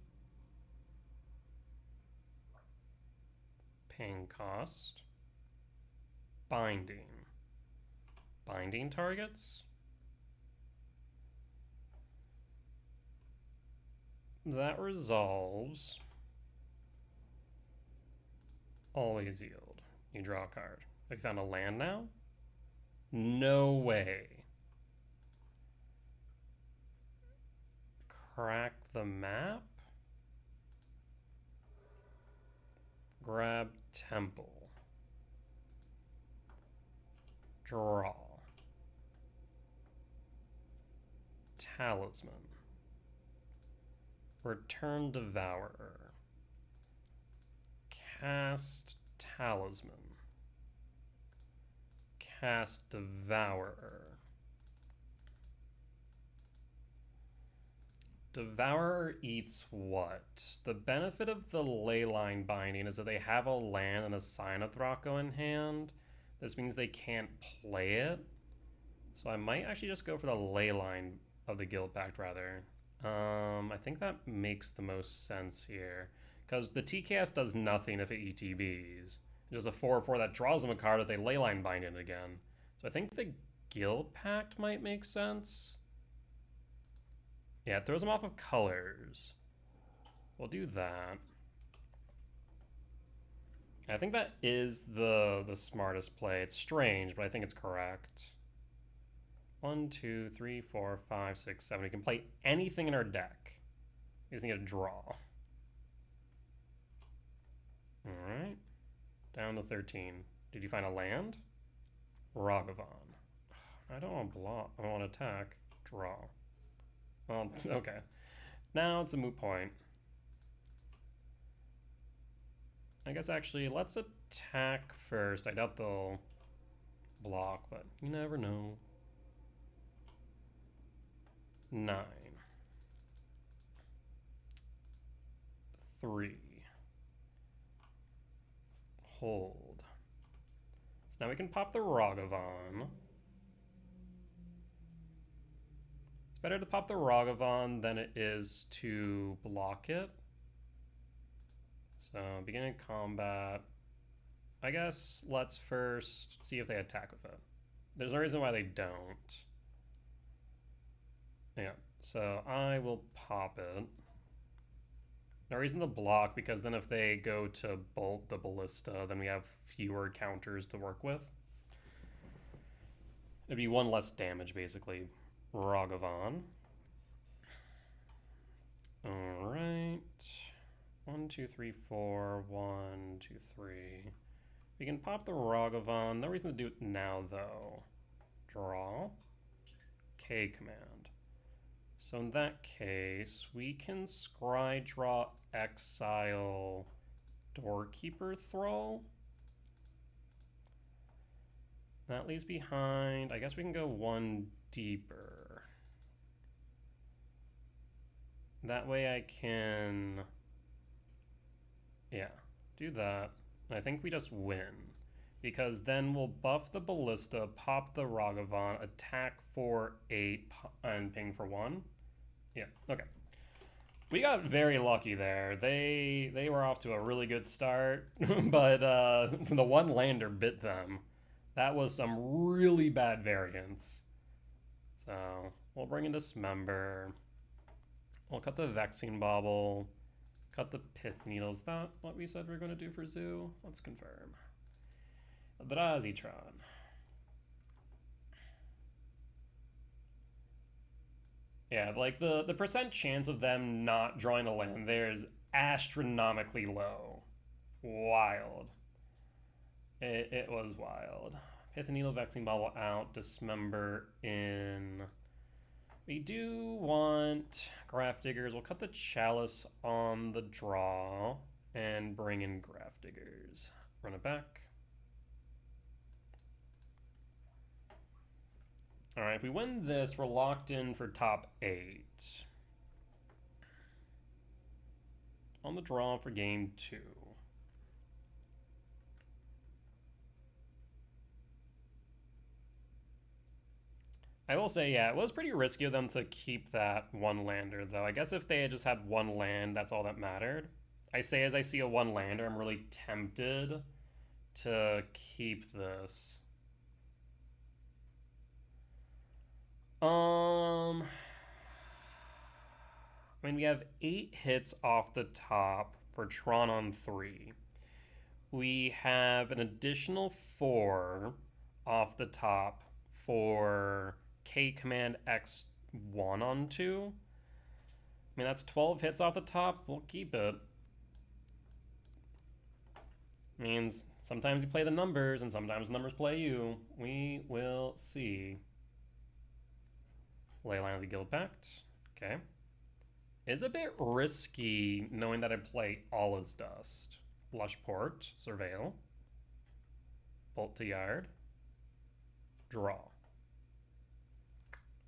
Paying cost. Binding. Binding targets? that resolves. Always yield. You draw a card. Have you found a land now? No way. Crack the map? Grab temple. Draw. Talisman. Return Devourer. Cast Talisman. Cast Devourer. Devourer eats what? The benefit of the Leyline Binding is that they have a land and a Sign of Thrako in hand. This means they can't play it. So I might actually just go for the Leyline of the Guild Pact rather. I think that makes the most sense here. Because the TKS does nothing if it ETBs. It's just a 4/4 that draws them a card that they Leyline Bind in again. So I think the Guild Pact might make sense. Yeah, it throws them off of colors. We'll do that. I think that is the smartest play. It's strange, but I think it's correct. 1, 2, 3, 4, 5, 6, 7. We can play anything in our deck. We just need to draw. Alright. Down to 13. Did you find a land? Ragavan. I don't want to block. I don't want to attack. Draw. Well, okay. Now it's a moot point. I guess actually, let's attack first. I doubt they'll block, but you never know. 9. 3. Hold. So now we can pop the Ragavan. It's better to pop the Ragavan than it is to block it. So beginning combat. I guess let's first see if they attack with it. There's no reason why they don't. Yeah, so I will pop it. No reason to block, because then if they go to bolt the Ballista, then we have fewer counters to work with. It'd be 1 less damage, basically. Ragavan. Alright. 1, 2, 3, 4. 1, 2, 3. We can pop the Ragavan. No reason to do it now, though. Draw. K command. So in that case, we can scry draw exile Doorkeeper Thrall. That leaves behind, I guess we can go 1 deeper. That way I can, yeah, do that. And I think we just win. Because then we'll buff the Ballista, pop the Ragavan, attack for 8, and ping for 1. Yeah, okay. We got very lucky there. They were off to a really good start, but the one lander bit them. That was some really bad variance. So we'll bring in Dismember. We'll cut the Vexing Bauble. Cut the Pith Needles. Is that what we said we are going to do for Zoo? Let's confirm. Eldrazi Tron. Yeah, like the percent chance of them not drawing a land there is astronomically low. Wild. It was wild. Pith Needle, Vexing Bauble out, Dismember in. We do want Graph Diggers. We'll cut the Chalice on the draw and bring in Graph Diggers. Run it back. All right, if we win this, we're locked in for top 8. On the draw for game 2. I will say, yeah, it was pretty risky of them to keep that 1 lander, though. I guess if they had just had 1 land, that's all that mattered. I say as I see a 1 lander, I'm really tempted to keep this. I mean, we have 8 hits off the top for Tron on 3. We have an additional 4 off the top for K Command X1 on 2. I mean, that's 12 hits off the top. We'll keep it. Means sometimes you play the numbers and sometimes the numbers play you. We will see. Leyline of the Guild Pact. Okay. It's a bit risky knowing that I play All Is Dust. Lushport, Surveil. Bolt to Yard. Draw.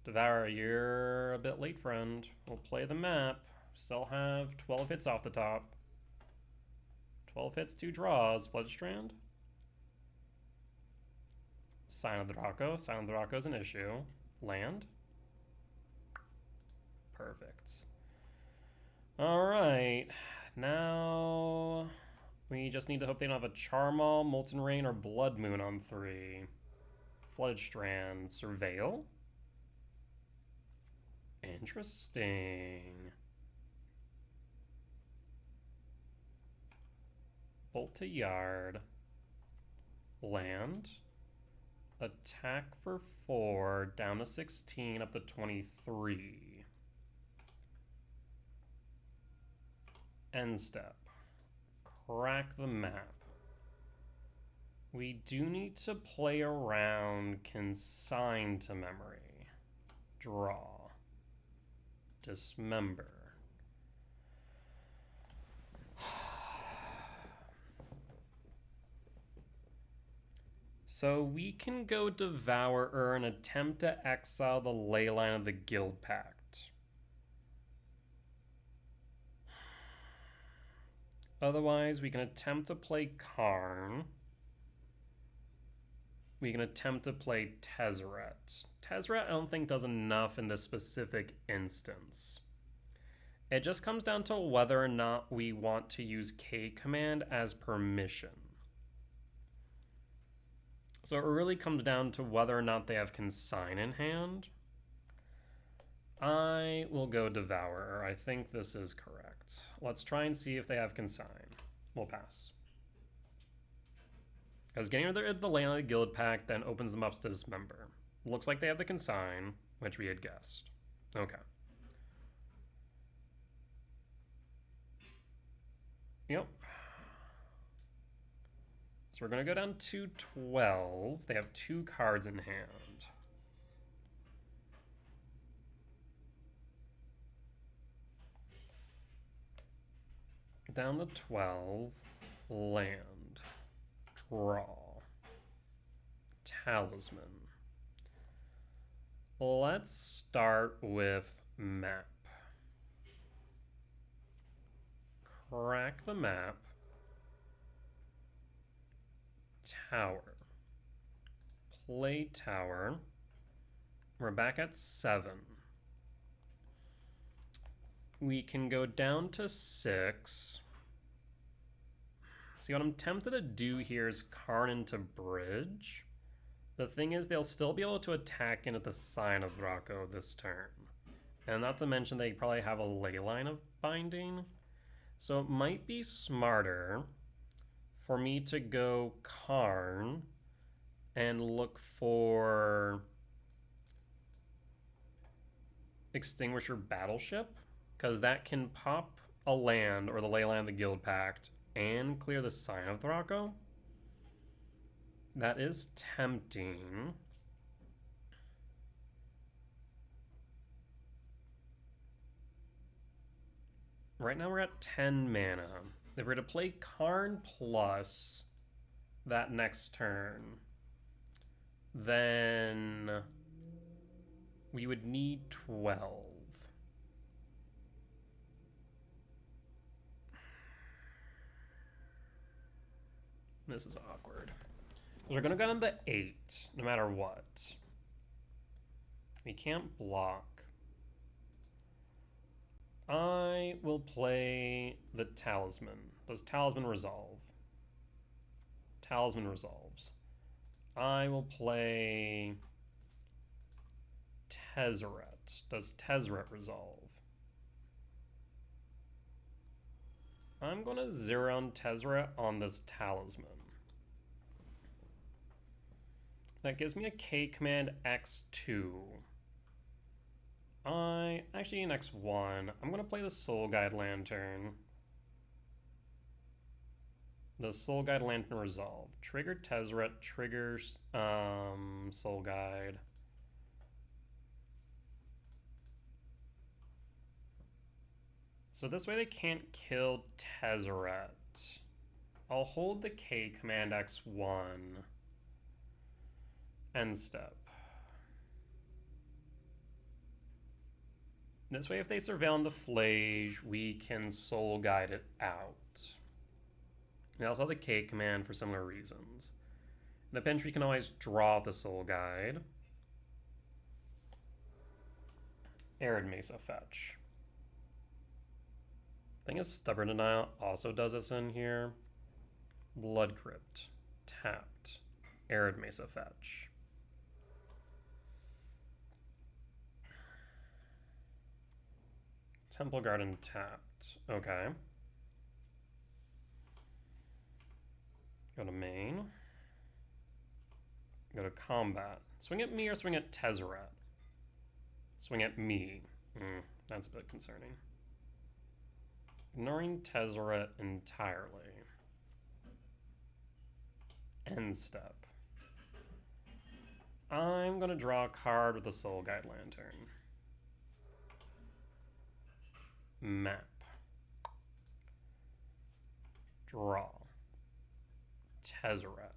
Devour, you're a bit late, friend. We'll play the map. Still have 12 hits off the top. 12 hits, 2 draws. Floodstrand. Sign of the Draco. Sign of the Draco is an issue. Land. Perfect. Alright. Now we just need to hope they don't have a Charmal, Molten Rain, or Blood Moon on 3. Flooded Strand. Surveil. Interesting. Bolt to Yard. Land. Attack for 4. Down to 16, up to 23. End step. Crack the map. We do need to play around Consign to Memory. Draw. Dismember. So we can go Devourer and attempt to exile the Leyline of the Guild Pact. Otherwise, we can attempt to play Karn. We can attempt to play Tezzeret. Tezzeret I don't think does enough in this specific instance. It just comes down to whether or not we want to use K command as permission. So it really comes down to whether or not they have Consign in hand. I will go Devourer. I think this is correct. Let's try and see if they have Consign. We'll pass. Because getting rid of the Leyline of the Guild Pact then opens them up to Dismember. Looks like they have the Consign, which we had guessed. Okay. Yep. So we're going to go down to 12. They have 2 cards in hand. Down to 12. Land. Draw. Talisman. Let's start with map. Crack the map. Tower. Play tower. We're back at 7. We can go down to 6. See, what I'm tempted to do here is Karn into Bridge. The thing is, they'll still be able to attack into the Sign of Draco this turn. And not to mention, they probably have a Leyline of Binding. So it might be smarter for me to go Karn and look for Extinguisher Battleship, because that can pop a land or the Leyline of the Guild Pact and clear the Sign of Draco. That is tempting. Right now we're at 10 mana. If we're to play Karn plus that next turn, then we would need 12. This is awkward. We're going to go down to 8, no matter what. We can't block. I will play the Talisman. Does Talisman resolve? Talisman resolves. I will play Tezzeret. Does Tezzeret resolve? I'm going to zero on Tezzeret on this Talisman. That gives me a K command X2. Actually in X1, I'm going to play the Soul Guide Lantern. The Soul Guide Lantern Resolve. Trigger Tezzeret, triggers Soul Guide. So this way they can't kill Tezzeret. I'll hold the K command X1. End step. This way if they surveil on the Flage, we can Soul Guide it out. We also have the K command for similar reasons. In the pinch, we can always draw the Soul Guide. Arid Mesa fetch. Thing is, Stubborn Denial also does this in here. Blood Crypt. Tapped. Arid Mesa fetch. Temple Garden tapped. Okay. Go to main. Go to combat. Swing at me or swing at Tezzeret? Swing at me. That's a bit concerning. Ignoring Tezzeret entirely. End step. I'm going to draw a card with the Soul Guide Lantern. Map. Draw. Tezzeret.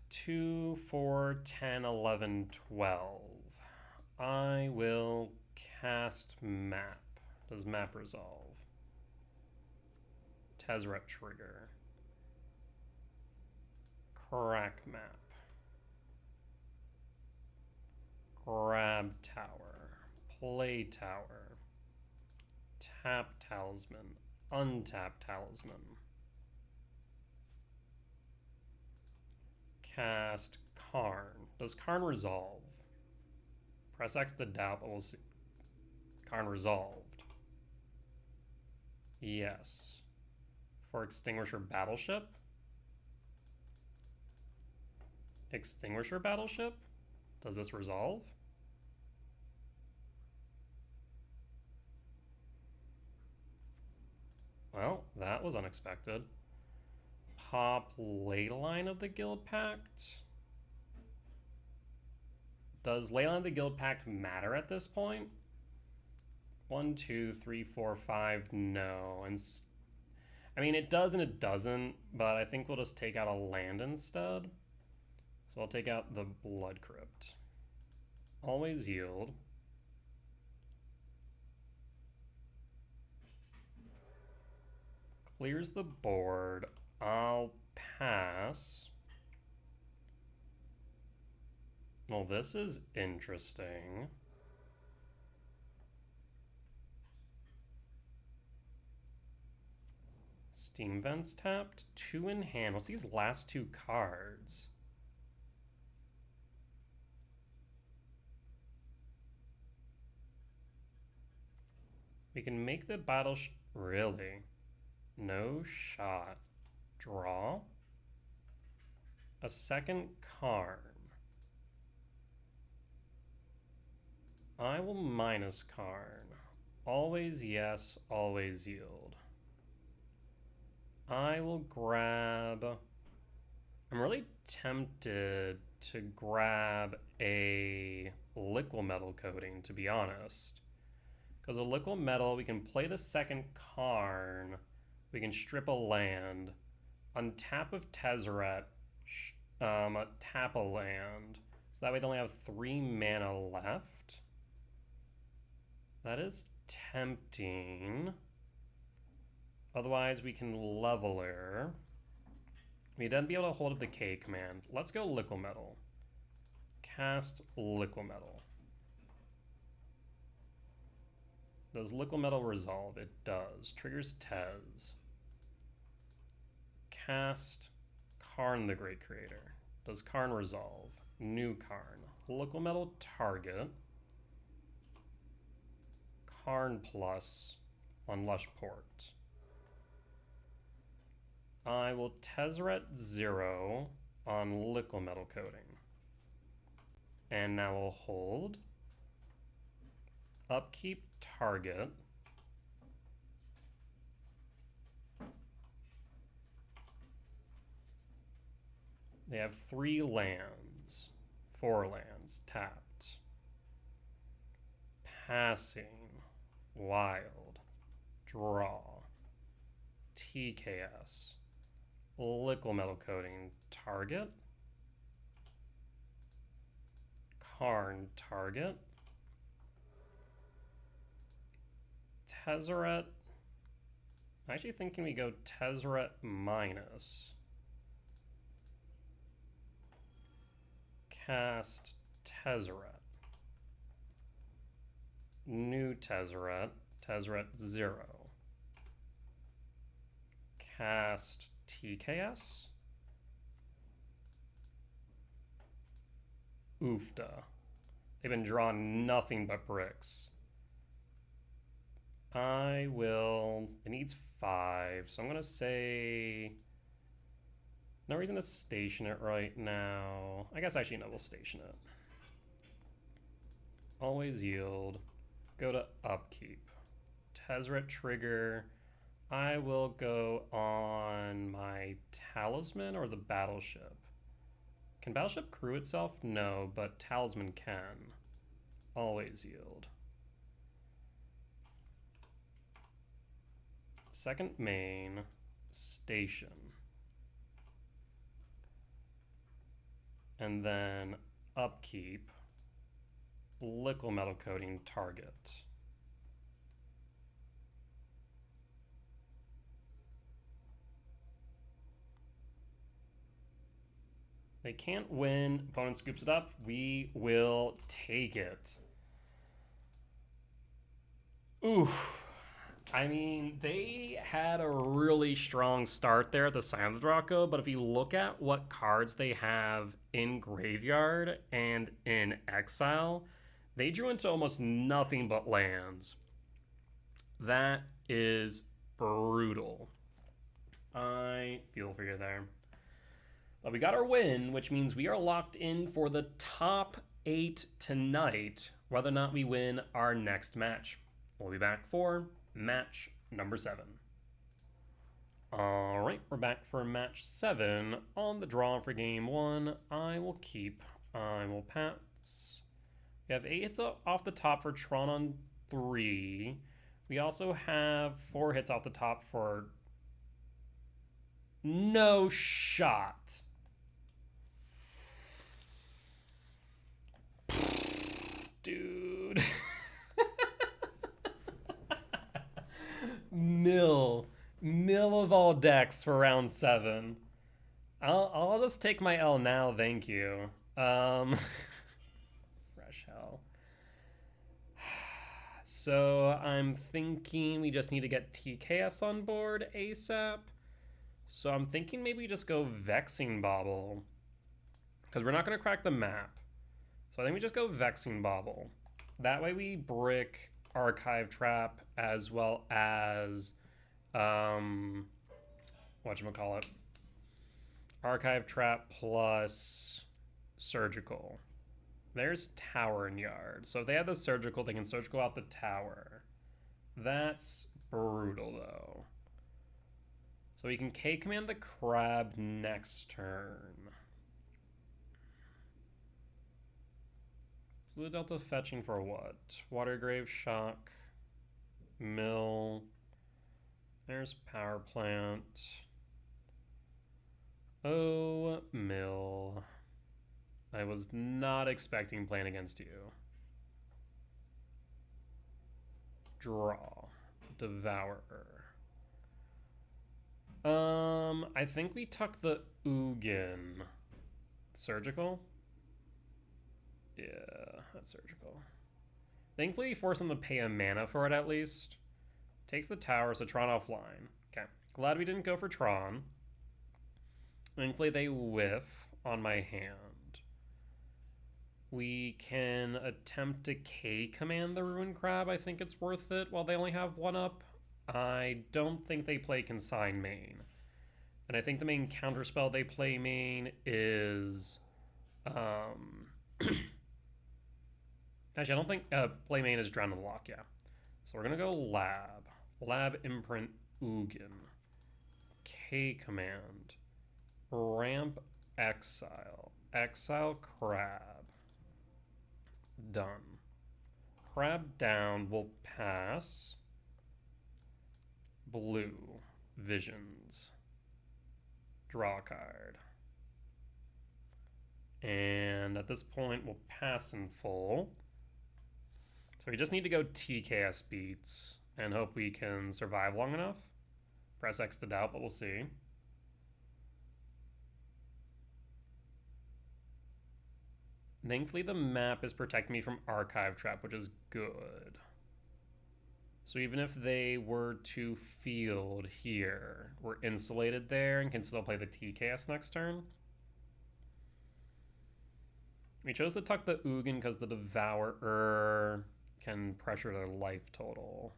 2, 4, 10, 11, 12. I will cast Map. Does Map resolve? Tezzeret trigger. Crack Map. Grab Tower. Play Tower. Tap Talisman. Untap Talisman. Cast Karn. Does Karn resolve? Press X to doubt, but we'll see. Karn resolved. Yes. For Extinguisher Battleship? Extinguisher Battleship? Does this resolve? Well, that was unexpected. Pop Leyline of the Guild Pact? Does Leyline of the Guild Pact matter at this point? 1, 2, 3, 4, 5, no. And I mean, it does and it doesn't, but I think we'll just take out a land instead. So I'll take out the Blood Crypt. Always yield. Clears the board. I'll pass. Well, this is interesting. Steam Vents tapped. 2 in hand. What's these last 2 cards? We can make the battle... Really? No shot. Draw. A second Karn. I will minus Karn. Always yes, always yield. I will grab... I'm really tempted to grab a Liquimetal Coating, to be honest. Because a Liquimetal, we can play the second Karn. We can strip a land. On tap of Tezzeret, tap a land. So that way they only have 3 mana left. That is tempting. Otherwise, we can Leveler. We'd then be able to hold up the K command. Let's go Liquimetal. Cast Liquimetal. Does Liquimetal resolve? It does. Triggers Tez. Cast Karn the Great Creator. Does Karn resolve? New Karn. Liquimetal target. Karn plus on Lushport. I will Tezzeret 0 on Liquid Metal Coating. And now we'll hold. Upkeep target. They have 3 lands, 4 lands tapped. Passing, wild, draw, TKS, Liquid Metal Coating target, Karn target, Tezzeret. I'm actually thinking we go Tezzeret minus. Cast Tezzeret. New Tezzeret. Tezzeret 0. Cast TKS. Oofda. They've been drawing nothing but bricks. I will... It needs 5, so I'm going to say... No reason to station it right now. I guess actually no, we'll station it. Always yield. Go to upkeep. Tezzeret trigger. I will go on my talisman or the battleship. Can battleship crew itself? No, but talisman can. Always yield. Second main. Station. And then upkeep, Liquid Metal Coating target. They can't win. Opponent scoops it up. We will take it. Ooh. I mean, they had a really strong start there at the Sign of the Draco, but if you look at what cards they have in Graveyard and in Exile, they drew into almost nothing but lands. That is brutal. I feel for you there. But we got our win, which means we are locked in for the top 8 tonight, whether or not we win our next match. We'll be back for match number 7. All right, we're back for match 7 on the draw for game 1. I will keep. I will pass. We have 8 hits off the top for Tron on 3. We also have 4 hits off the top for... No shot. Dude. Mill of all decks for round 7. I'll just take my L now, thank you. Fresh hell. So I'm thinking we just need to get TKS on board ASAP. So I'm thinking maybe just go Vexing Bauble, because we're not going to crack the map. So I think we just go Vexing Bauble. That way we brick Archive Trap as well as whatchamacallit, Archive Trap plus Surgical. There's Tower and Yard. So if they have the Surgical, they can Surgical out the tower. That's brutal though. So we can K-command the crab next turn. Blue Delta fetching for what? Watergrave, Shock, Mill. There's Power Plant. Oh, Mill. I was not expecting playing against you. Draw. Devourer. I think we tuck the Ugin. Surgical? Yeah, that's Surgical. Thankfully, we force them to pay a mana for it at least. Takes the tower, so Tron offline. Okay, glad we didn't go for Tron. Thankfully, they whiff on my hand. We can attempt to K command the Ruin Crab. I think it's worth it while they only have one up. I don't think they play Consign main. And I think the main counterspell they play main is... Actually, I don't think play main is Drown in the Loch, yeah. So we're going to go Lab. Lab Imprint Ugin. K command. Ramp Exile. Exile Crab. Done. Crab down will pass. Blue. Visions. Draw a card. And at this point, we'll pass in full. So we just need to go TKS beats and hope we can survive long enough. Press X to doubt, but we'll see. Thankfully, the map is protecting me from Archive Trap, which is good. So even if they were to field here, we're insulated there and can still play the TKS next turn. We chose to tuck the Ugin because the Devourer can pressure their life total.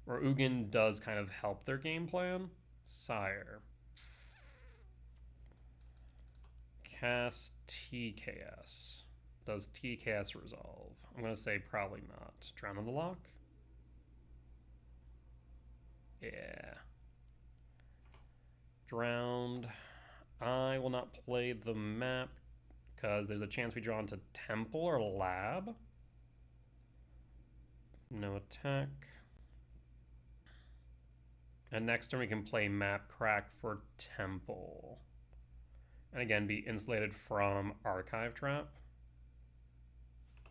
Or Ugin does kind of help their game plan. Sire. Cast TKS. Does TKS resolve? I'm going to say probably not. Drown in the Loch? Yeah. Drowned. I will not play the map because there's a chance we draw into Temple or Lab. No attack. And next turn we can play Map Crack for Temple. And again, be insulated from Archive Trap.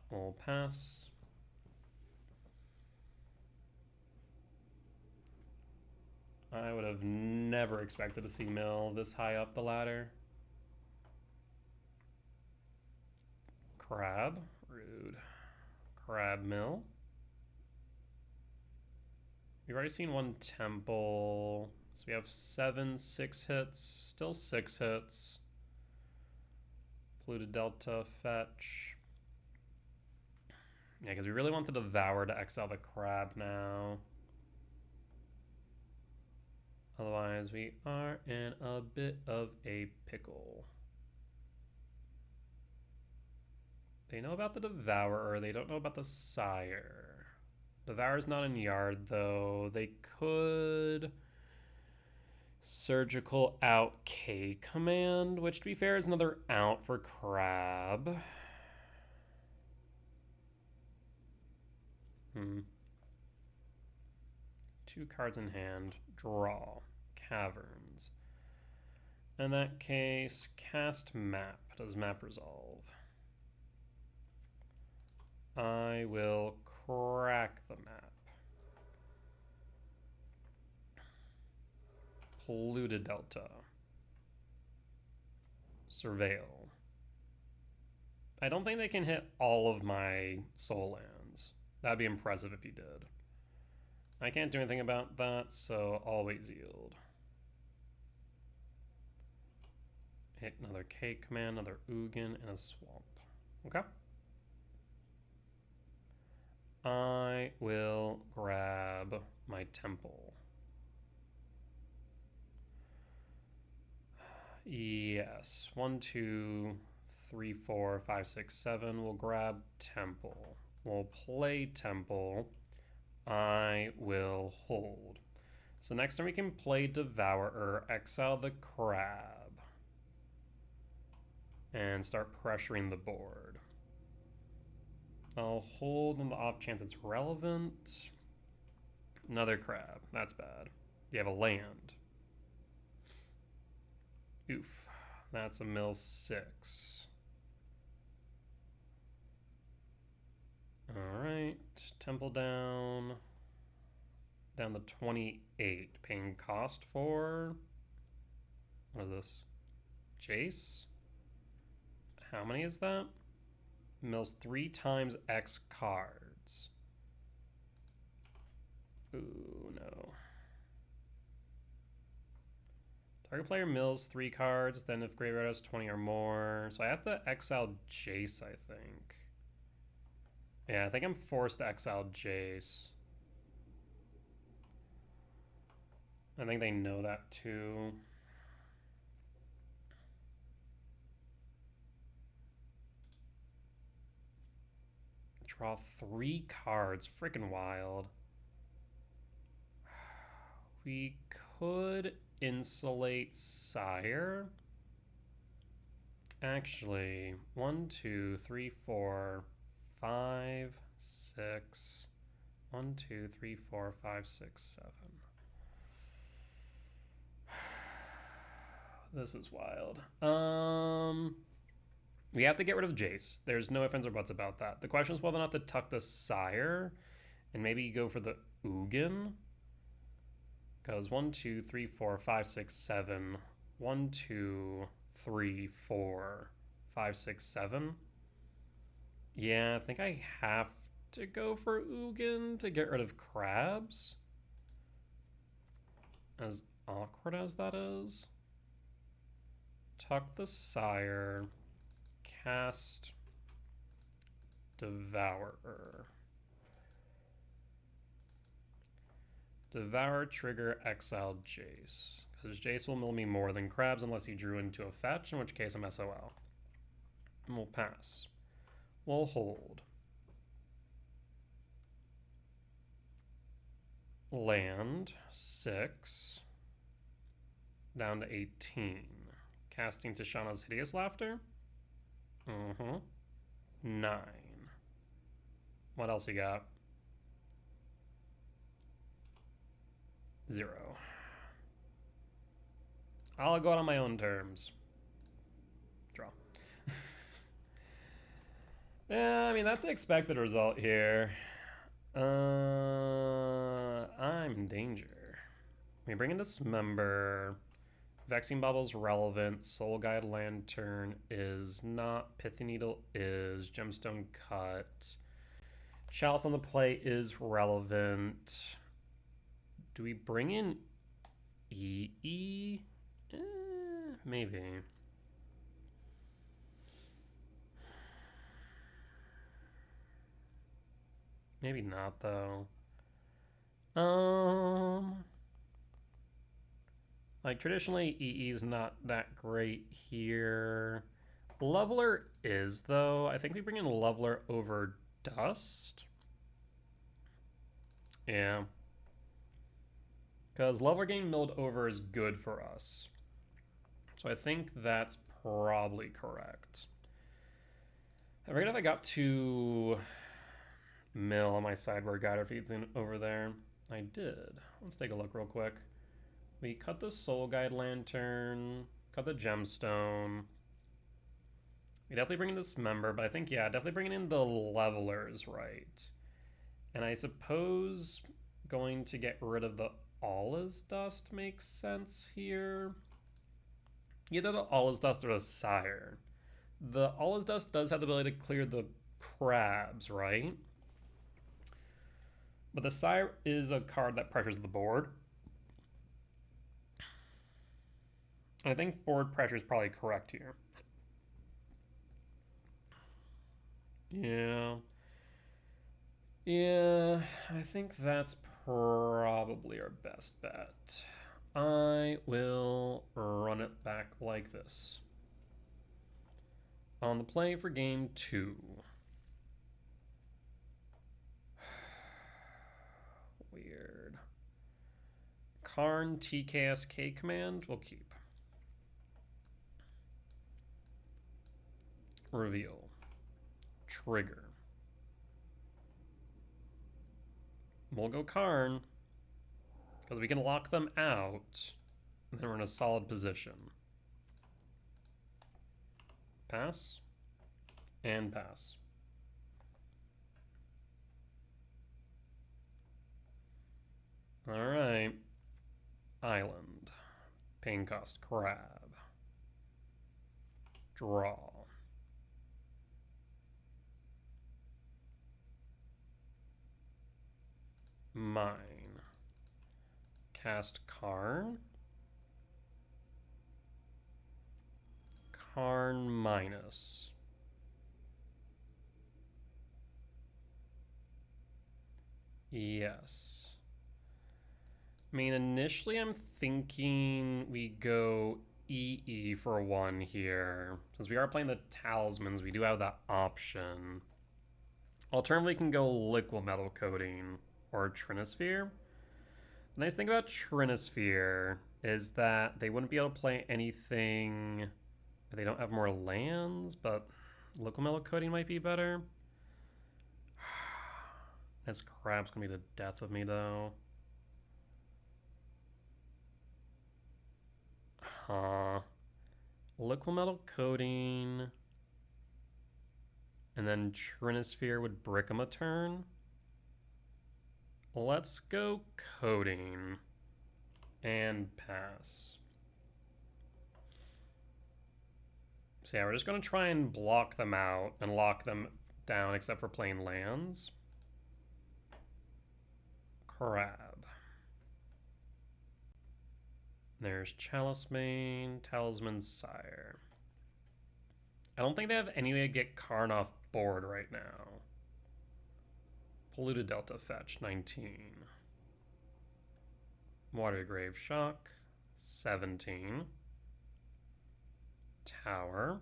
We'll pass. I would have never expected to see Mill this high up the ladder. Crab. Rude. Crab Mill. We've already seen one Temple. So we have 7, 6 hits. Still 6 hits. Polluted Delta, fetch. Yeah, because we really want the Devour to exile the Crab now. Otherwise, we are in a bit of a pickle. They know about the Devourer. They don't know about the Sire. Devourer's not in yard, though. They could Surgical out K command, which to be fair is another out for Crab. 2 cards in hand. Draw. Caverns. In that case, cast map. Does map resolve? I will crack the map. Polluted Delta. Surveil. I don't think they can hit all of my soul lands. That'd be impressive if you did. I can't do anything about that, so always yield. Hit another K command, another Ugin, and a swamp. Okay. I will grab my temple. Yes. 1, 2, 3, 4, 5, 6, 7. We'll grab temple. We'll play temple. I will hold. So next time we can play Devourer, exile the Crab, and start pressuring the board. I'll hold on the off chance it's relevant. Another Crab. That's bad. You have a land. Oof. That's a mill 6. Alright. Temple down. Down to 28. Paying cost for... What is this? Jace? How many is that? Mills 3 times X cards. Ooh, no. Target player mills 3 cards, then if graveyard has 20 or more. So I have to exile Jace, I think. Yeah, I think I'm forced to exile Jace. I think they know that too. Draw 3 cards. Freaking wild. We could insulate Sire. Actually, 1, 2, 3, 4, 5, 6. 1, 2, 3, 4, 5, 6, 7. This is wild. We have to get rid of Jace. There's no ifs, ands, or buts about that. The question is whether or not to tuck the Sire and maybe go for the Ugin. Because 1, 2, 3, 4, 5, 6, 7. 1, 2, 3, 4, 5, 6, 7. Yeah, I think I have to go for Ugin to get rid of crabs. As awkward as that is. Tuck the Sire. Cast Devourer. Devour, trigger, exile Jace. Because Jace will mill me more than crabs unless he drew into a fetch, in which case I'm SOL. And we'll pass. We'll hold. Land, 6. Down to 18. Casting Tishana's Hideous Laughter. 9. What else you got? 0. I'll go out on my own terms. Draw. Yeah, I mean, that's the expected result here. I'm in danger. We bring in Dismember. Vexing Bubble's relevant. Soul Guide Lantern is not. Pithy Needle is. Gemstone Cut. Chalice on the play is relevant. Do we bring in EE? Maybe. Maybe not, though. Like, traditionally, EE is not that great here. Leveler is, though. I think we bring in Leveler over Dust. Yeah. Because Leveler getting milled over is good for us. So I think that's probably correct. I forget if I got to mill on my sideboard guide or feeds in over there. I did. Let's take a look real quick. We cut the Soul Guide Lantern, cut the Gemstone. We definitely bring in Dismember, but I think, yeah, definitely bringing in the Levelers, right? And I suppose going to get rid of the All is Dust makes sense here. Either the All is Dust or the Sire. The All is Dust does have the ability to clear the crabs, right? But the Sire is a card that pressures the board. I think board pressure is probably correct here. Yeah. Yeah, I think that's probably our best bet. I will run it back like this. On the play for game 2. Weird. Karn TKSK command, we'll keep. Reveal. Trigger. We'll go Karn, because we can lock them out, and then we're in a solid position. Pass. And pass. Alright. Island. Pain cost crab. Draw. Mine. Cast Karn. Karn minus. Yes. I mean, initially I'm thinking we go EE for 1 here. Since we are playing the talismans, we do have that option. Alternatively, we can go liquid metal coating or Trinisphere. The nice thing about Trinisphere is that they wouldn't be able to play anything if they don't have more lands, but liquid metal coating might be better. This crab's gonna be the death of me though. Liquid metal coating. And then Trinisphere would brick him a turn. Let's go coating. And pass. So yeah, we're just going to try and block them out and lock them down except for playing lands. Crab. There's Chalice Mane, Talisman Sire. I don't think they have any way to get Karn off board right now. Polluted Delta fetch, 19. Watergrave Shock, 17. Tower.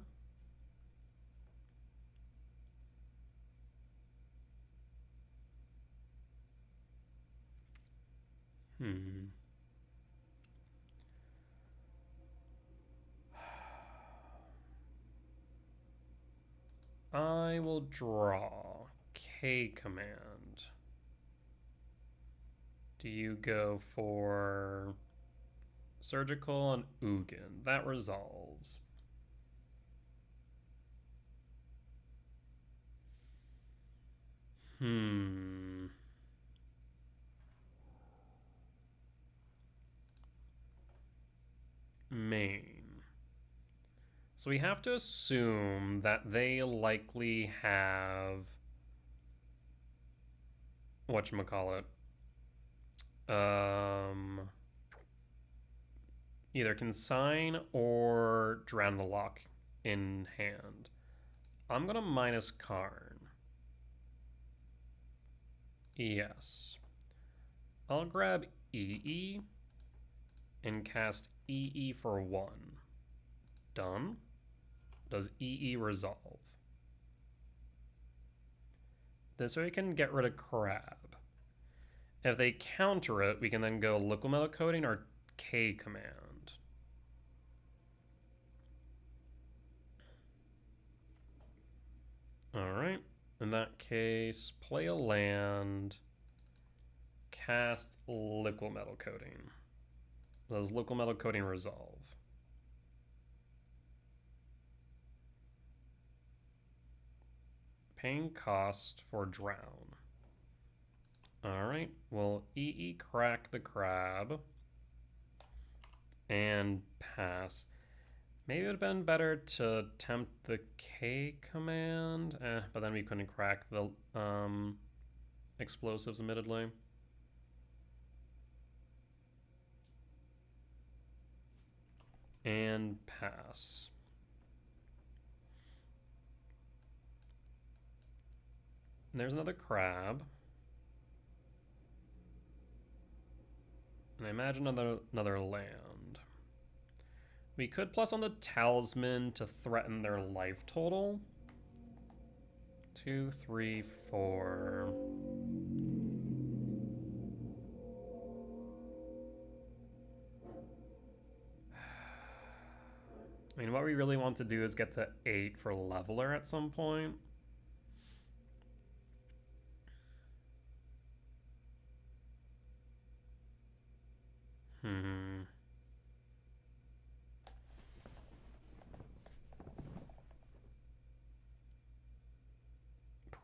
I will draw K command. Do you go for Surgical and Ugin? That resolves. Main. So we have to assume that they likely have whatchamacallit. Either Consign or Drown the Lock in hand. I'm gonna minus Karn. Yes. I'll grab EE and cast EE for 1. Done. Does EE resolve? This way we can get rid of Crab. If they counter it, we can then go Liquid Metal Coating or K command. Alright. In that case, play a land, cast Liquid Metal Coating. Does Liquid Metal Coating resolve? Paying cost for Drown. Alright, we'll EE crack the crab and pass. Maybe it would have been better to attempt the K command, but then we couldn't crack the explosives, admittedly. And pass. And there's another crab. And I imagine another land. We could plus on the talisman to threaten their life total. 2, 3, 4. I mean, what we really want to do is get to 8 for leveler at some point.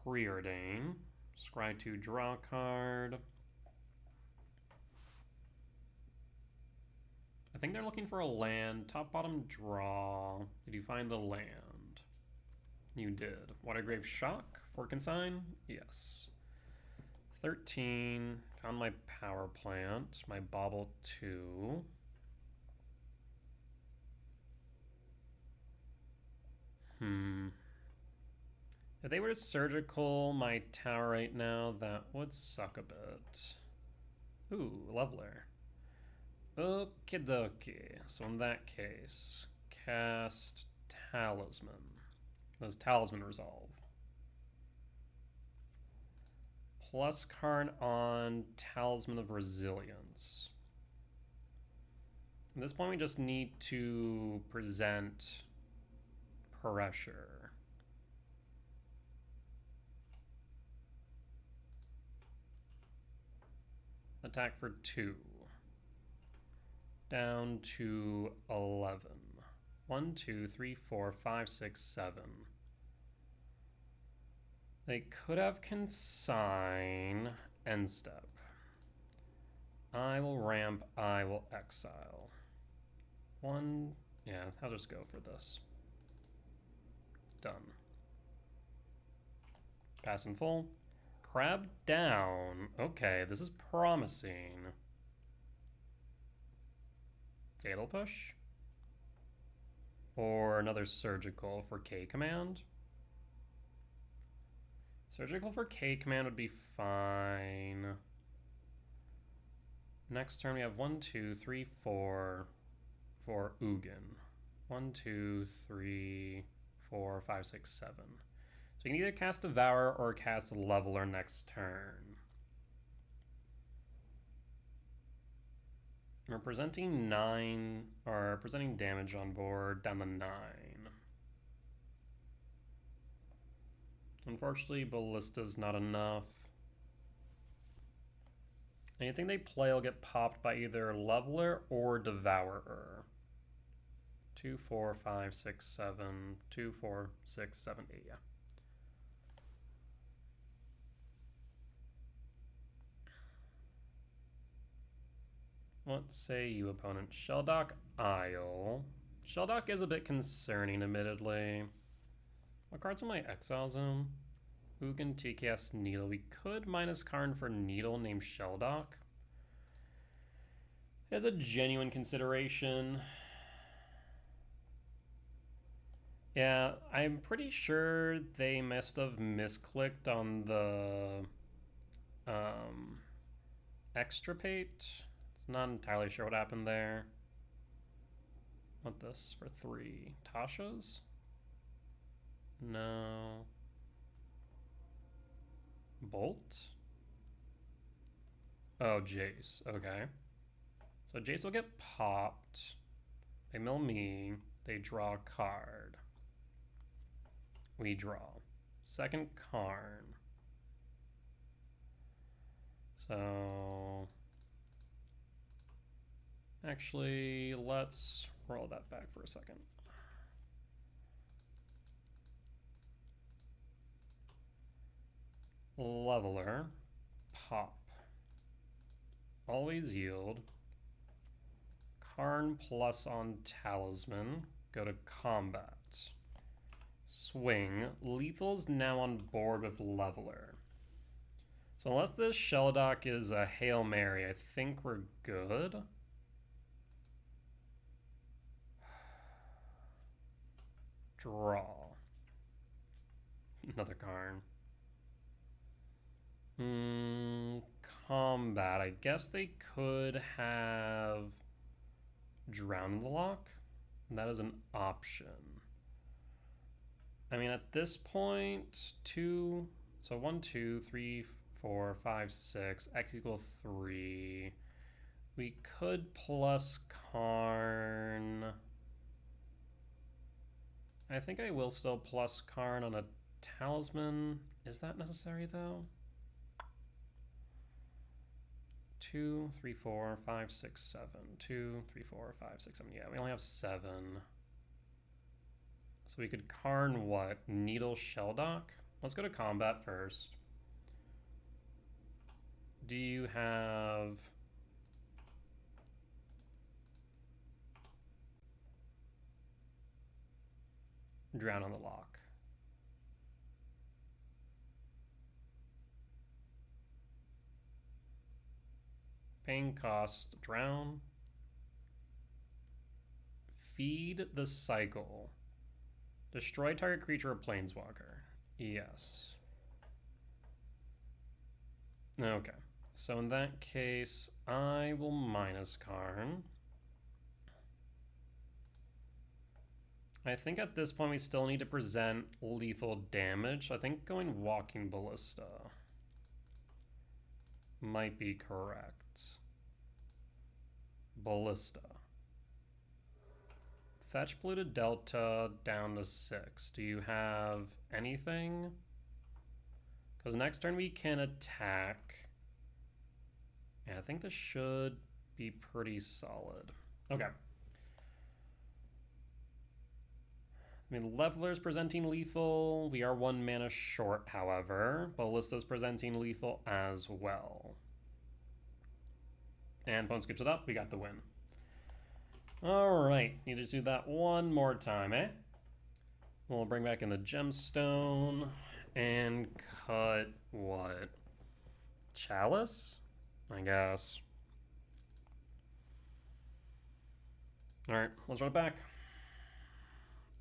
Preordain. Scry 2, draw a card. I think they're looking for a land. Top, bottom, draw. Did you find the land? You did. Watergrave Shock for Consign? Yes. 13. Found my power plant. My Bauble 2. If they were to surgical my tower right now, that would suck a bit. Ooh, leveler. Okie dokie. So in that case, cast Talisman. Does Talisman resolve? Plus card on Talisman of Resilience. At this point, we just need to present pressure. Attack for 2. Down to 11. 1, 2, 3, 4, 5, 6, 7. They could have consign end step. I will ramp, I will exile. 1, yeah, I'll just go for this. Done. Pass in full. Crab down. Okay, this is promising. Fatal push? Or another surgical for K command? Surgical for K command would be fine. Next turn we have 1, 2, 3, 4 for Ugin. 1, 2, 3, 4, 5, 6, 7. So you can either cast Devour or cast Leveler next turn. We're presenting 9, or presenting damage on board down the 9. Unfortunately, Ballista's not enough. Anything they play will get popped by either Leveler or Devourer. 2, 4, 5, 6, 7. 2, 4, 6, 7, 8, yeah. What say you, opponent? Shelldock Isle. Shelldock is a bit concerning, admittedly. What cards in my exile zone? Ugin, TKS, Needle. We could minus Karn for Needle named Shelldock. As a genuine consideration. Yeah, I'm pretty sure they must have misclicked on the extirpate. Not entirely sure what happened there. Want this for 3. Tasha's? No. Bolt? Oh, Jace. Okay. So Jace will get popped. They mill me. They draw a card. We draw. Second Karn. So... actually, let's roll that back for a second. Leveler. Pop. Always yield. Karn plus on Talisman. Go to combat. Swing. Lethal's now on board with Leveler. So unless this Shelldock is a Hail Mary, I think we're good. Draw. Another Karn. Combat. I guess they could have Drown the Lock. That is an option. I mean, at this point, 2. So 1, 2, 3, 4, 5, 6. X equals 3. We could plus Karn. I think I will still plus Karn on a Talisman. Is that necessary, though? 2, 3, 4, 5, 6, 7. 2, 3, 4, 5, 6, 7. Yeah, we only have 7. So we could Karn what? Needle Shelldock? Let's go to combat first. Do you have... Drown on the Lock? Paying cost, Drown. Feed the Cycle. Destroy target creature or planeswalker. Yes. Okay. So in that case, I will minus Karn. I think at this point we still need to present lethal damage. I think going Walking Ballista might be correct. Ballista. Fetch Polluted Delta down to 6. Do you have anything? Because next turn we can attack. Yeah, I think this should be pretty solid. Okay. I mean, Leveler's presenting lethal. We are 1 mana short, however. Ballista's presenting lethal as well. And opponent scoops it up. We got the win. Alright, need to do that one more time, eh? We'll bring back in the gemstone and cut what? Chalice? I guess. Alright, let's run it back.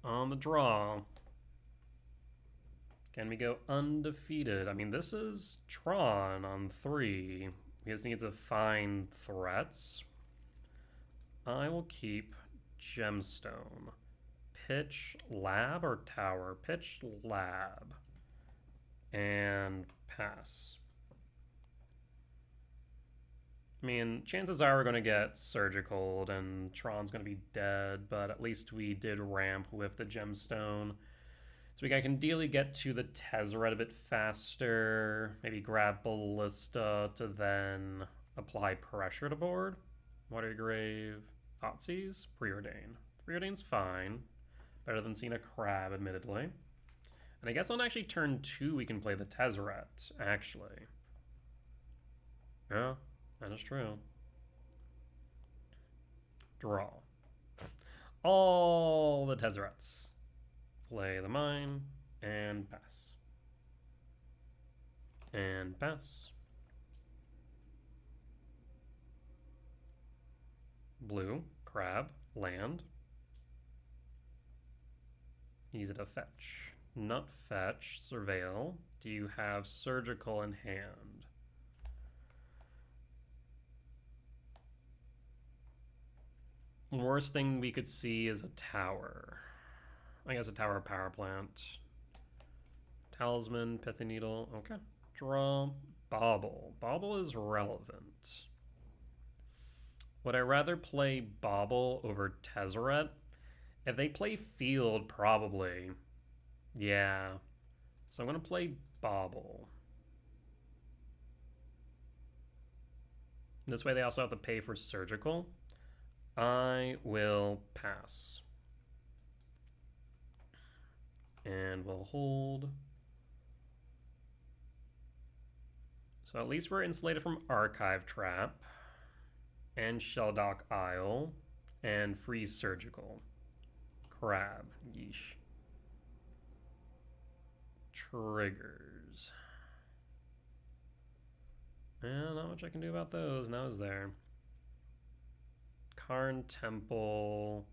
On the draw. Can we go undefeated? I mean, this is Tron on 3. We just need to find threats. I will keep Gemstone. Pitch Lab or Tower? Pitch Lab. And pass. I mean, chances are we're going to get Surgical and Tron's going to be dead, but at least we did ramp with the Gemstone. So we can ideally get to the Tezzeret a bit faster, maybe grab Ballista to then apply pressure to board. Watergrave, Thoughtseize, Preordain. Preordain's fine. Better than seeing a crab, admittedly. And I guess on actually turn 2 we can play the Tezzeret, actually. Yeah. That is true. Draw. All the Tezzerets. Play the mine and pass. And pass. Blue, crab, land. Easy to fetch. Nut fetch, surveil. Do you have surgical in hand? Worst thing we could see is a tower. I guess a tower power plant. Talisman, Pithy Needle. Okay. Draw. Bauble. Bauble is relevant. Would I rather play Bauble over Tezzeret? If they play Field, probably. Yeah. So I'm going to play Bauble. This way they also have to pay for Surgical. I will pass. And we'll hold. So at least we're insulated from Archive Trap and Shelldock Isle and Freeze Surgical. Crab. Yeesh. Triggers. And not much I can do about those. Now is there. Karn Temple,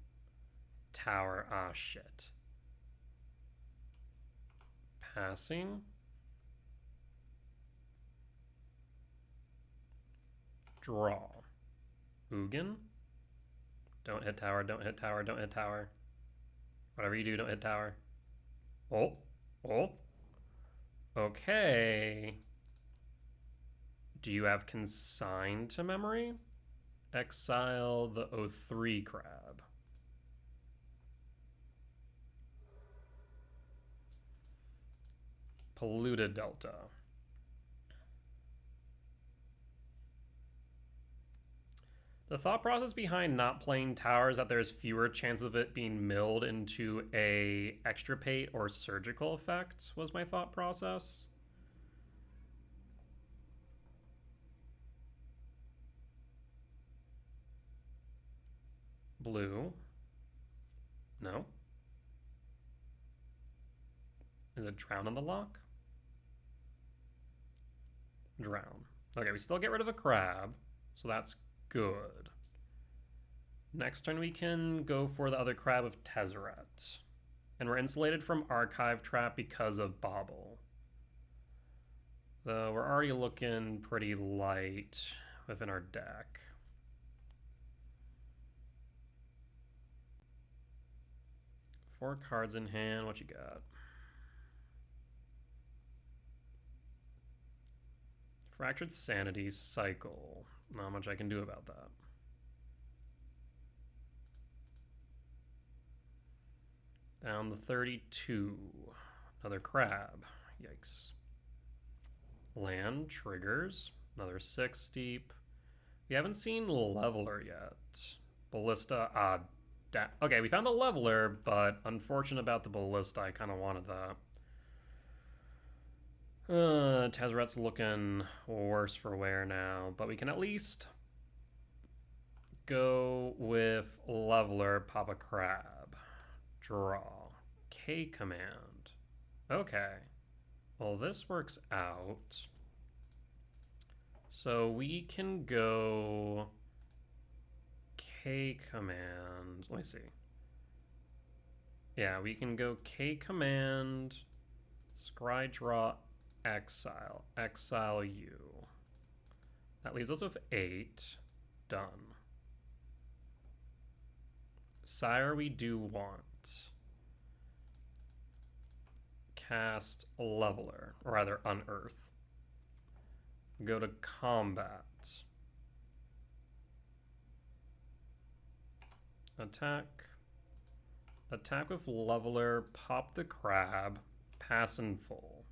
Tower. Ah, shit. Passing. Draw. Ugin. Don't hit tower, don't hit tower, don't hit tower. Whatever you do, don't hit tower. Oh. Oh. Okay. Do you have Consigned to Memory? Exile the O3 crab. Polluted Delta. The thought process behind not playing tower is that there's fewer chances of it being milled into a extirpate or surgical effect, was my thought process. Blue. No. Is it Drown on the lock? Drown. Okay, we still get rid of a crab, so that's good. Next turn we can go for the other crab of Tezzeret. And we're insulated from Archive Trap because of Bobble. Though we're already looking pretty light within our deck. Four cards in hand. What you got? Fractured Sanity Cycle. Not much I can do about that. Down to 32. Another crab. Yikes. Land triggers. Another 6 deep. We haven't seen Leveler yet. Ballista. Okay, we found the Leveler, but unfortunate about the Ballista. I kind of wanted that. Tezzeret's looking worse for wear now, but we can at least go with Leveler, pop a crab. Draw. K command. Okay. Well, this works out. So we can go K command. Let me see. Yeah, we can go K command, scry draw, exile. Exile you. That leaves us with 8. Done. Sire we do want. Cast Leveler, or rather Unearth. Go to combat. Attack. Attack with Leveler, pop the crab, pass in full.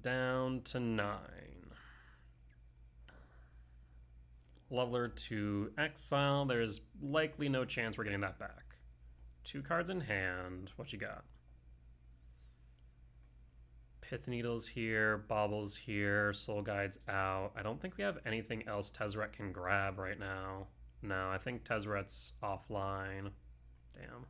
Down to 9. Leveler to exile. There's likely no chance we're getting that back. 2 cards in hand. What you got? Pith Needle's here. Bobble's here. Soul Guide's out. I don't think we have anything else Tezzeret can grab right now. No, I think Tezzeret's offline. Damn.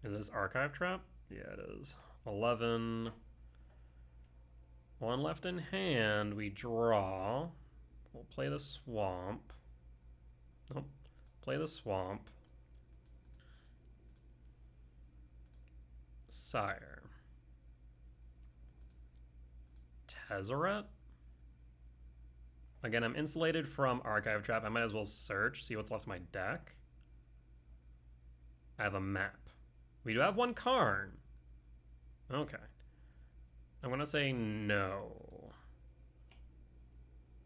Is this Archive Trap? Yeah, it is. 11. 1 left in hand. We draw. We'll play the Swamp. Nope. Play the Swamp. Sire. Tezzeret? Again, I'm insulated from Archive Trap. I might as well search, see what's left of my deck. I have a map. We do have 1 Karn. Okay. I'm going to say no.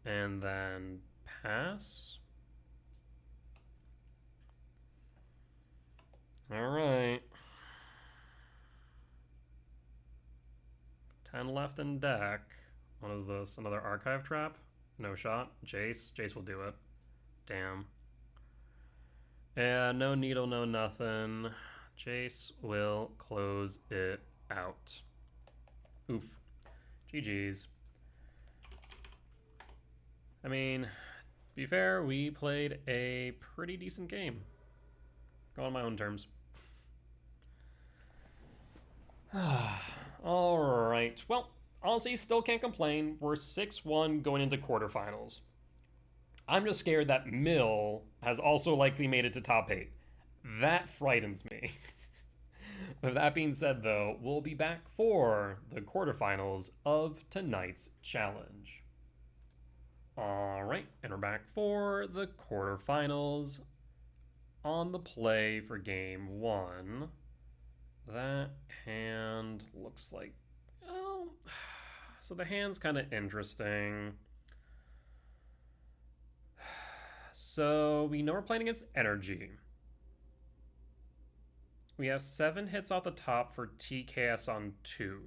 And then pass. All right. 10 left in deck. What is this? Another Archive Trap? No shot. Jace. Jace will do it. Damn. Yeah, no needle, no nothing. Jace will close it out. Oof. GG's. I mean, to be fair, we played a pretty decent game. Go on my own terms. Alright. Well, honestly, still can't complain. We're 6-1 going into quarterfinals. I'm just scared that Mill has also likely made it to top 8. That frightens me. With that being said, though, we'll be back for the quarterfinals of tonight's challenge. Alright, and we're back for the quarterfinals on the play for game 1. That hand looks like... Oh, so the hand's kind of interesting. So we know we're playing against Energy. We have 7 hits off the top for TKS on 2.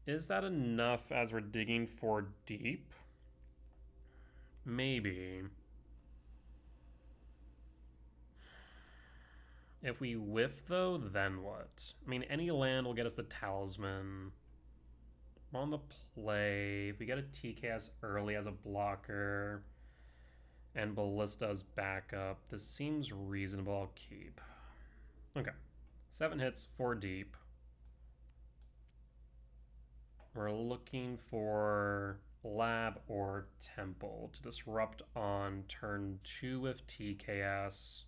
Is that enough as we're digging for deep? Maybe. If we whiff, though, then what? I mean, any land will get us the Talisman. We're on the play. If we get a TKS early as a blocker... And Ballista's backup. This seems reasonable. I'll keep. Okay. 7 hits, 4 deep. We're looking for Lab or Temple to disrupt on turn 2 with TKS.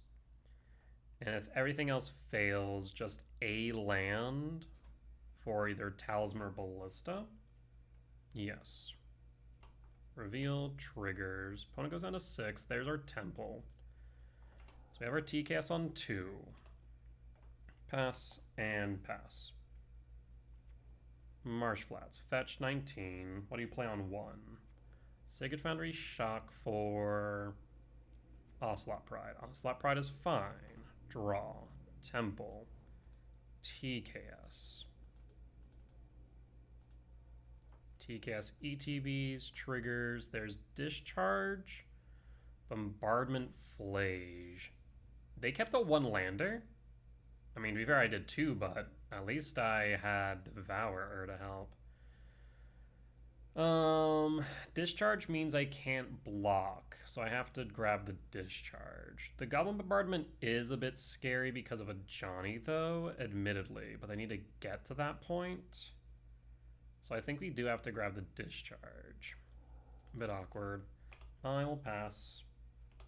And if everything else fails, just a land for either Talisman or Ballista. Yes. Reveal triggers. Opponent goes down to 6. There's our Temple. So we have our TKS on 2. Pass and pass. Marsh Flats. Fetch 19. What do you play on 1? Sacred Foundry Shock for Ocelot Pride. Ocelot Pride is fine. Draw. Temple. TKS. TKS ETBs, triggers. There's Discharge. Bombardment Flage. They kept the 1 lander. I mean, to be fair, I did 2, but at least I had Devourer to help. Discharge means I can't block, so I have to grab the Discharge. The Goblin Bombardment is a bit scary because of a Johnny, though, admittedly, but I need to get to that point. So I think we do have to grab the Discharge. A bit awkward. I will pass.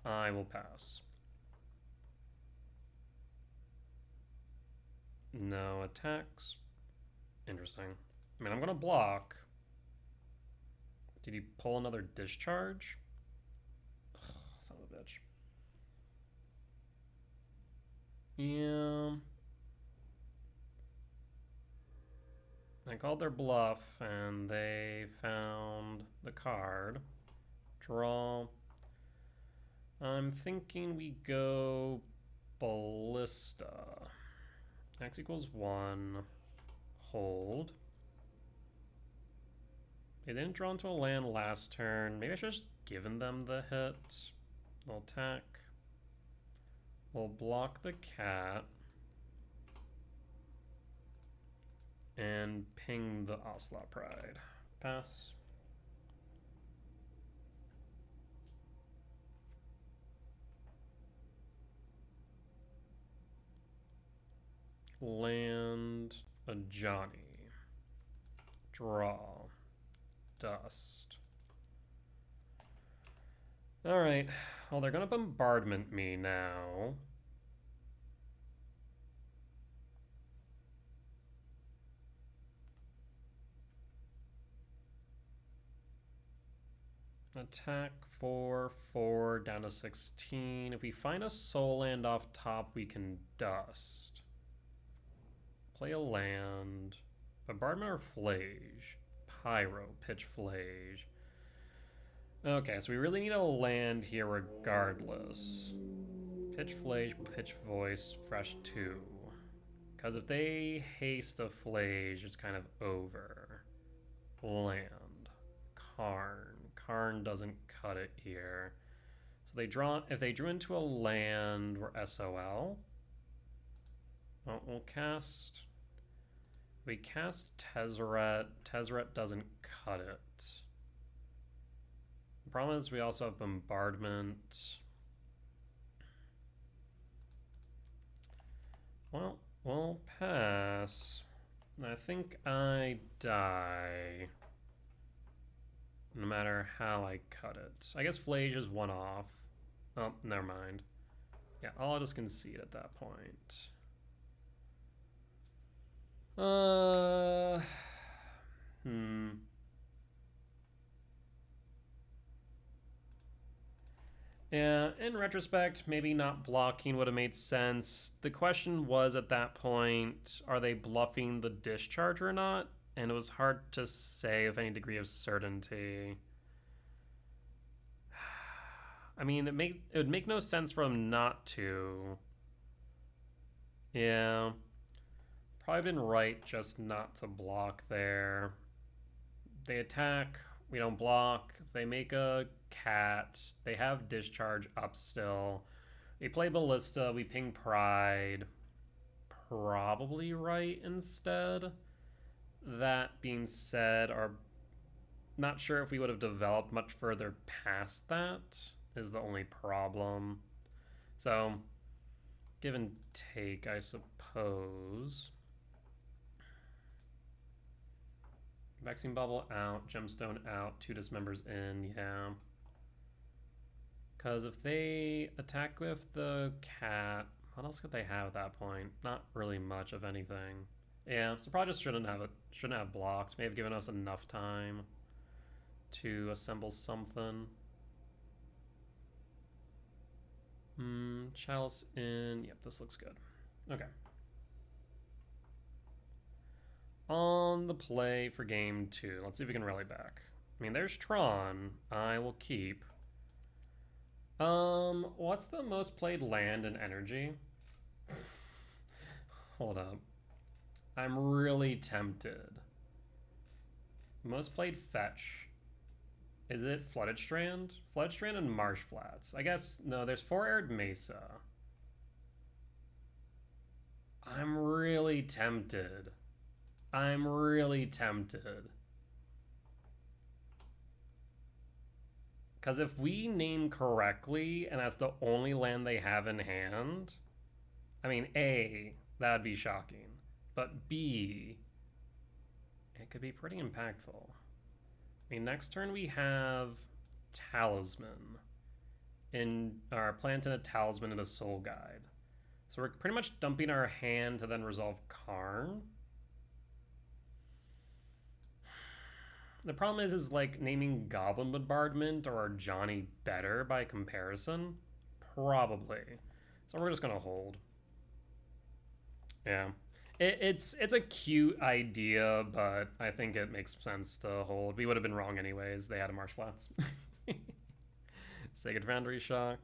I will pass. No attacks. Interesting. I mean, I'm gonna block. Did he pull another Discharge? Ugh, son of a bitch. Yeah. I called their bluff and they found the card. Draw. I'm thinking we go Ballista. X equals 1. Hold. They didn't draw into a land last turn. Maybe I should have just given them the hit. They'll attack. We'll block the cat. And ping the Ocelot Pride. Pass. Land a Johnny. Draw. Dust. Alright. Well, they're gonna bombardment me now. Attack for 4 down to 16. If we find a soul land off top, we can dust. Play a land. Bombardment or Flage? Pyro, pitch Flage. Okay, so we really need a land here regardless. Pitch Flage, pitch Voice, fresh 2. Because if they haste a Flage, it's kind of over. Land. Karn. Karn doesn't cut it here. So they draw. If they drew into a land, we're SOL. Well, we'll cast. We cast Tezzeret. Tezzeret doesn't cut it. The problem is we also have Bombardment. Well, we'll pass. I think I die. No matter how I cut it. I guess Flage is 1 off. Oh, never mind. Yeah, I'll just concede at that point. Yeah, in retrospect, maybe not blocking would have made sense. The question was at that point, are they bluffing the Discharge or not? And it was hard to say with any degree of certainty. I mean, it would make no sense for them not to. Yeah. Probably been right just not to block there. They attack, we don't block. They make a cat. They have Discharge up still. We play Ballista, we ping Pride. Probably right instead. That being said, are not sure if we would have developed much further past that. is the only problem. So, give and take, I suppose. Vaccine Bubble out, Gemstone out, 2 Dismembers in, yeah. Because if they attack with the cat, what else could they have at that point? Not really much of anything. Yeah, so probably just shouldn't have blocked. May have given us enough time to assemble something. Chalice in. Yep, this looks good. Okay. On the play for game 2. Let's see if we can rally back. I mean, there's Tron. I will keep. What's the most played land and energy? Hold up. I'm really tempted. Most played fetch. Is it Flooded Strand? Flooded Strand and Marsh Flats. I guess, no, there's 4 Arid Mesa. I'm really tempted. I'm really tempted. Because if we name correctly, and that's the only land they have in hand, I mean, A, that would be shocking. But B, it could be pretty impactful. I mean, next turn we have Talisman. Plant in a Talisman and a Soul Guide. So we're pretty much dumping our hand to then resolve Karn. The problem is like naming Goblin Bombardment or Johnny better by comparison? Probably. So we're just gonna hold. Yeah. It's a cute idea, but I think it makes sense to hold. We would have been wrong anyways. They had a Marsh Flats. Sacred Foundry Shock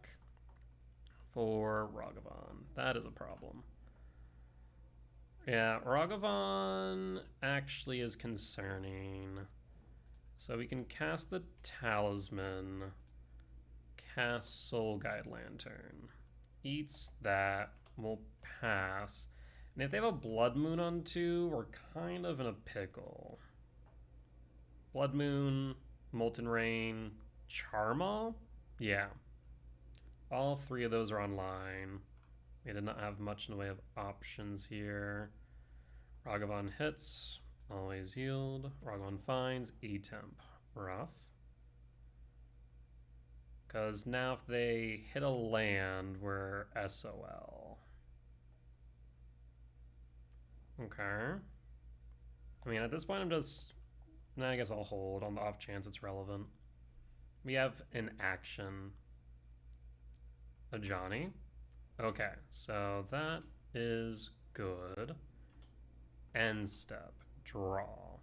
for Ragavan. That is a problem. Yeah, Ragavan actually is concerning. So we can cast the Talisman, cast Soul Guide Lantern. Eats that, we'll pass. And if they have a Blood Moon on 2, we're kind of in a pickle. Blood Moon, Molten Rain, Charma? Yeah. All 3 of those are online. We did not have much in the way of options here. Ragavan hits, always yield. Ragavan finds, E-Temp. Rough. Because now if they hit a land, we're SOL. Okay. I mean, at this point, I'm just... I guess I'll hold on the off chance it's relevant. We have an action. A Johnny. Okay, so that is good. End step. Draw.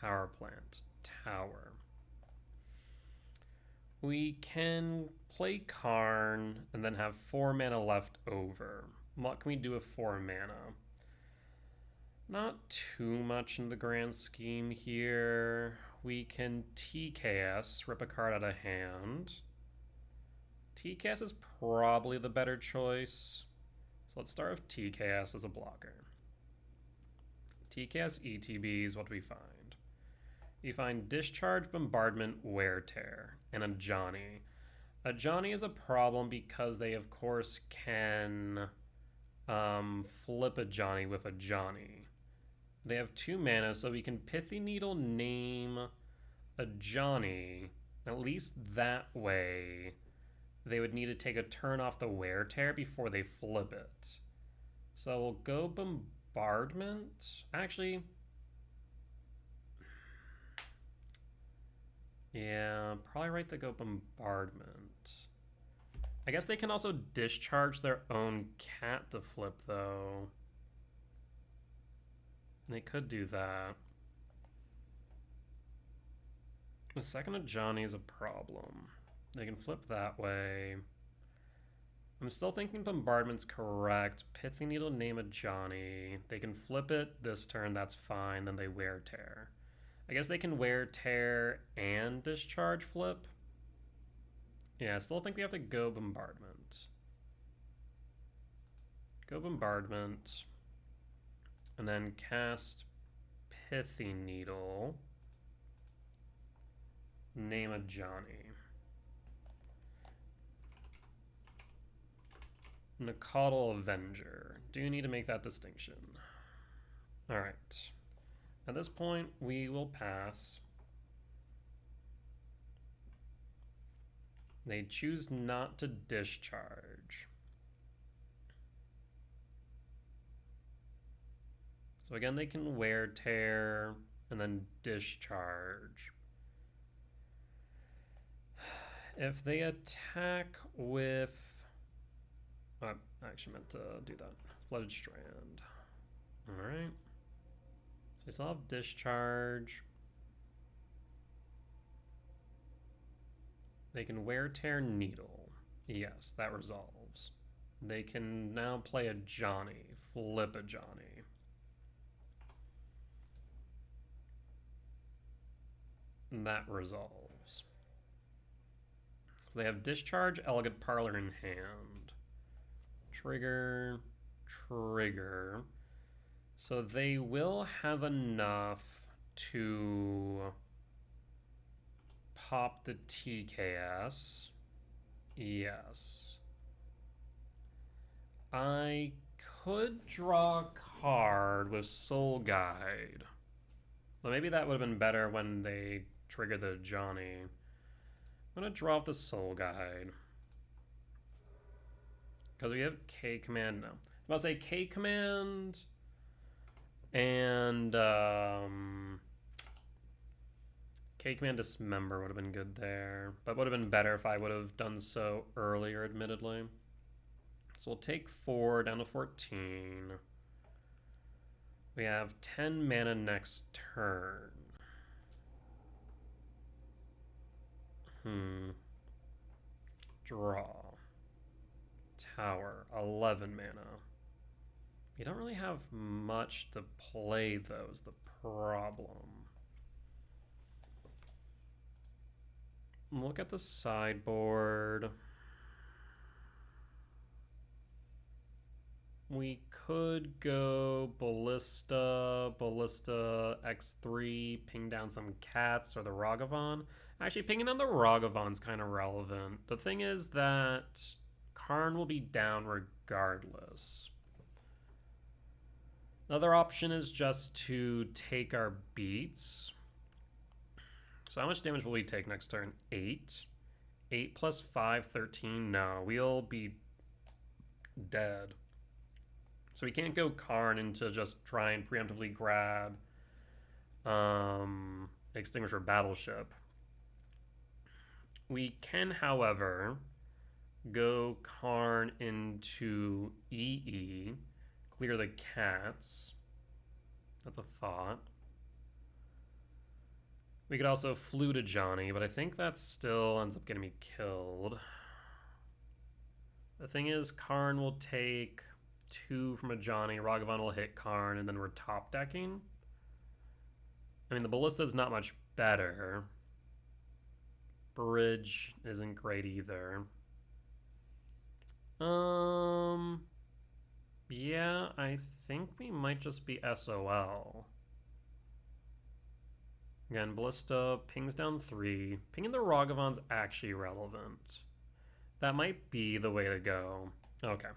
Power plant. Tower. We can play Karn and then have 4 mana left over. What can we do with 4 mana? Not too much in the grand scheme here. We can TKS, rip a card out of hand. TKS is probably the better choice. So let's start with TKS as a blocker. TKS ETB is what we find. We find Discharge, Bombardment, Wear Tear, and a Johnny. A Johnny is a problem because they, of course, can flip a Johnny with a Johnny. They have 2 mana, so we can Pithy Needle name a Johnny. At least that way, they would need to take a turn off the Wear Tear before they flip it. So we'll go Bombardment. Actually, yeah, probably right to go Bombardment. I guess they can also discharge their own cat to flip, though. They could do that. The second of Johnny is a problem. They can flip that way. I'm still thinking Bombardment's correct. Pithy Needle, name a Johnny. They can flip it this turn, that's fine. Then they Wear Tear. I guess they can Wear Tear and Discharge flip. Yeah, I still think we have to go Bombardment. Go Bombardment. And then cast Pithy Needle. Name a Johnny. Nacatl Avenger. Do need to make that distinction. Alright. At this point, we will pass. They choose not to discharge. So again, they can wear tear and then discharge. If they attack with... I actually meant to do that. Flooded Strand. Alright. So they still have discharge. They can wear tear needle. Yes, that resolves. They can now play a Johnny. Flip a Johnny. And that resolves. They have Discharge, Elegant Parlor in hand. Trigger, trigger. So they will have enough to pop the TKS. Yes. I could draw a card with Soul Guide. Well, maybe that would have been better when they triggered the Johnny. I'm going to draw off the Soul Guide. Because we have K Command now. I was about to say K Command and K Command Dismember would have been good there. But would have been better if I would have done so earlier, admittedly. So we'll take 4 down to 14. We have 10 mana next turn. Draw. Tower. 11 mana. You don't really have much to play, though, is the problem. Look at the sideboard. We could go Ballista, X3, ping down some cats or the Ragavan. Actually, pinging down the Ragavan's kind of relevant. The thing is that Karn will be down regardless. Another option is just to take our beats. So how much damage will we take next turn? 8. 8 plus 5, 13. No, we'll be dead. So we can't go Karn into just try and preemptively grab Extinguisher Battleship. We can, however, go Karn into EE, clear the cats. That's a thought. We could also Flute a Johnny, but I think that still ends up getting me killed. The thing is, Karn will take 2 from a Johnny, Ragavan will hit Karn, and then we're top decking. I mean, the Ballista's not much better. Bridge isn't great either. Yeah, I think we might just be SOL. Again, Ballista pings down 3. Pinging the Ragavan's actually relevant. That might be the way to go. Okay.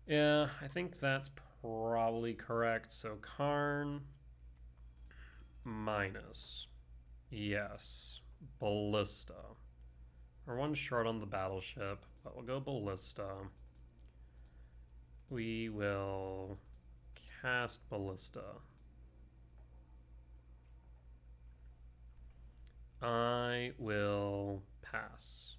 Yeah, I think that's probably correct. So Karn minus. Yes. Ballista. We're 1 short on the battleship, but we'll go Ballista. We will cast Ballista. I will pass.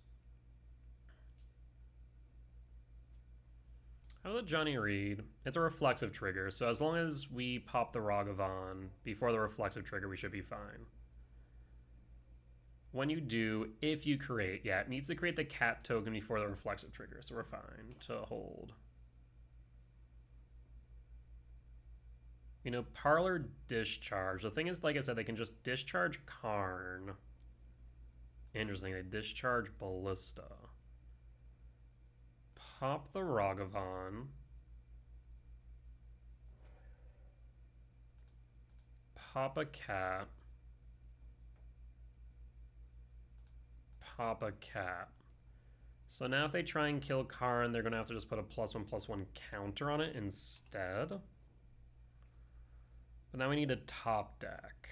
How did Johnny read? It's a reflexive trigger, so as long as we pop the Ragavan before the reflexive trigger, we should be fine. When you do, if you create, yeah, it needs to create the cat token before the reflexive trigger, so we're fine to hold. You know, Parlor Discharge. The thing is, like I said, they can just discharge Karn. Interesting, they discharge Ballista. Pop the Ragavan. Pop a cat. Pop a cat. So now if they try and kill Karn, they're going to have to just put a +1/+1 counter on it instead. But now we need a top deck.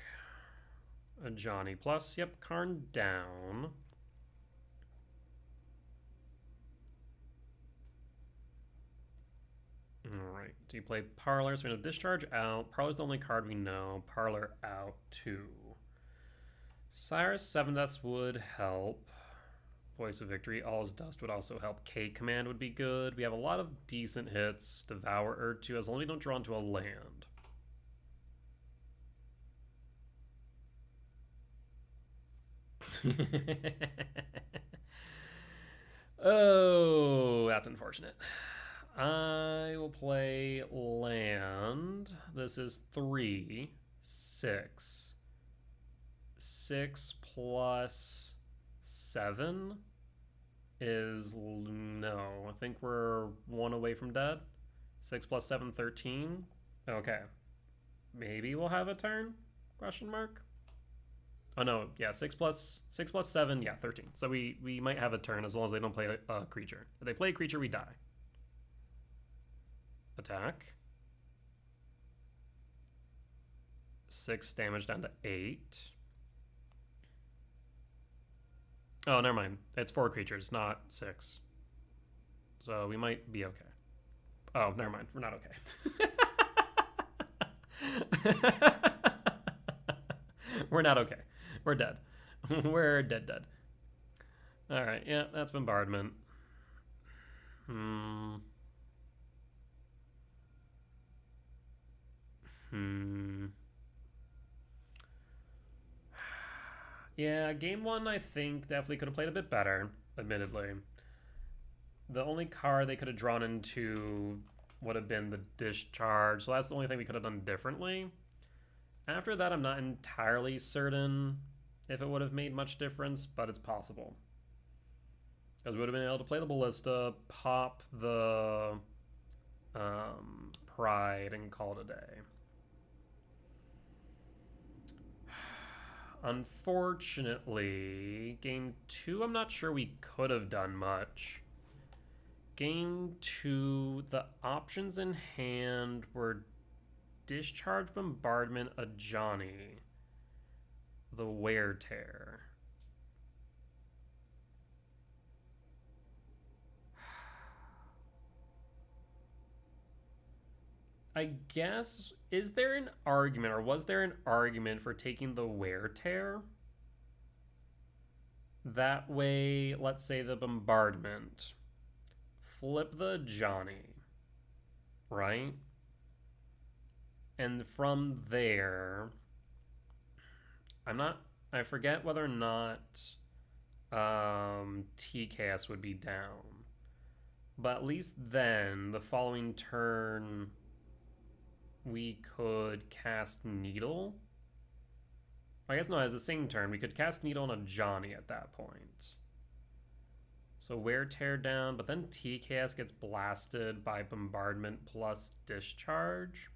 A Johnny plus, yep, Karn down. Alright, do you play Parlor? So we know Discharge out. Parlor's the only card we know. Parlor out too. Cyrus 7 Deaths would help. Voice of Victory, All's Dust would also help. K Command would be good. We have a lot of decent hits. Devour 2, as long as we don't draw into a land. Oh, that's unfortunate. I will play land. This is 3, 6. 6 plus 7 is no. I think we're 1 away from dead. 6 plus 7, 13. Okay. Maybe we'll have a turn? Question mark. Oh no, yeah, 6 plus 7, yeah, 13. So we might have a turn as long as they don't play a creature. If they play a creature, we die. Attack. 6 damage down to 8. Oh, never mind. It's 4 creatures, not 6. So we might be okay. Oh, never mind. We're not okay. We're not okay. We're dead. We're dead. Alright, yeah, that's bombardment. Yeah, game 1 I think definitely could have played a bit better, admittedly. The only card they could have drawn into would have been the Discharge, so that's the only thing we could have done differently. After that, I'm not entirely certain if it would have made much difference, but it's possible. Because we would have been able to play the Ballista, pop the Pride, and call it a day. Unfortunately, game 2, I'm not sure we could have done much. Game 2, the options in hand were Discharge, Bombardment, a Johnny, the Wear Tear. I guess, is there an argument, or was there an argument for taking the Wear Tear? That way, let's say the Bombardment. Flip the Johnny, right? And from there, I forget whether or not TKS would be down. But at least then, the following turn, we could cast Needle. I guess no, it's the same turn. We could cast Needle on a Johnny at that point. So Wear Tear down, but then TKS gets blasted by Bombardment plus Discharge.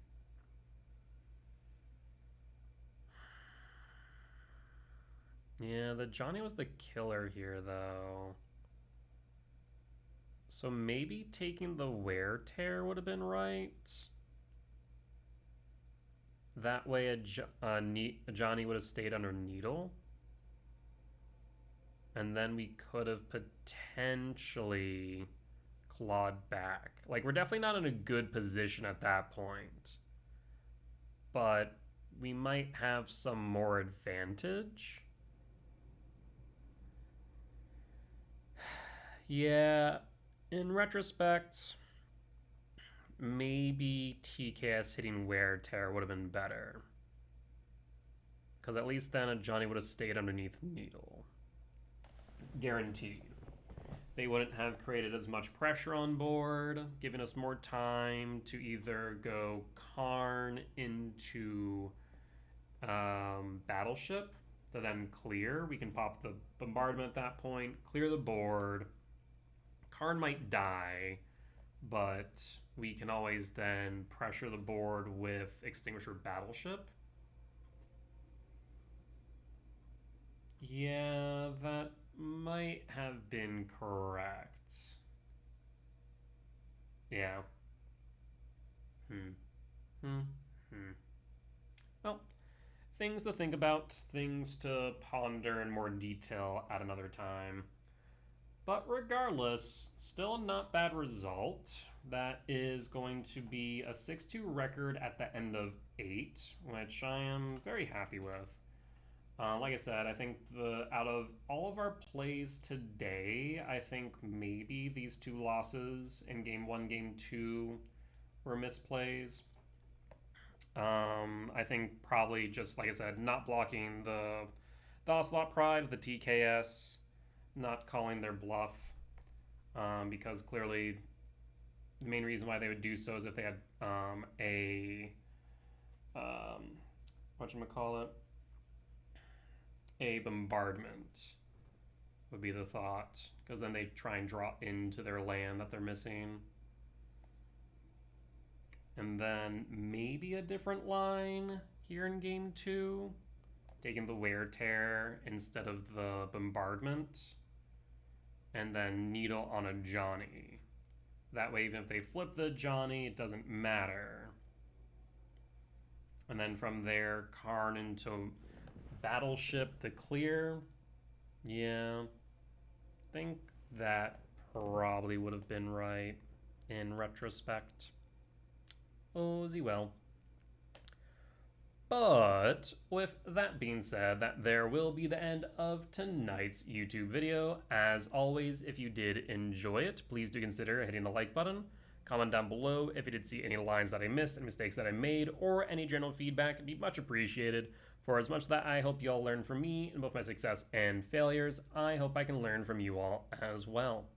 Yeah, the Johnny was the killer here, though. So maybe taking the Wear Tear would have been right. That way a Johnny would have stayed under Needle. And then we could have potentially clawed back. Like, we're definitely not in a good position at that point. But we might have some more advantage. Yeah, in retrospect, maybe TKS hitting Wear Tear would have been better. Because at least then a Johnny would have stayed underneath Needle. Guaranteed. They wouldn't have created as much pressure on board, giving us more time to either go Karn into Battleship to then clear. We can pop the Bombardment at that point, clear the board. Karn might die, but we can always then pressure the board with Extinguisher Battleship. Yeah, that might have been correct. Yeah. Well, things to think about, things to ponder in more detail at another time. But regardless, still a not bad result. That is going to be a 6-2 record at the end of 8, which I am very happy with. Like I said, I think out of all of our plays today, I think maybe these 2 losses in Game 1, Game 2 were misplays. I think probably just, like I said, not blocking the Ocelot Pride, the TKS, not calling their bluff, because clearly the main reason why they would do so is if they had whatchamacallit, a bombardment would be the thought, because then they try and draw into their land that they're missing. And then maybe a different line here in Game 2, taking the Wear Tear instead of the bombardment, and then Needle on a Johnny. That way, even if they flip the Johnny, it doesn't matter. And then from there, Karn into Battleship the clear. Yeah, I think that probably would have been right in retrospect. Oh, well. But with that being said, that there will be the end of tonight's YouTube video. As always, if you did enjoy it, please do consider hitting the like button. Comment down below if you did see any lines that I missed, any mistakes that I made, or any general feedback. It'd be much appreciated. For as much as that I hope you all learn from me in both my success and failures, I hope I can learn from you all as well.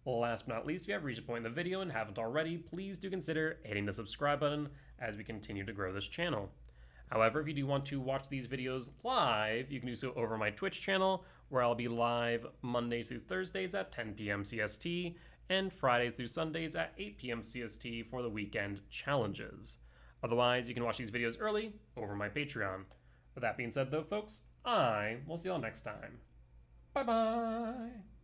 Last but not least, if you have reached a point in the video and haven't already, please do consider hitting the subscribe button as we continue to grow this channel. However, if you do want to watch these videos live, you can do so over my Twitch channel, where I'll be live Mondays through Thursdays at 10 p.m. CST, and Fridays through Sundays at 8 p.m. CST for the weekend challenges. Otherwise, you can watch these videos early over my Patreon. With that being said, though, folks, I will see you all next time. Bye-bye!